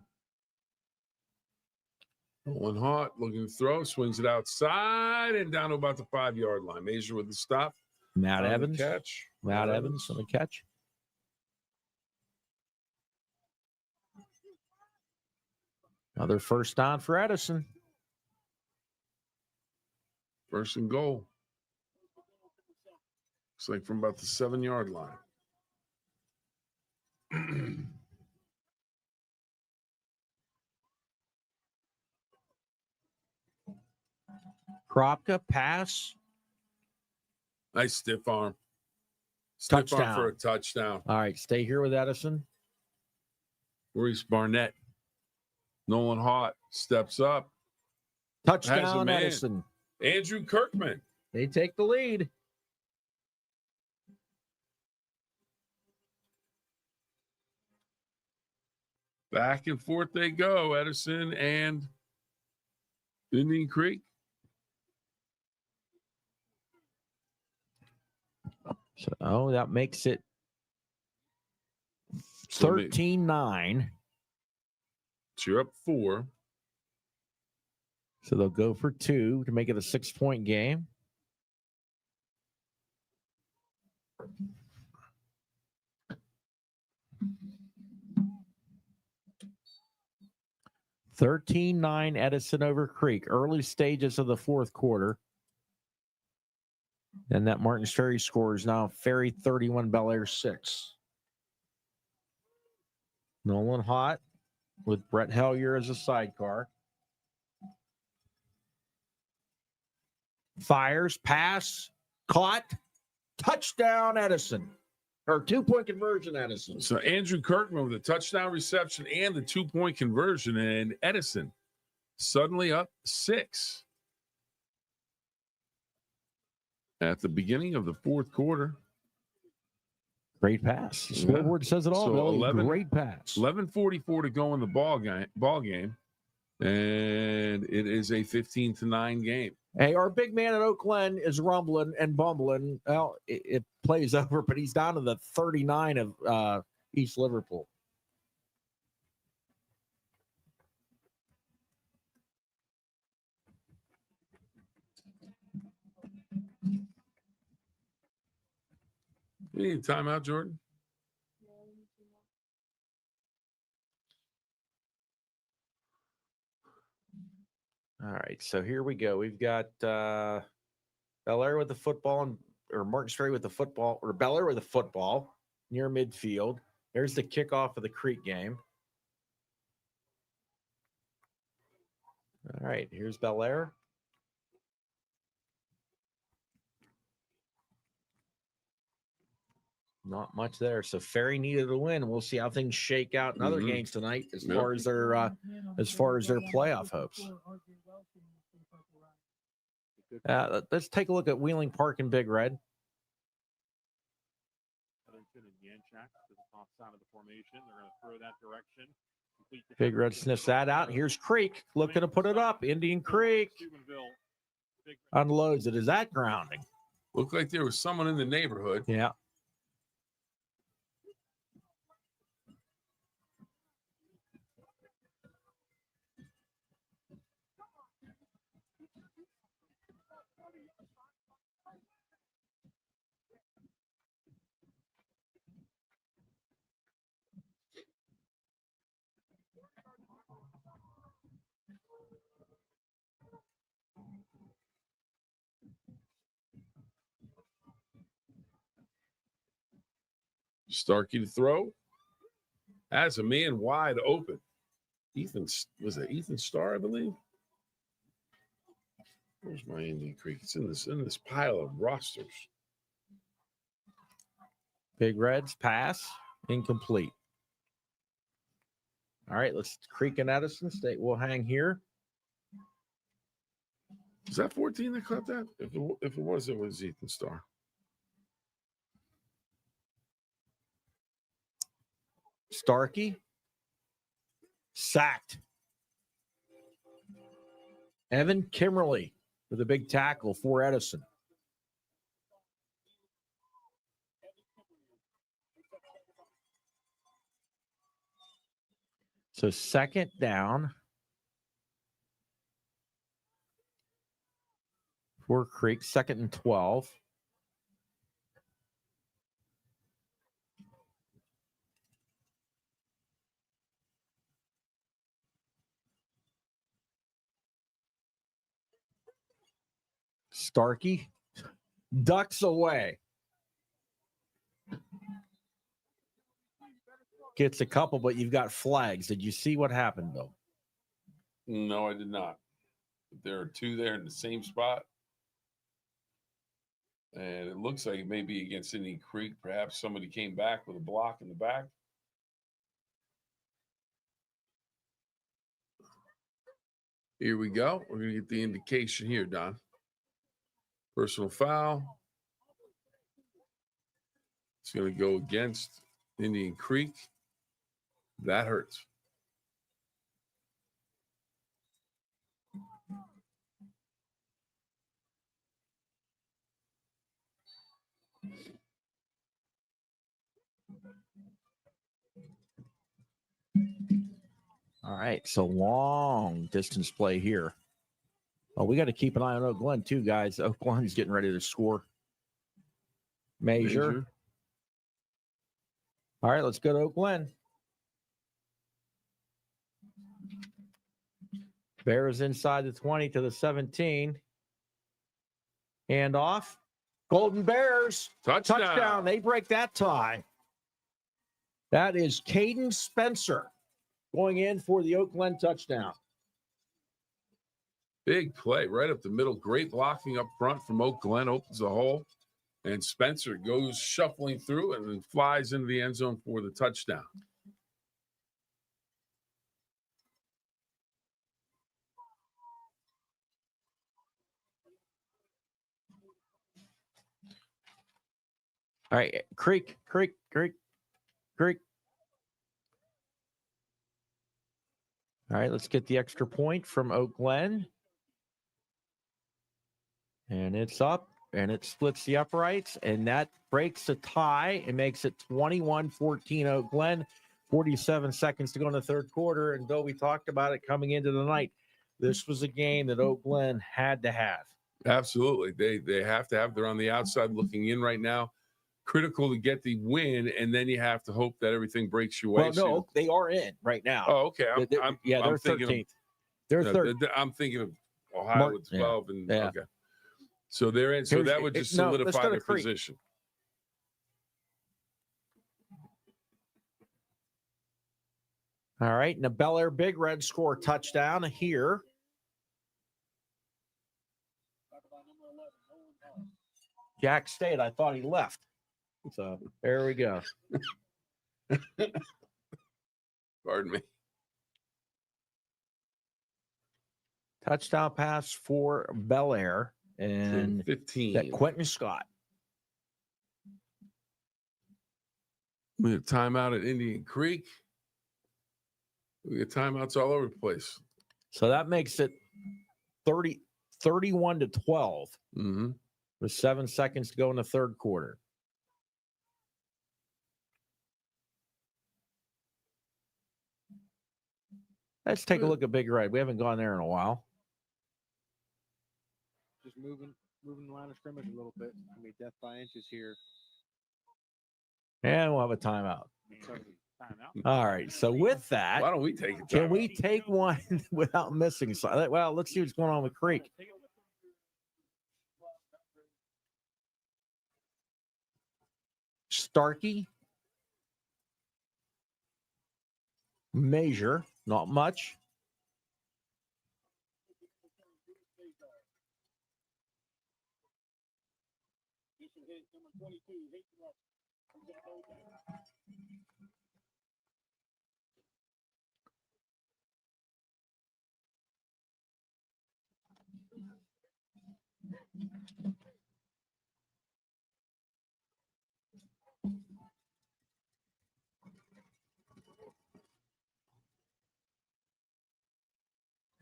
One hot, looking to throw, swings it outside and down to about the 5-yard line. Major with the stop. Matt on Evans. The catch. Matt Evans on the catch. Another first down for Edison. First and goal. Looks like from about the 7-yard line. Kropka pass. Nice stiff arm. Stiff Touchdown. arm for a touchdown. All right, stay here with Edison. Maurice Barnett. Nolan Haught steps up. Has a Touchdown, man. Edison. Andrew Kirkman. They take the lead. Back and forth they go, Edison and Indian Creek. So that makes it 13-9. So you're up 4. So they'll go for 2 to make it a 6-point game. (13-9) Edison over Creek. Early stages of the fourth quarter. And that Martin's Ferry score is now Ferry 31, Bellaire 6. Nolan Haught with Brett Hellier as a sidecar. Fires, pass, caught, touchdown, Edison. Or 2-point conversion, Edison. So Andrew Kirkman with a touchdown reception and the 2-point conversion, and Edison suddenly up 6 at the beginning of the fourth quarter. Great pass. The scoreboard says it all. So Billy. Great pass. 11:44 to go in the ball game, and it is a 15-9 game. Hey, our big man at Oak Glen is rumbling and bumbling. Well, it plays over, but he's down to the 39 of East Liverpool. You need a timeout, Jordan? All right, so here we go. We've got Bellaire with the football, or Martin's Ferry with the football, or Bellaire with the football near midfield. There's the kickoff of the Creek game. All right, here's Bellaire. Not much there. So Ferry needed a win. We'll see how things shake out in other games tonight as far as their playoff hopes. Let's take a look at Wheeling Park and Big Red. Big Red sniffs that out. Here's Creek looking to put it up. Indian Creek unloads it. Is that grounding? Looked like there was someone in the neighborhood. Yeah. Starkey to throw. Has a man wide open. Ethan Starr, I believe. Where's my Indian Creek? It's in this pile of rosters. Big Reds pass incomplete. All right, let's Creek and Edison State. We'll hang here. Is that 14 that caught that? If it was Ethan Starr. Starkey sacked. Evan Kimmerly with a big tackle for Edison. So second down for Creek, 2nd and 12. Starkey ducks away. Gets a couple, but you've got flags. Did you see what happened, Bill? No, I did not. There are two there in the same spot. And it looks like it may be against Indian Creek. Perhaps somebody came back with a block in the back. Here we go. We're going to get the indication here, Don. Personal foul. It's going to go against Indian Creek. That hurts. All right, so long distance play here. Oh, we got to keep an eye on Oak Glen too, guys. Oak Glen's getting ready to score. Measure. All right, let's go to Oak Glen. Bears inside the 20 to the 17. Hand off. Golden Bears. Touchdown. They break that tie. That is Caden Spencer going in for the Oak Glen touchdown. Big play right up the middle. Great blocking up front from Oak Glen. Opens the hole. And Spencer goes shuffling through and then flies into the end zone for the touchdown. All right, Creek. All right, let's get the extra point from Oak Glen. And it's up, and it splits the uprights, and that breaks a tie and makes it 21-14 Oak Glen. 47 seconds to go in the third quarter, and though we talked about it coming into the night, this was a game that Oak Glen had to have. Absolutely. They have to have. They're on the outside looking in right now. Critical to get the win, and then you have to hope that everything breaks your way. Well, no, they are in right now. Oh, okay. They're I'm 13th. They're 13th. I'm thinking of Ohio with 12. Yeah. And yeah. Okay. So they're in. So that would just solidify their position. All right. And the Bellaire Big Red score touchdown here. Jack State, I thought he left. So there we go. Pardon me. Touchdown pass for Bellaire and 15. That Quentin Scott. We have timeout at Indian Creek. We get timeouts all over the place. So that makes it 31-12 with 7 seconds to go in the third quarter. Let's take a look at Big Red. We haven't gone there in a while. Just moving the line of scrimmage a little bit. I mean, death by inches here. And we'll have a timeout. All right. So with that, why don't we take it? Can we take one without missing? Well, let's see what's going on with Creek. Starkey. Measure. Not much.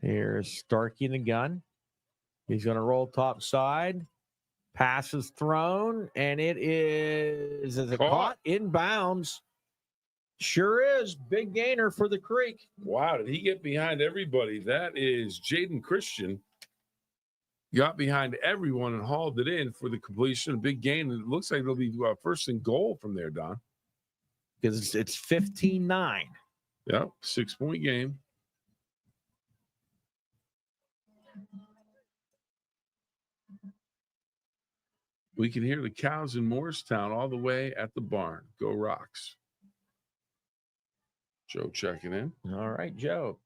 Here's Starkey in the gun. He's going to roll top side. Pass is thrown, and it is it caught inbounds. Sure is. Big gainer for the Creek. Wow, did he get behind everybody? That is Jaden Christian. Got behind everyone and hauled it in for the completion. A big gain. It looks like it'll be first and goal from there, Don. Because it's 15-9. Yep, 6-point game. We can hear the cows in Morristown all the way at the barn. Go Rocks. Joe checking in. All right, Joe.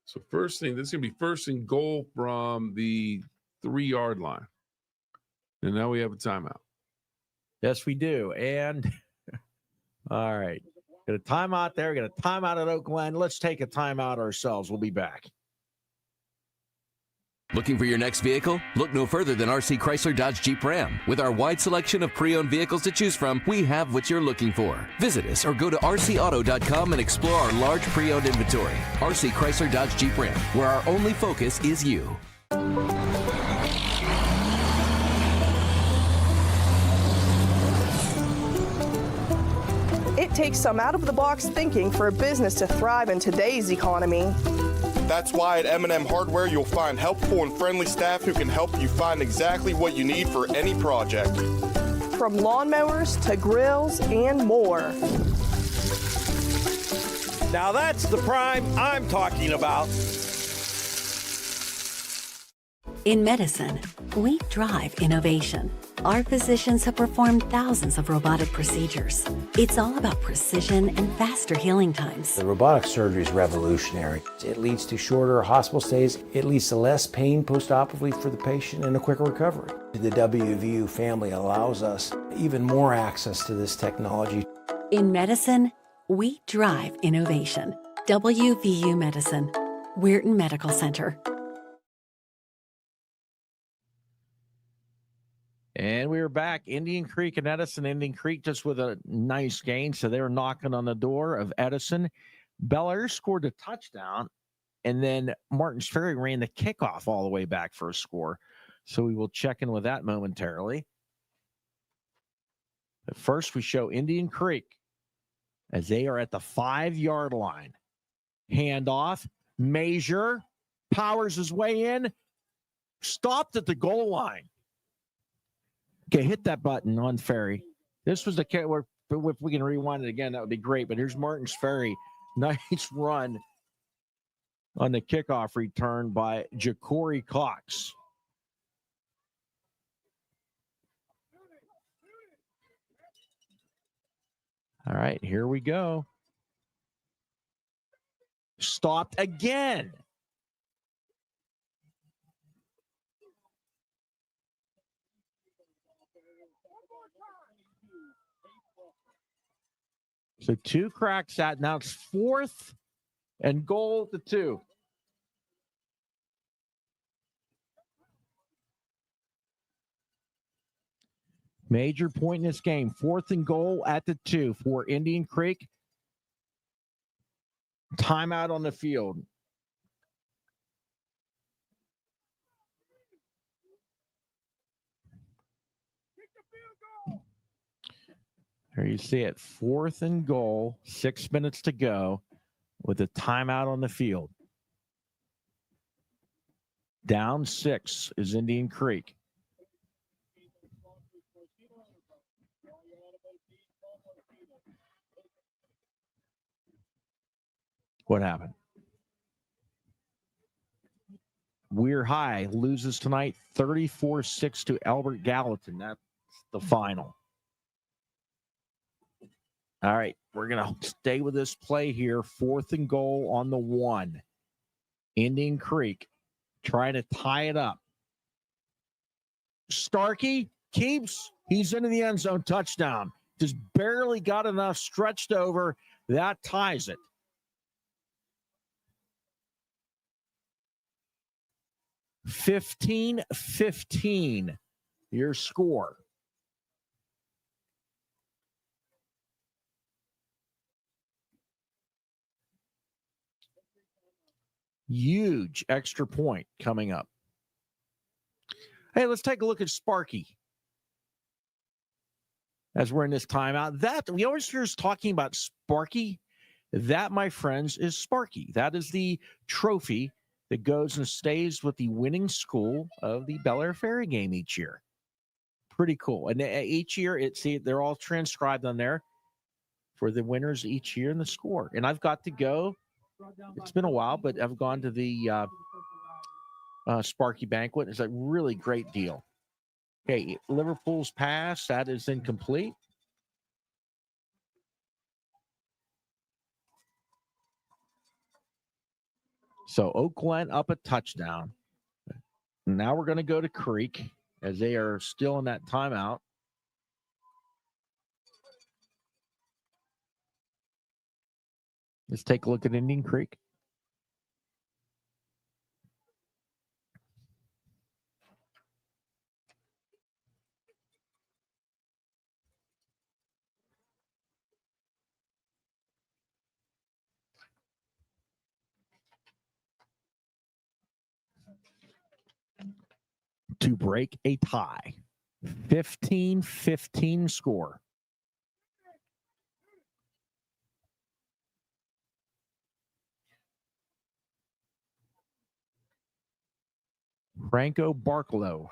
So first thing, this is going to be first and goal from the 3-yard line. And now we have a timeout. Yes, we do. And all right. Got a timeout there. Got a timeout at Oak Glen. Let's take a timeout ourselves. We'll be back. Looking for your next vehicle? Look no further than RC Chrysler Dodge Jeep Ram. With our wide selection of pre-owned vehicles to choose from, we have what you're looking for. Visit us or go to rcauto.com and explore our large pre-owned inventory. RC Chrysler Dodge Jeep Ram, where our only focus is you. It takes some out-of-the-box thinking for a business to thrive in today's economy. That's why at M&M Hardware you'll find helpful and friendly staff who can help you find exactly what you need for any project. From lawnmowers to grills and more. Now that's the prime I'm talking about. In medicine, we drive innovation. Our physicians have performed thousands of robotic procedures. It's all about precision and faster healing times. The robotic surgery is revolutionary. It leads to shorter hospital stays. It leads to less pain post-operatively for the patient and a quicker recovery. The WVU family allows us even more access to this technology. In medicine, we drive innovation. WVU Medicine, Weirton Medical Center. And we are back. Indian Creek and Edison. Indian Creek just with a nice gain. So they were knocking on the door of Edison. Bellaire scored a touchdown. And then Martin's Ferry ran the kickoff all the way back for a score. So we will check in with that momentarily. But first, we show Indian Creek as they are at the 5-yard line. Handoff. Measure. Powers his way in. Stopped at the goal line. Okay, hit that button on Ferry. This was the kid where if we can rewind it again, that would be great. But here's Martin's Ferry. Nice run on the kickoff return by Ja'Cory Cox. All right, here we go. Stopped again. So 2 cracks at. Now it's 4th and goal to 2. Major point in this game. 4th and goal at the 2 for Indian Creek. Timeout on the field. There you see it. 4th and goal, 6 minutes to go with a timeout on the field. Down 6 is Indian Creek. What happened? Weir High loses tonight 34-6 to Albert Gallatin. That's the final. All right, We're going to stay with this play here. 4th and goal on the 1. Indian Creek trying to tie it up. Starkey keeps. He's into the end zone. Touchdown. Just barely got enough stretched over. That ties it. 15-15, your score. Huge extra point coming up. Hey, let's take a look at Sparky. As we're in this timeout, that we always hear us talking about Sparky. That, my friends, is Sparky. That is the trophy that goes and stays with the winning school of the Bellaire Ferry game each year. Pretty cool. And each year, they're all transcribed on there for the winners each year in the score. And I've got to go. It's been a while, but I've gone to the Sparky Banquet. It's a really great deal. Okay, Liverpool's pass, that is incomplete. So Glen up a touchdown. Now we're going to go to Creek as they are still in that timeout. Let's take a look at Indian Creek. To break a tie. 15-15 score. Franco Barklow.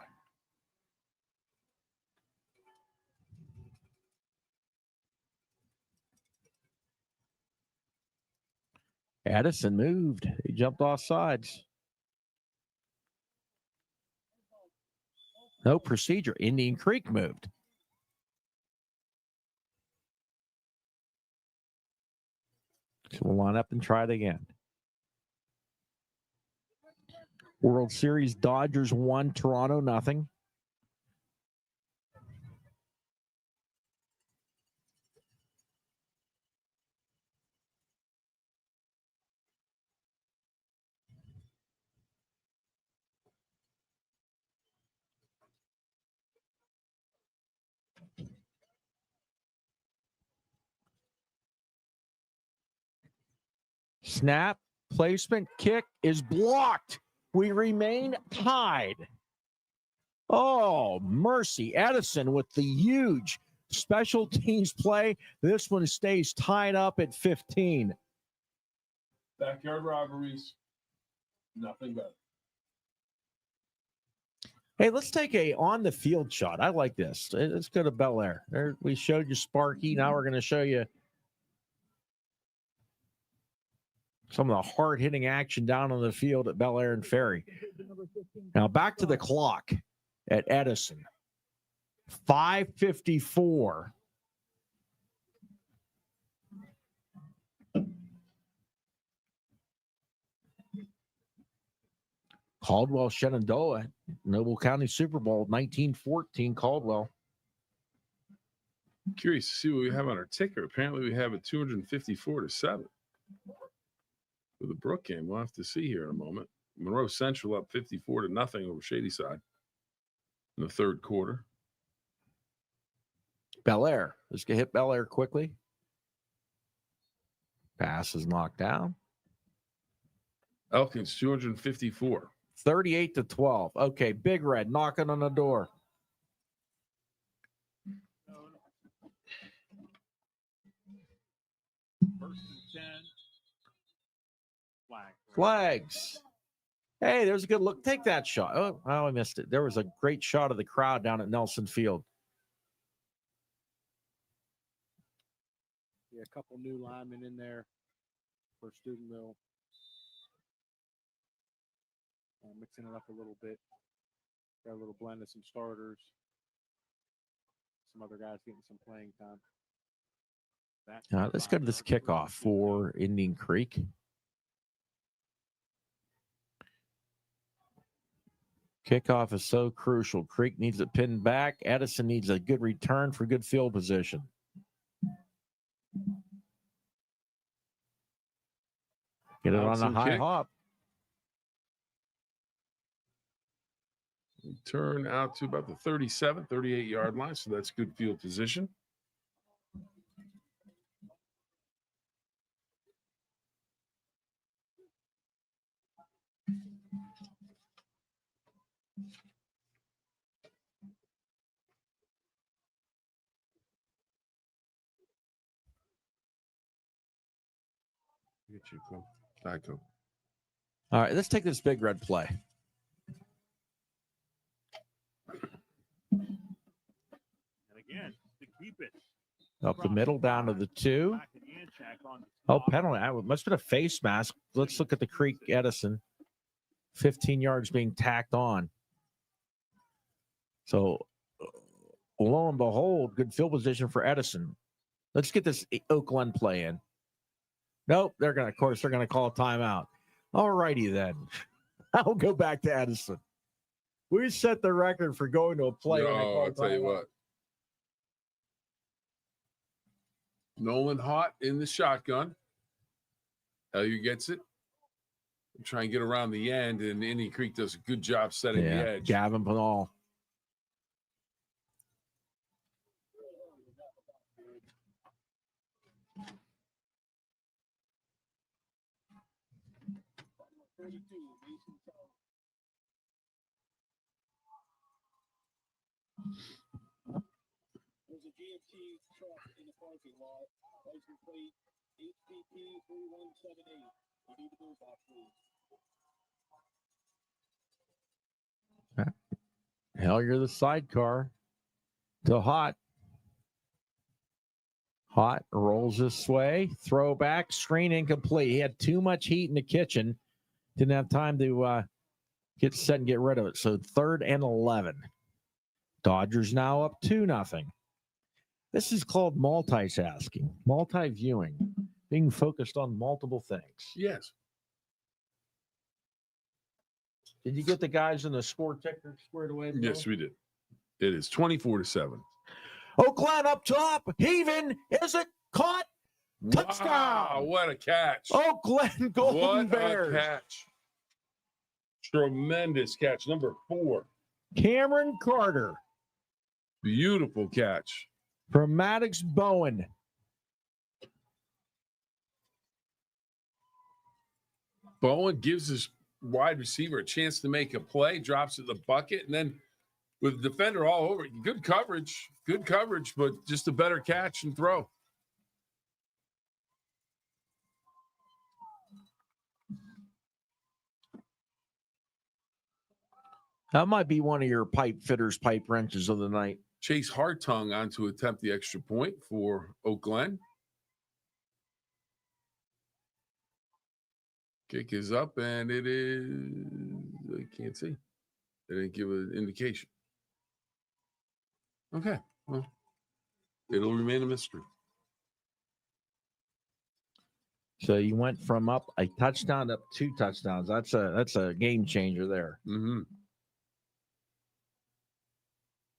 Edison moved. He jumped off sides. No procedure. Indian Creek moved. So we'll line up and try it again. World Series Dodgers 1, Toronto nothing. Snap, placement, kick is blocked. We remain tied. Oh, mercy. Edison with the huge special teams play. This one stays tied up at 15. Backyard robberies, nothing better. Hey, let's take a on-the-field shot. I like this. Let's go to Bellaire. There, we showed you Sparky. Now we're going to show you some of the hard-hitting action down on the field at Bellaire and Ferry. Now back to the clock at Edison. 5:54. Caldwell Shenandoah, Noble County Super Bowl, 1914, Caldwell. Curious to see what we have on our ticker. Apparently we have a 254-7. For the Brook game, we'll have to see here in a moment. Monroe Central up 54-0 over Shadyside in the third quarter. Bellaire. Let's get hit Bellaire quickly. Pass is knocked down. Elkins 254. 38-12. Okay, Big Red knocking on the door. First and 10. Flags. Hey, there's a good look. Take that shot. Oh, I missed it. There was a great shot of the crowd down at Nelson Field. Yeah, a couple new linemen in there for Steubenville. Mixing it up a little bit. Got a little blend of some starters. Some other guys getting some playing time. Let's go to this kickoff for Indian Creek. Kickoff is so crucial. Creek needs it pinned back. Edison needs a good return for good field position. Get it on a high hop. Turn out to about the 37, 38-yard line, so that's good field position. Get you, Cole. Back up. All right, let's take this big red play. And again, to keep it. Up the middle, down to the 2. Oh, penalty. It must have been a face mask. Let's look at the Creek Edison. 15 yards being tacked on. So, lo and behold, good field position for Edison. Let's get this Glen play in. Nope, they're going to call a timeout. All righty then. I'll go back to Edison. We set the record for going to a play. I'll tell you what. Nolan Hott in the shotgun. Hellier gets it. Try and get around the end, and Indian Creek does a good job setting the edge. Gavin Pinal. There's a GMT truck in the parking lot. License plate HPP 3178. You need to move that, please. Hellier the sidecar to Hott. Hott rolls this way. Throwback. Screen incomplete. He had too much heat in the kitchen. Didn't have time to get set and get rid of it. So 3rd and 11. Dodgers now up 2-0. This is called multitasking, multi-viewing, being focused on multiple things. Yes. Did you get the guys in the score ticker squared away? Yes, we did. It is 24-7. Oh, Glen up top. Heaving. Is it caught? Touchdown. Wow, what a catch. Oh, Glen Golden Bears. What a catch. Tremendous catch. Number 4. Cameron Carter. Beautiful catch. From Maddox Bowen. Bowen gives his wide receiver a chance to make a play, drops it in the bucket, and then with the defender all over, good coverage, but just a better catch and throw. That might be one of your pipe wrenches of the night. Chase Hartung on to attempt the extra point for Glen. Kick is up, and it is, I can't see. They didn't give an indication. Okay, well, it'll remain a mystery. So you went from up a touchdown to up 2 touchdowns. That's a game changer there. Mm-hmm.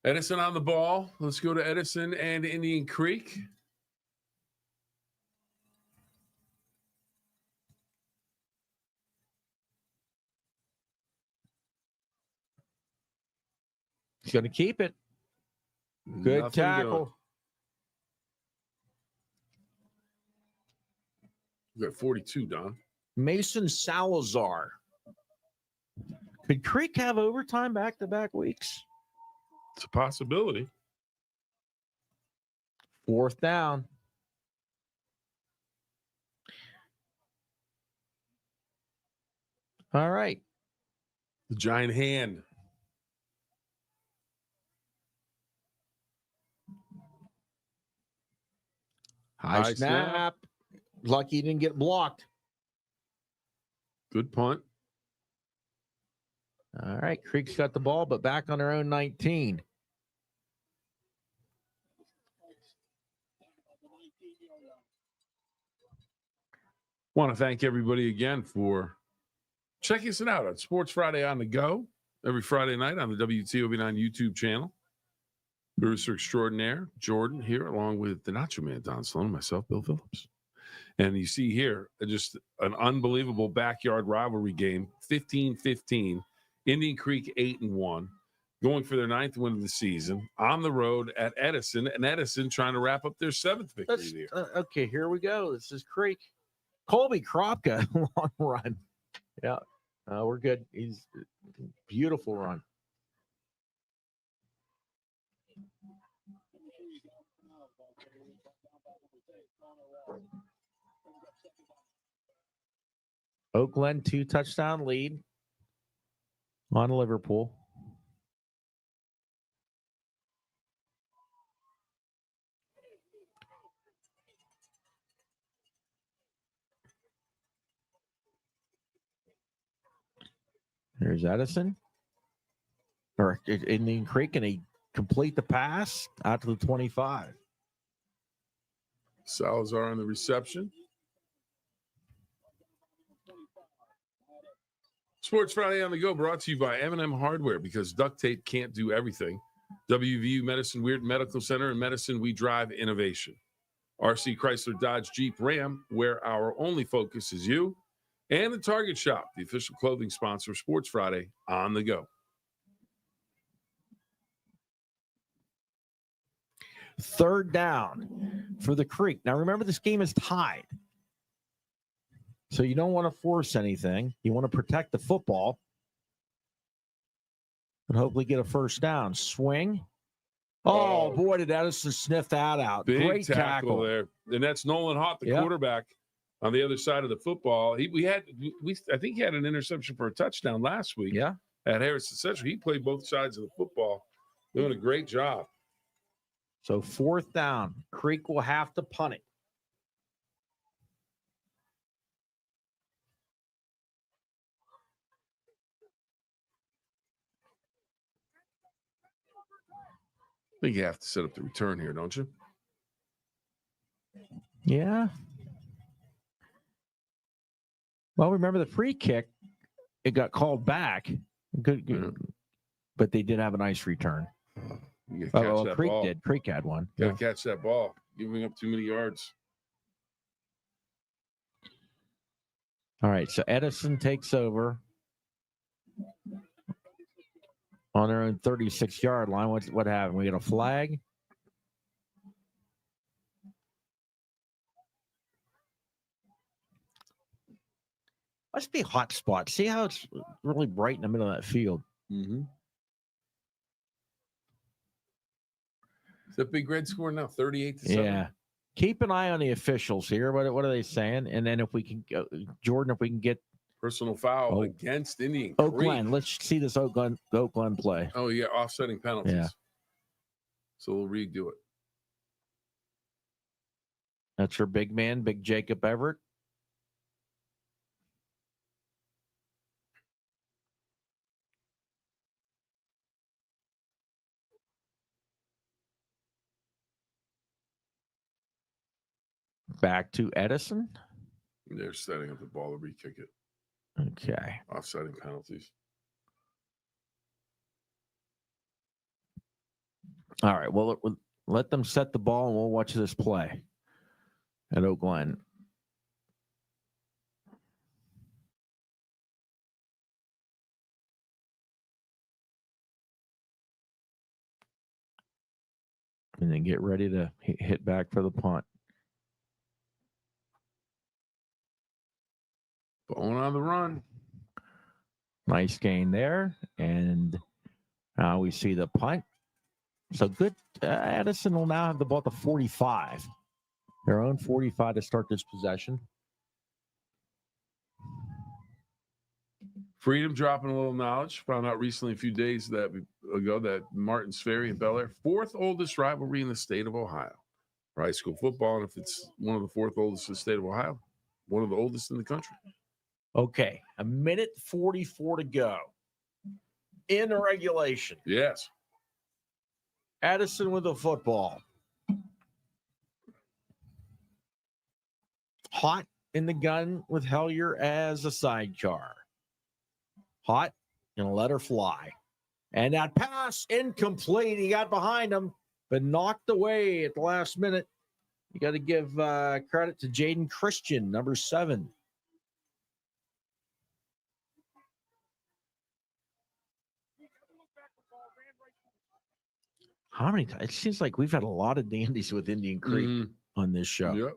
Edison on the ball. Let's go to Edison and Indian Creek. He's going to keep it. Good Nothing tackle. We got 42, Don. Mason Salazar. Could Creek have overtime back-to-back weeks? It's a possibility. 4th down. All right. The giant hand. High snap. Lucky he didn't get blocked. Good punt. All right. Creek's got the ball, but back on their own 19. Want to thank everybody again for checking us out on Sports Friday on the Go every Friday night on the WTOV 9 YouTube channel. Producer extraordinaire Jordan here, along with the Nacho Man Don Sloan, and myself, Bill Phillips. And you see here just an unbelievable backyard rivalry game, 15-15. Indian Creek 8-1, going for their 9th win of the season on the road at Edison, and Edison trying to wrap up their 7th victory of the year. Okay, here we go. This is Creek. Colby Kropka, long run. Yeah, we're good. He's beautiful run. Glen 2-touchdown lead on Liverpool. There's Edison. Or Indian Creek, and he complete the pass out to the 25. Salazar on the reception. Sports Friday on the Go brought to you by M&M Hardware, because duct tape can't do everything. WVU Medicine Weird Medical Center, and Medicine We Drive Innovation. RC Chrysler Dodge Jeep Ram, where our only focus is you. And the Target Shop, the official clothing sponsor of Sports Friday on the Go. Third down for the Creek. Now, remember, this game is tied. So you don't want to force anything. You want to protect the football and hopefully get a first down. Swing. Oh, boy, did Edison sniff that out. Big Great tackle there. And that's Nolan Haught, the quarterback, on the other side of the football. I think he had an interception for a touchdown last week. Yeah. At Harrison Central. He played both sides of the football, doing a great job. So 4th down. Creek will have to punt it. I think you have to set up the return here, don't you? Yeah. Well, remember the free kick, it got called back. Good. But they did have a nice return. You gotta catch that Creek ball. did. Creek had one. Got to catch that ball. Giving up too many yards. All right, so Edison takes over on their own 36-yard line. What happened? We got a flag? Must be a hot spot. See how it's really bright in the middle of that field. Mm-hmm. Is that Big Red score now 38-7? Yeah. Keep an eye on the officials here. What are they saying? And then if we can go, Jordan, if we can get personal foul against Indian Creek. Creek. Glen. Let's see this Glen play. Oh, yeah, offsetting penalties. Yeah. So we'll redo it. That's your big man, Big Jacob Everett. Back to Edison. They're setting up the ball to re-kick it. Okay. Offsetting penalties. All right. Well, let them set the ball, and we'll watch this play at Glen. And then get ready to hit back for the punt. Going on the run. Nice gain there. And now we see the punt. So good. Edison will now have the ball at the 45. Their own 45 to start this possession. Freedom dropping a little knowledge. Found out recently, a few days ago, that Martin's Ferry and Bellaire, 4th oldest rivalry in the state of Ohio for high school football. And if it's one of the 4th oldest in the state of Ohio, one of the oldest in the country. Okay, 1:44 to go in the regulation. Yes. Edison with the football. Hot in the gun with Hellier as a sidecar. Hot, gonna let her fly. And that pass incomplete. He got behind him, but knocked away at the last minute. You got to give credit to Jaden Christian, number 7. How many times? It seems like we've had a lot of dandies with Indian Creek on this show. Yep.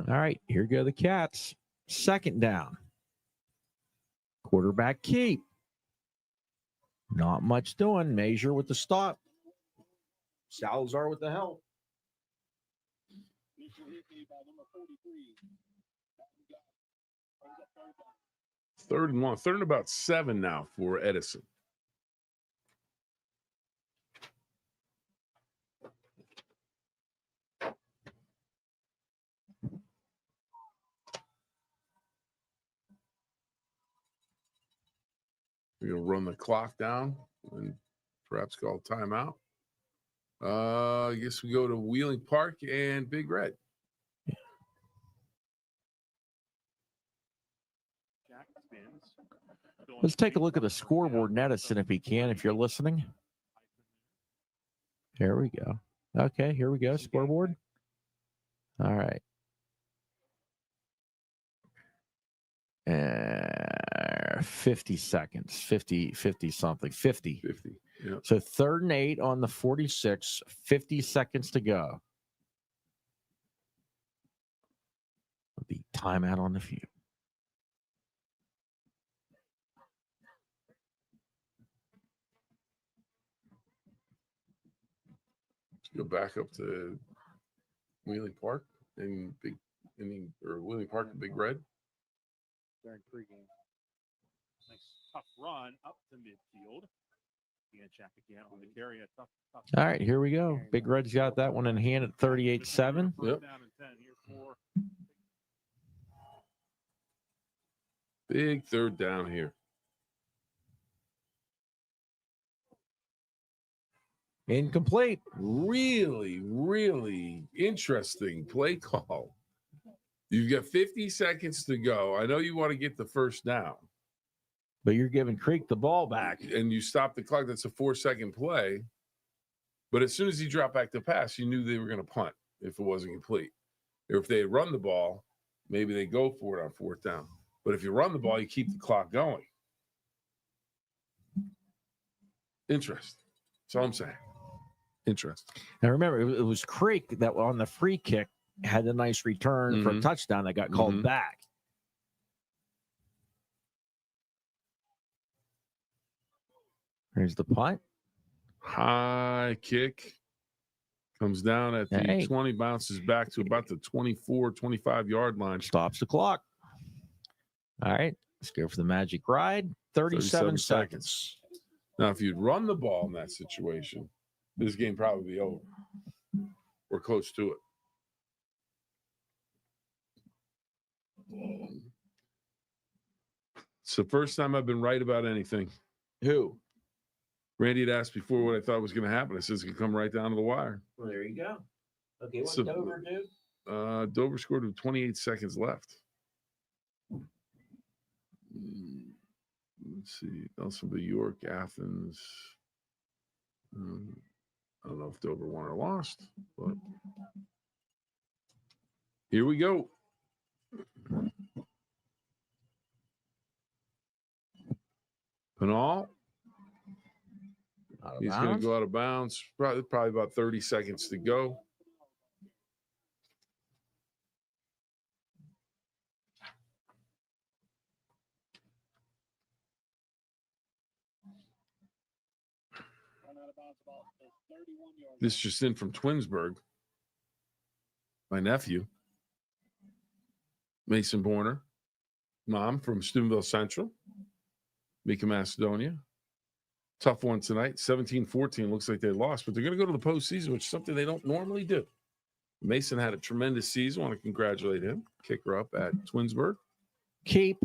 All right, here go the Cats. 2nd down. Quarterback keep. Not much doing. Measure with the stop. Salazar with the help. 3rd and 1. 3rd and about 7 now for Edison. We're going to run the clock down and perhaps call timeout. I guess we go to Wheeling Park and Big Red. Let's take a look at the scoreboard in Edison if you can, if you're listening. Here we go. Okay, here we go. Scoreboard. All right. 50 seconds, 50 something, 50. 50. Yep. So 3rd and 8 on the 46, 50 seconds to go. The timeout on the field. Let's go back up to Wheeling Park and Wheeling Park and Big Red. During pregame. Nice tough run up to midfield. And check again on the carry. Tough. All right, here we go. Big Red's got that one in hand at 38-7. Yep. Big 3rd down here. Incomplete. Really, really interesting play call. You've got 50 seconds to go. I know you want to get the 1st down. But you're giving Creek the ball back. And you stop the clock. That's a 4-second play. But as soon as he dropped back to pass, you knew they were going to punt if it wasn't complete. Or if they had run the ball, maybe they go for it on 4th down. But if you run the ball, you keep the clock going. Interesting. That's all I'm saying. Interesting. Now remember, it was Creek that on the free kick had a nice return for a touchdown that got called back. Here's the punt. High kick. Comes down at the 20, bounces back to about the 24, 25-yard line. Stops the clock. All right, let's go for the magic ride. 37 seconds. Now, if you'd run the ball in that situation, this game probably be over. We're close to it. It's the first time I've been right about anything. Who? Randy had asked before what I thought was going to happen. I said it's going to come right down to the wire. Well, there you go. Okay, what did Dover do? Dover scored with 28 seconds left. Let's see. Nelsonville, York, Athens. I don't know if Dover won or lost, but here we go. Pinal. He's going to go out of bounds. Probably about 30 seconds to go. This just in from Twinsburg. My nephew, Mason Borner. Mom from Steubenville Central. Mika Macedonia. Tough one tonight. 17-14. Looks like they lost, but they're going to go to the postseason, which is something they don't normally do. Mason had a tremendous season. I want to congratulate him. Kicker up at Twinsburg. Keep.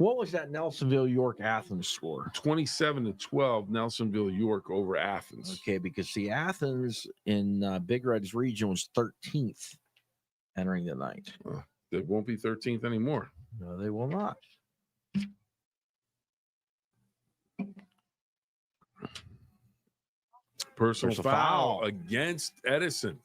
What was that Nelsonville York Athens score? 27-12, Nelsonville York over Athens. Okay, because the Athens in Big Red's region was 13th entering the night. They won't be 13th anymore. No, they will not. Personal There's a foul foul against Edison.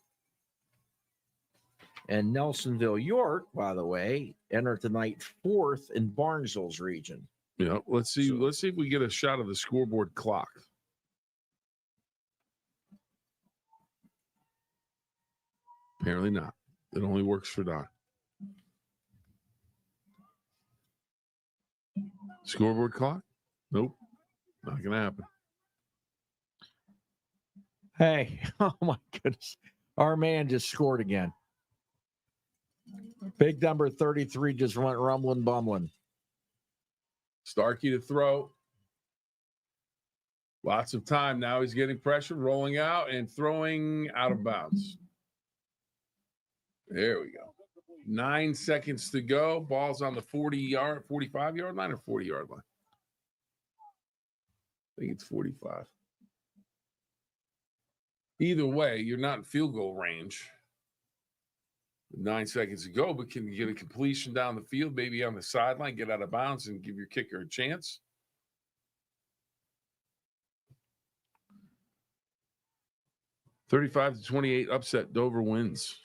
And Nelsonville York, by the way, entered the night 4th in Barnesville's region. Yeah, let's see if we get a shot of the scoreboard clock. Apparently not. It only works for Don. Scoreboard clock? Nope. Not gonna happen. Hey, oh my goodness. Our man just scored again. Big number 33 just went rumbling, bumbling. Starkey to throw. Lots of time. Now he's getting pressure, rolling out and throwing out of bounds. There we go. 9 seconds to go. Ball's on the 45-yard line or 40-yard line? I think it's 45. Either way, you're not in field goal range. 9 seconds to go, but can you get a completion down the field, maybe on the sideline, get out of bounds, and give your kicker a chance? (35-28) upset. Dover wins.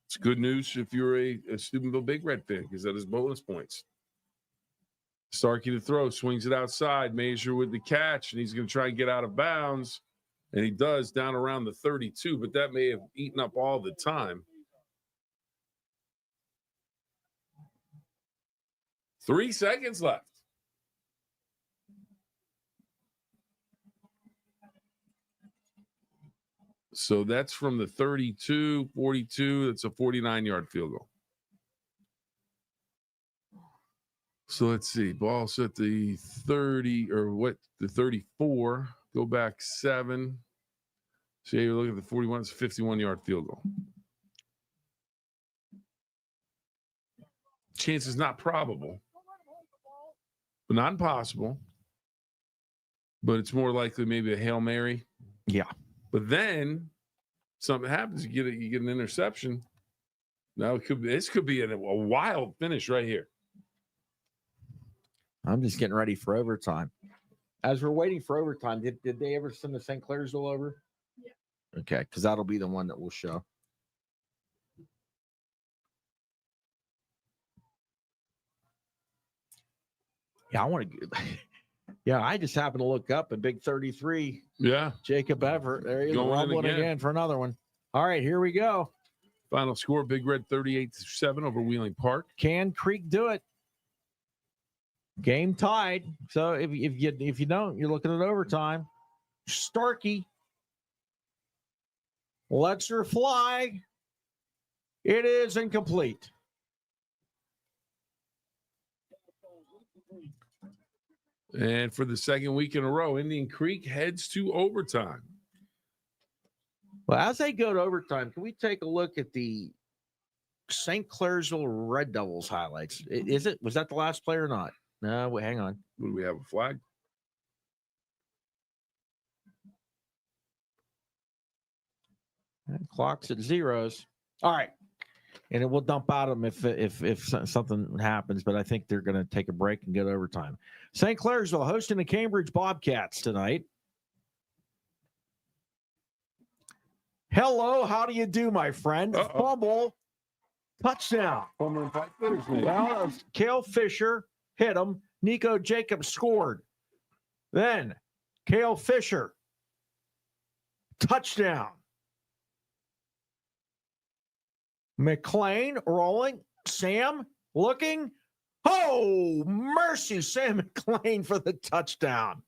It's good news if you're a Steubenville Big Red fan, because that is bonus points. Starkey to throw, swings it outside, Major with the catch, and he's going to try and get out of bounds, and he does down around the 32, but that may have eaten up all the time. 3 seconds left. So that's from the 32, 42. That's a 49-yard field goal. So let's see. Ball's at the 30, the 34. Go back 7. So you look at the 41. It's a 51-yard field goal. Chance is not probable, but not impossible. But it's more likely maybe a Hail Mary. Yeah. But then something happens. You get an interception. Now this could be a wild finish right here. I'm just getting ready for overtime. As we're waiting for overtime, did they ever send the St. Clairsville over? Yeah. Okay, because that'll be the one that we'll show. Yeah, I want to. Yeah, I just happened to look up at Big 33. Yeah. Jacob Everett. There he is, rumbling again for another one. All right, here we go. Final score, Big Red 38-7 over Wheeling Park. Can Creek do it? Game tied. So if you don't, you're looking at overtime. Starkey lets her fly. It is incomplete. And for the second week in a row, Indian Creek heads to overtime. Well, as they go to overtime, can we take a look at the St. Clairsville Red Devils highlights? Was that the last play or not? No, wait, hang on. Do we have a flag? That clock's at zeros. All right. And it will dump out them if something happens, but I think they're going to take a break and get overtime. St. Clairsville hosting the Cambridge Bobcats tonight. Hello, how do you do, my friend? Fumble, touchdown. Well, Cale Fisher hit him. Nico Jacobs scored. Then Cale Fisher, touchdown. McLean rolling. Sam looking. Oh, mercy. Sam McLean for the touchdown.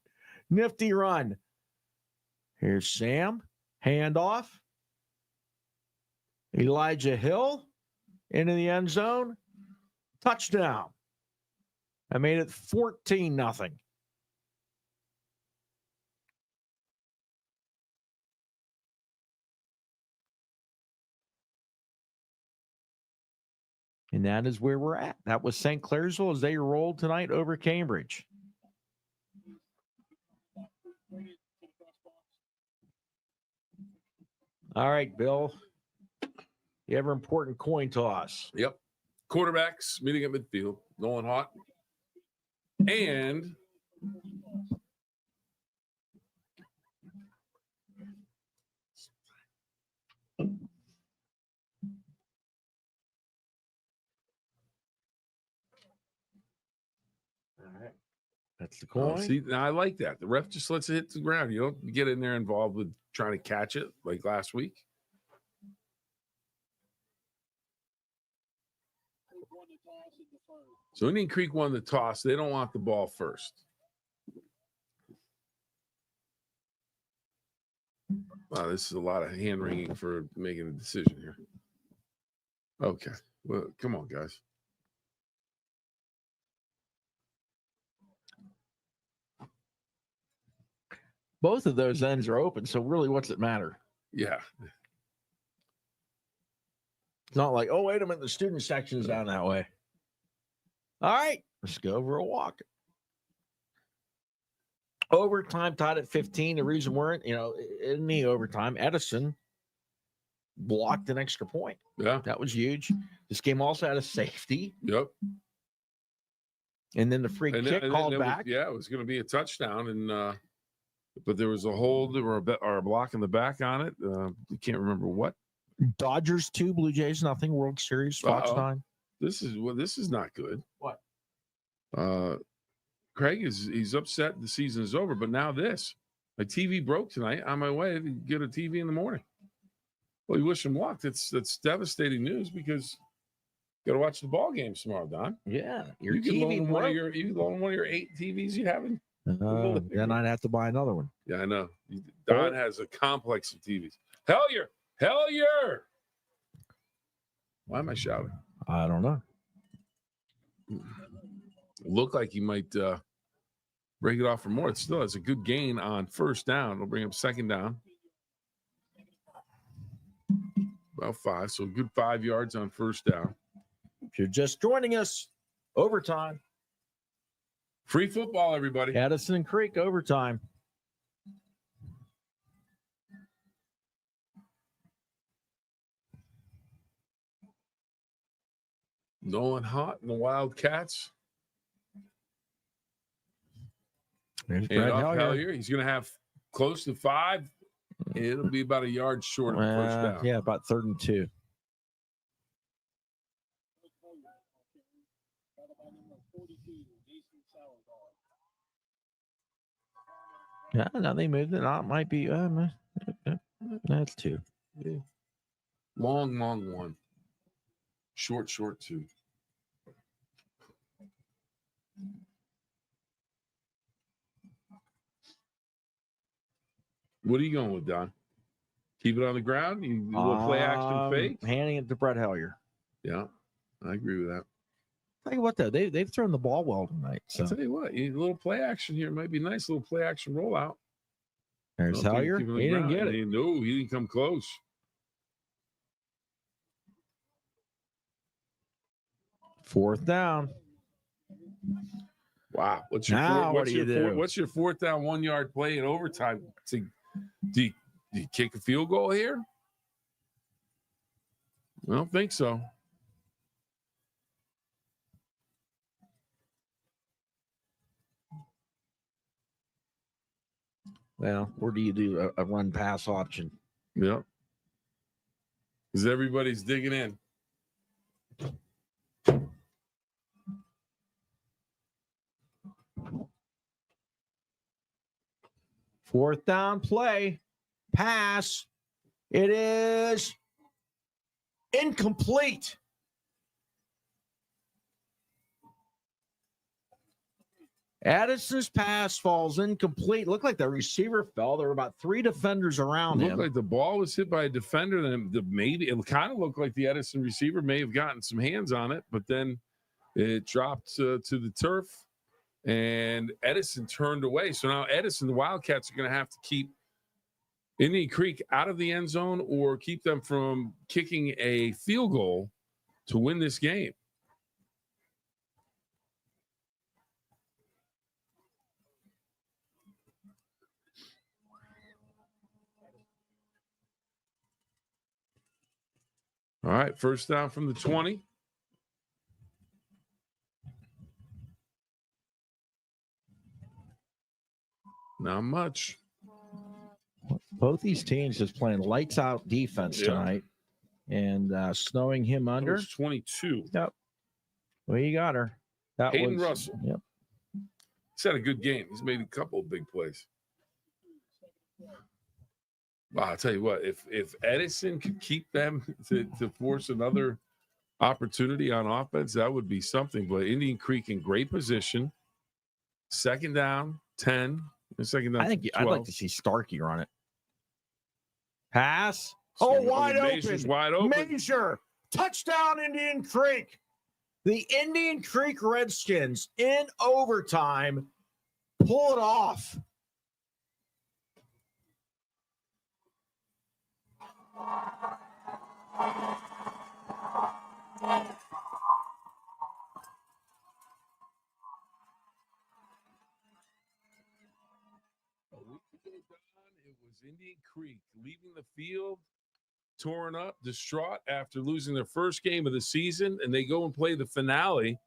Nifty run. Here's Sam. Handoff. Elijah Hill into the end zone. Touchdown. I made it 14-0. And that is where we're at. That was St. Clairsville as they rolled tonight over Cambridge. All right, Bill. The ever important coin toss. Yep. Quarterbacks meeting at midfield, going hot. And all right. That's the coin. see, now I like that. The ref just lets it hit the ground. You don't get in there involved with trying to catch it like last week. So Indian Creek won the toss. They don't want the ball first. Wow, this is a lot of hand wringing for making a decision here. Okay. Well, come on, guys. Both of those ends are open, so really, what's it matter? Yeah. It's not like, oh, wait a minute, the student section's down that way. All right, let's go over a walk. Overtime tied at 15. The reason we're in the overtime, Edison blocked an extra point. Yeah. That was huge. This game also had a safety. Yep. And then the free kick called back. It was going to be a touchdown, and but there was a hold or a block in the back on it. I can't remember what. Dodgers 2, Blue Jays nothing. World Series, Fox 9. This is not good. What? Craig he's upset the season is over, but now this. My TV broke tonight on my way to get a TV in the morning. Well, you wish him luck. That's devastating news because you got to watch the ball games tomorrow, Don. Yeah, you can loan one of your 8 TVs you have in. Then I'd have to buy another one. Yeah, I know. Don has a complex of TVs. Hellier! Why am I shouting? I don't know. Look like he might break it off for more. It still has a good gain on first down. It'll bring up second down. About 5. So a good 5 yards on first down. If you're just joining us, overtime. Free football, everybody. Edison and Creek, overtime. Going hot in the Wildcats. There's and Brad off Hellier. Hellier. He's going to have close to 5. It'll be about a yard short of first down. Yeah, about 3rd and 2. Yeah, now they moved it. It might be. That's 2. Yeah. Long one. Short 2. What are you going with, Don? Keep it on the ground? You will play action fake? Handing it to Brett Hellier. Yeah, I agree with that. Tell you what, though, they've thrown the ball well tonight. So. I'll tell you what, a little play action here might be nice. A little play action rollout. There's Hellier. He didn't get it. No, he didn't come close. Fourth down. Wow. What's your 4th down 1 yard play in overtime? Do you kick a field goal here? I don't think so. Well, or do you do a run pass option? Yeah. Because everybody's digging in. Fourth down play. Pass. It is incomplete. Addison's pass falls incomplete. Looked like the receiver fell. There were about 3 defenders around him. Looked like the ball was hit by a defender. Then maybe it kind of looked like the Edison receiver may have gotten some hands on it, but then it dropped to the turf, and Edison turned away. So now Edison, the Wildcats, are going to have to keep Indian Creek out of the end zone or keep them from kicking a field goal to win this game. All right, first down from the 20. Not much. Both these teams just playing lights out defense tonight, and snowing him under. 22. Yep. Well, you got her. That Hayden was Russell. Yep. He's had a good game. He's made a couple of big plays. Wow, I'll tell you what, if Edison could keep them to force another opportunity on offense, that would be something. But Indian Creek in great position. Second down, 10. Second down, I think 12. I'd like to see Starkey run it. Pass. Wide open. Major. Touchdown, Indian Creek. The Indian Creek Redskins in overtime pull it off. It was Indian Creek leaving the field, torn up, distraught after losing their first game of the season, and they go and play the finale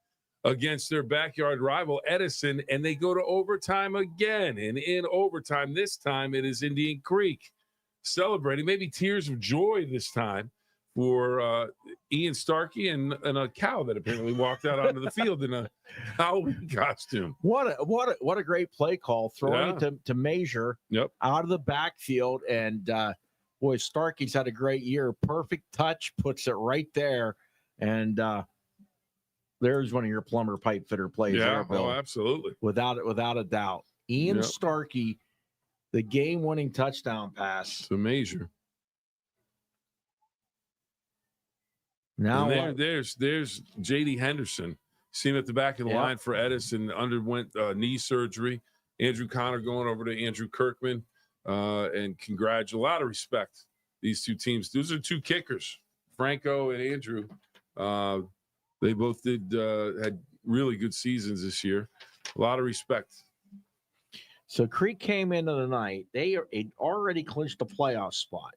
against their backyard rival, Edison, and they go to overtime again. And in overtime, this time it is Indian Creek celebrating, maybe tears of joy this time for Ian Starkey and a cow that apparently walked out onto the field in a Halloween costume. What a great play call, throwing it to Major out of the backfield. And boy, Starkey's had a great year. Perfect touch, puts it right there. And there's one of your plumber pipe fitter plays there, Bill. Oh, absolutely. Without a doubt. Ian Starkey, the game-winning touchdown pass. To Major. Now there's J.D. Henderson. Seen at the back of the line for Edison, underwent knee surgery. Andrew Connor going over to Andrew Kirkman. And a lot of respect, these two teams. Those are two kickers, Franco and Andrew. They both had really good seasons this year. A lot of respect. So Creek came into the night. They already clinched a playoff spot.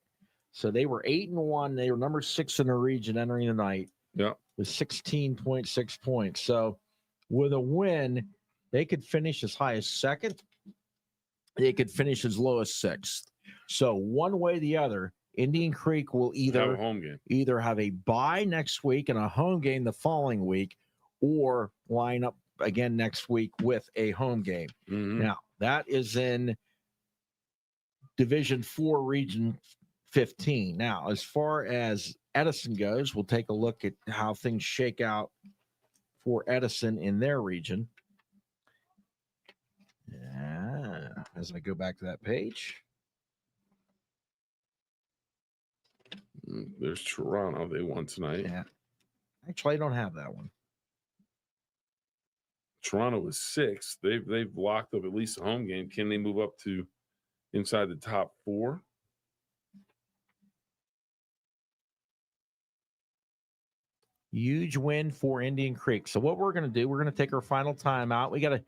So they were 8-1. They were number 6 in the region entering the night. Yeah. With 16.6 points. So with a win, they could finish as high as 2nd. They could finish as low as 6th. So one way or the other, Indian Creek will either have a bye next week and a home game the following week, or line up again next week with a home game. Mm-hmm. Now, that is in Division 4, Region 15. Now, as far as Edison goes, we'll take a look at how things shake out for Edison in their region. As I go back to that page. There's Toronto. They won tonight. Yeah. Actually, I don't have that one. Toronto is 6th. They've locked up at least a home game. Can they move up to inside the top 4? Huge win for Indian Creek. So what we're going to do, we're going to take our final time out. We got a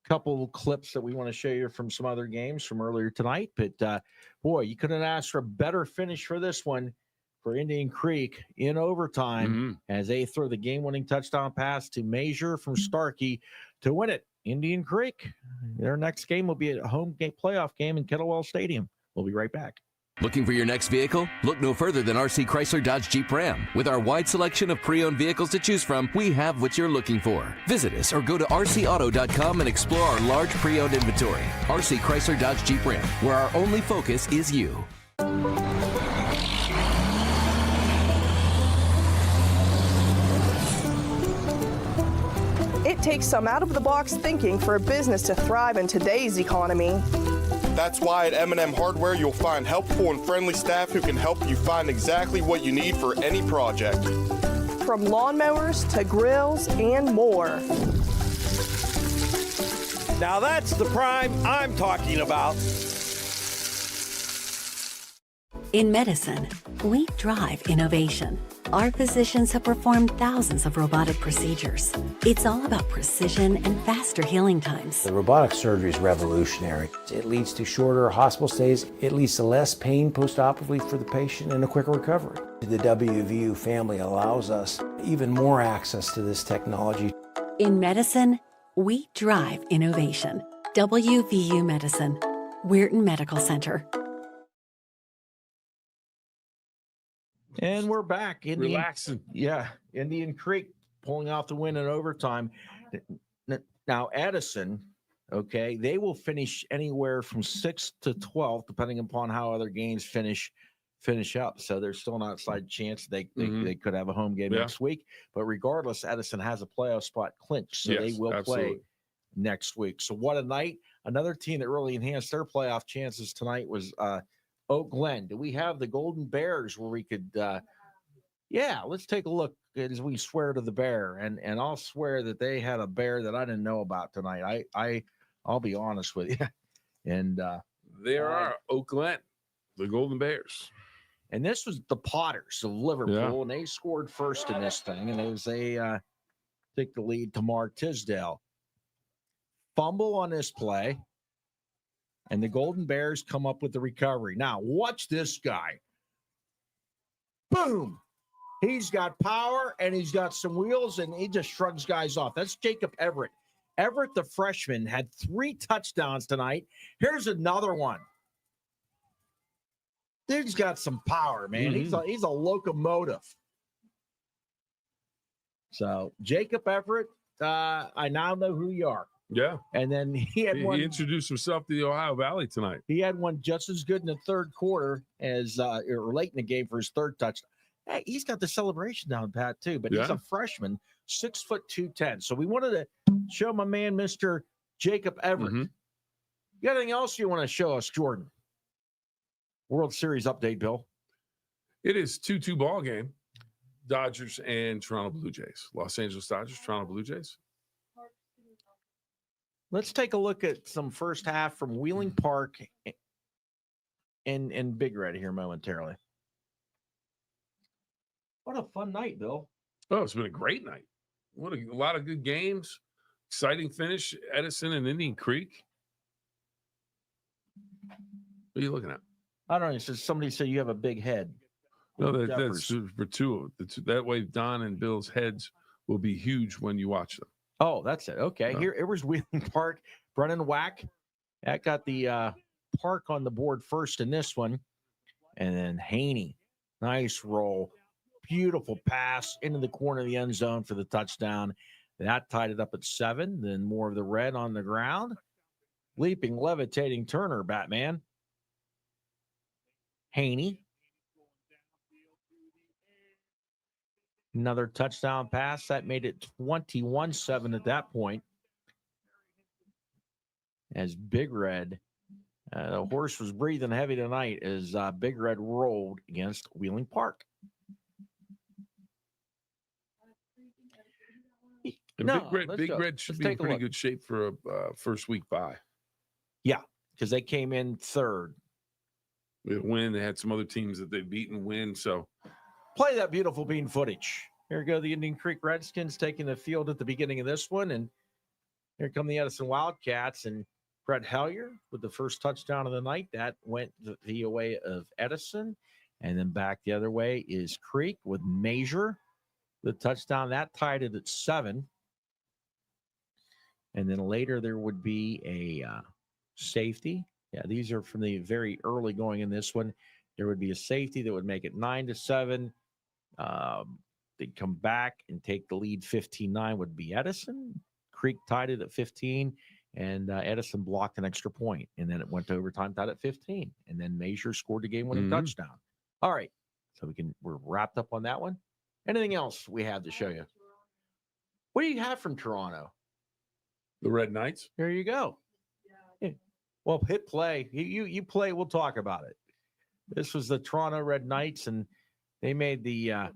couple of clips that we want to show you from some other games from earlier tonight. But, boy, you couldn't ask for a better finish for this one for Indian Creek in overtime as they throw the game-winning touchdown pass to Major from Starkey to win it. Indian Creek, their next game will be a home game playoff game in Kettlewell Stadium. We'll be right back. Looking for your next vehicle? Look no further than RC Chrysler Dodge Jeep Ram. With our wide selection of pre-owned vehicles to choose from, we have what you're looking for. Visit us or go to rcauto.com and explore our large pre-owned inventory. RC Chrysler Dodge Jeep Ram, where our only focus is you. It takes some out-of-the-box thinking for a business to thrive in today's economy. That's why at M&M Hardware you'll find helpful and friendly staff who can help you find exactly what you need for any project. From lawnmowers to grills and more. Now that's the prime I'm talking about. In medicine, we drive innovation. Our physicians have performed thousands of robotic procedures. It's all about precision and faster healing times. The robotic surgery is revolutionary. It leads to shorter hospital stays. It leads to less pain post-operatively for the patient and a quicker recovery. The WVU family allows us even more access to this technology. In medicine, we drive innovation. WVU Medicine, Weirton Medical Center. And we're back. Relaxing. Indian Creek pulling out the win in overtime. Now, Edison, okay, they will finish anywhere from 6th to 12th, depending upon how other games finish up. So there's still an outside chance they could have a home game next week. But regardless, Edison has a playoff spot clinched, so they will play next week. So what a night. Another team that really enhanced their playoff chances tonight was Glen. Do we have the Golden Bears where we could let's take a look as we swear to the bear, and I'll swear that they had a bear that I didn't know about tonight. I'll be honest with you. And there are Glen, the Golden Bears. And this was the Potters of Liverpool, and they scored first in this thing, and it was take the lead to Mark Tisdale. Fumble on this play. And the Golden Bears come up with the recovery. Now, watch this guy. Boom. He's got power, and he's got some wheels, and he just shrugs guys off. That's Jacob Everett. Everett, the freshman, had 3 touchdowns tonight. Here's another one. Dude's got some power, man. Mm-hmm. He's a locomotive. So, Jacob Everett, I now know who you are. Yeah. And then he introduced himself to the Ohio Valley tonight. He had one just as good in the third quarter as or late in the game for his third touchdown. Hey, he's got the celebration down pat too, but he's a freshman, 6 foot 210. So we wanted to show my man, Mr. Jacob Everett. You got anything else you want to show us, Jordan? World Series update, Bill. It is 2-2 ball game. Dodgers and Toronto Blue Jays. Los Angeles Dodgers, Toronto Blue Jays. Let's take a look at some first half from Wheeling Park and Big Red here momentarily. What a fun night, Bill. Oh, it's been a great night. What a lot of good games. Exciting finish, Edison and Indian Creek. What are you looking at? I don't know. Somebody said you have a big head. No, that's for two. That way Don and Bill's heads will be huge when you watch them. Oh, that's it. Okay. Here, it was Wheeling Park. Brennan Wack. That got the Park on the board first in this one. And then Haney. Nice roll. Beautiful pass into the corner of the end zone for the touchdown. That tied it up at 7. Then more of the red on the ground. Leaping, levitating Turner, Batman. Haney. Another touchdown pass. That made it 21-7 at that point. As Big Red, the horse was breathing heavy tonight as Big Red rolled against Wheeling Park. Big Red should be in pretty good shape for a first week bye. Yeah, because they came in third. They win. They had some other teams that they've beaten win. So play that beautiful bean footage. Here go the Indian Creek Redskins taking the field at the beginning of this one. And here come the Edison Wildcats and Brett Hellier with the first touchdown of the night. That went the way of Edison. And then back the other way is Creek with Major. The touchdown, that tied it at 7. And then later there would be a safety. Yeah, these are from the very early going in this one. There would be a safety that would make it 9-7. They'd come back and take the lead 15-9 would be Edison. Creek tied it at 15, and Edison blocked an extra point. And then it went to overtime, tied at 15. And then Major scored a game-winning touchdown. All right, so we're wrapped up on that one. Anything else we have to show you? What do you have from Toronto? The Red Knights. There you go. Yeah. Well, hit play. You play. We'll talk about it. This was the Toronto Red Knights, and they made the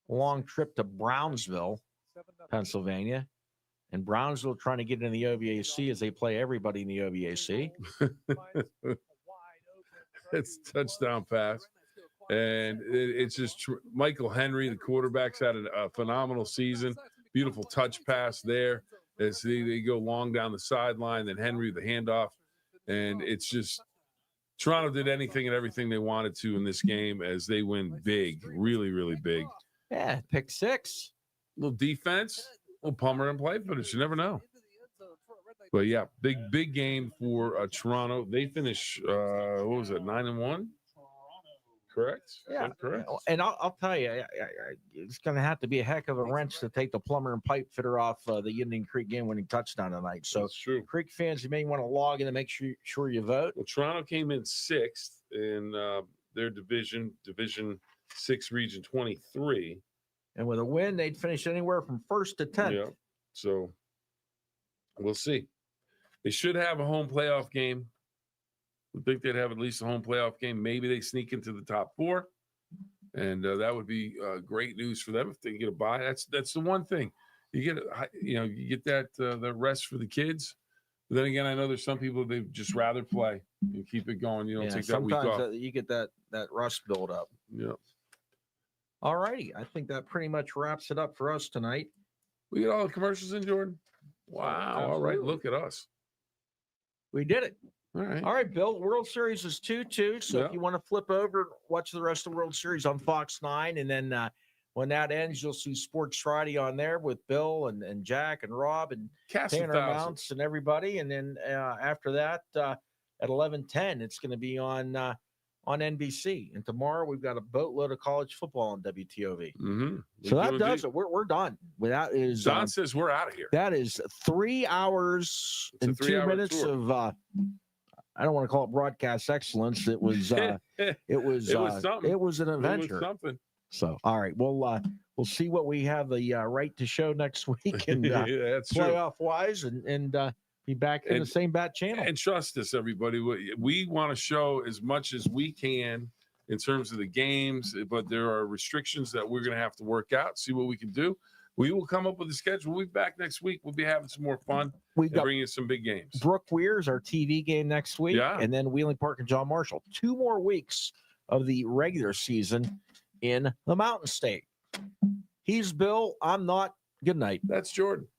long trip to Brownsville, Pennsylvania. And Brownsville trying to get in the OVAC as they play everybody in the OVAC. It's touchdown pass. And it's just Michael Henry, the quarterback's had a phenomenal season. Beautiful touch pass there as they go long down the sideline. Then Henry, the handoff. And it's just Toronto did anything and everything they wanted to in this game as they win big, really, really big. Yeah, pick six. Little defense, little Palmer and play finish. You never know. But yeah, big game for Toronto. They finish, what was it, 9-1? Correct? Yeah, correct. And I'll tell you, it's going to have to be a heck of a wrench to take the plumber and pipe fitter off the Union Creek game-winning touchdown tonight. So, that's true. Creek fans, you may want to log in and make sure you vote. Well, Toronto came in 6th in their Division 6, Region 23. And with a win, they'd finish anywhere from 1st to 10th. Yeah. So we'll see. They should have a home playoff game. I think they'd have at least a home playoff game. Maybe they sneak into the top 4, and that would be great news for them if they get a bye. That's the one thing you get. You get that the rest for the kids. But then again, I know there's some people they'd just rather play and keep it going. You don't take that week off. Sometimes you get that rust build up. Yeah. All righty, I think that pretty much wraps it up for us tonight. We get all the commercials in, Jordan. Wow. All right, look at us. We did it. All right, Bill. World Series is 2-2. So if you want to flip over, watch the rest of the World Series on Fox 9. And then when that ends, you'll see Sports Friday on there with Bill and Jack and Rob and Tanner Mounts and everybody. And then after that, at 11:10, it's going to be on NBC. And tomorrow we've got a boatload of college football on WTOV. Mm-hmm. So that does it. We're done. Don says we're out of here. That is 3 hours and 2 minutes of I don't want to call it broadcast excellence. It was something. It was an adventure. It was something. So all right, we'll see what we have the right to show next week and that's playoff wise and be back in the same bat channel. And trust us, everybody. We want to show as much as we can in terms of the games, but there are restrictions that we're going to have to work out, see what we can do. We will come up with a schedule. We'll be back next week. We'll be having some more fun. We've got bringing some big games. Brooke Weir's our TV game next week. Yeah. And then Wheeling Park and John Marshall. 2 more weeks of the regular season in the Mountain State. He's Bill. I'm not. Good night. That's Jordan.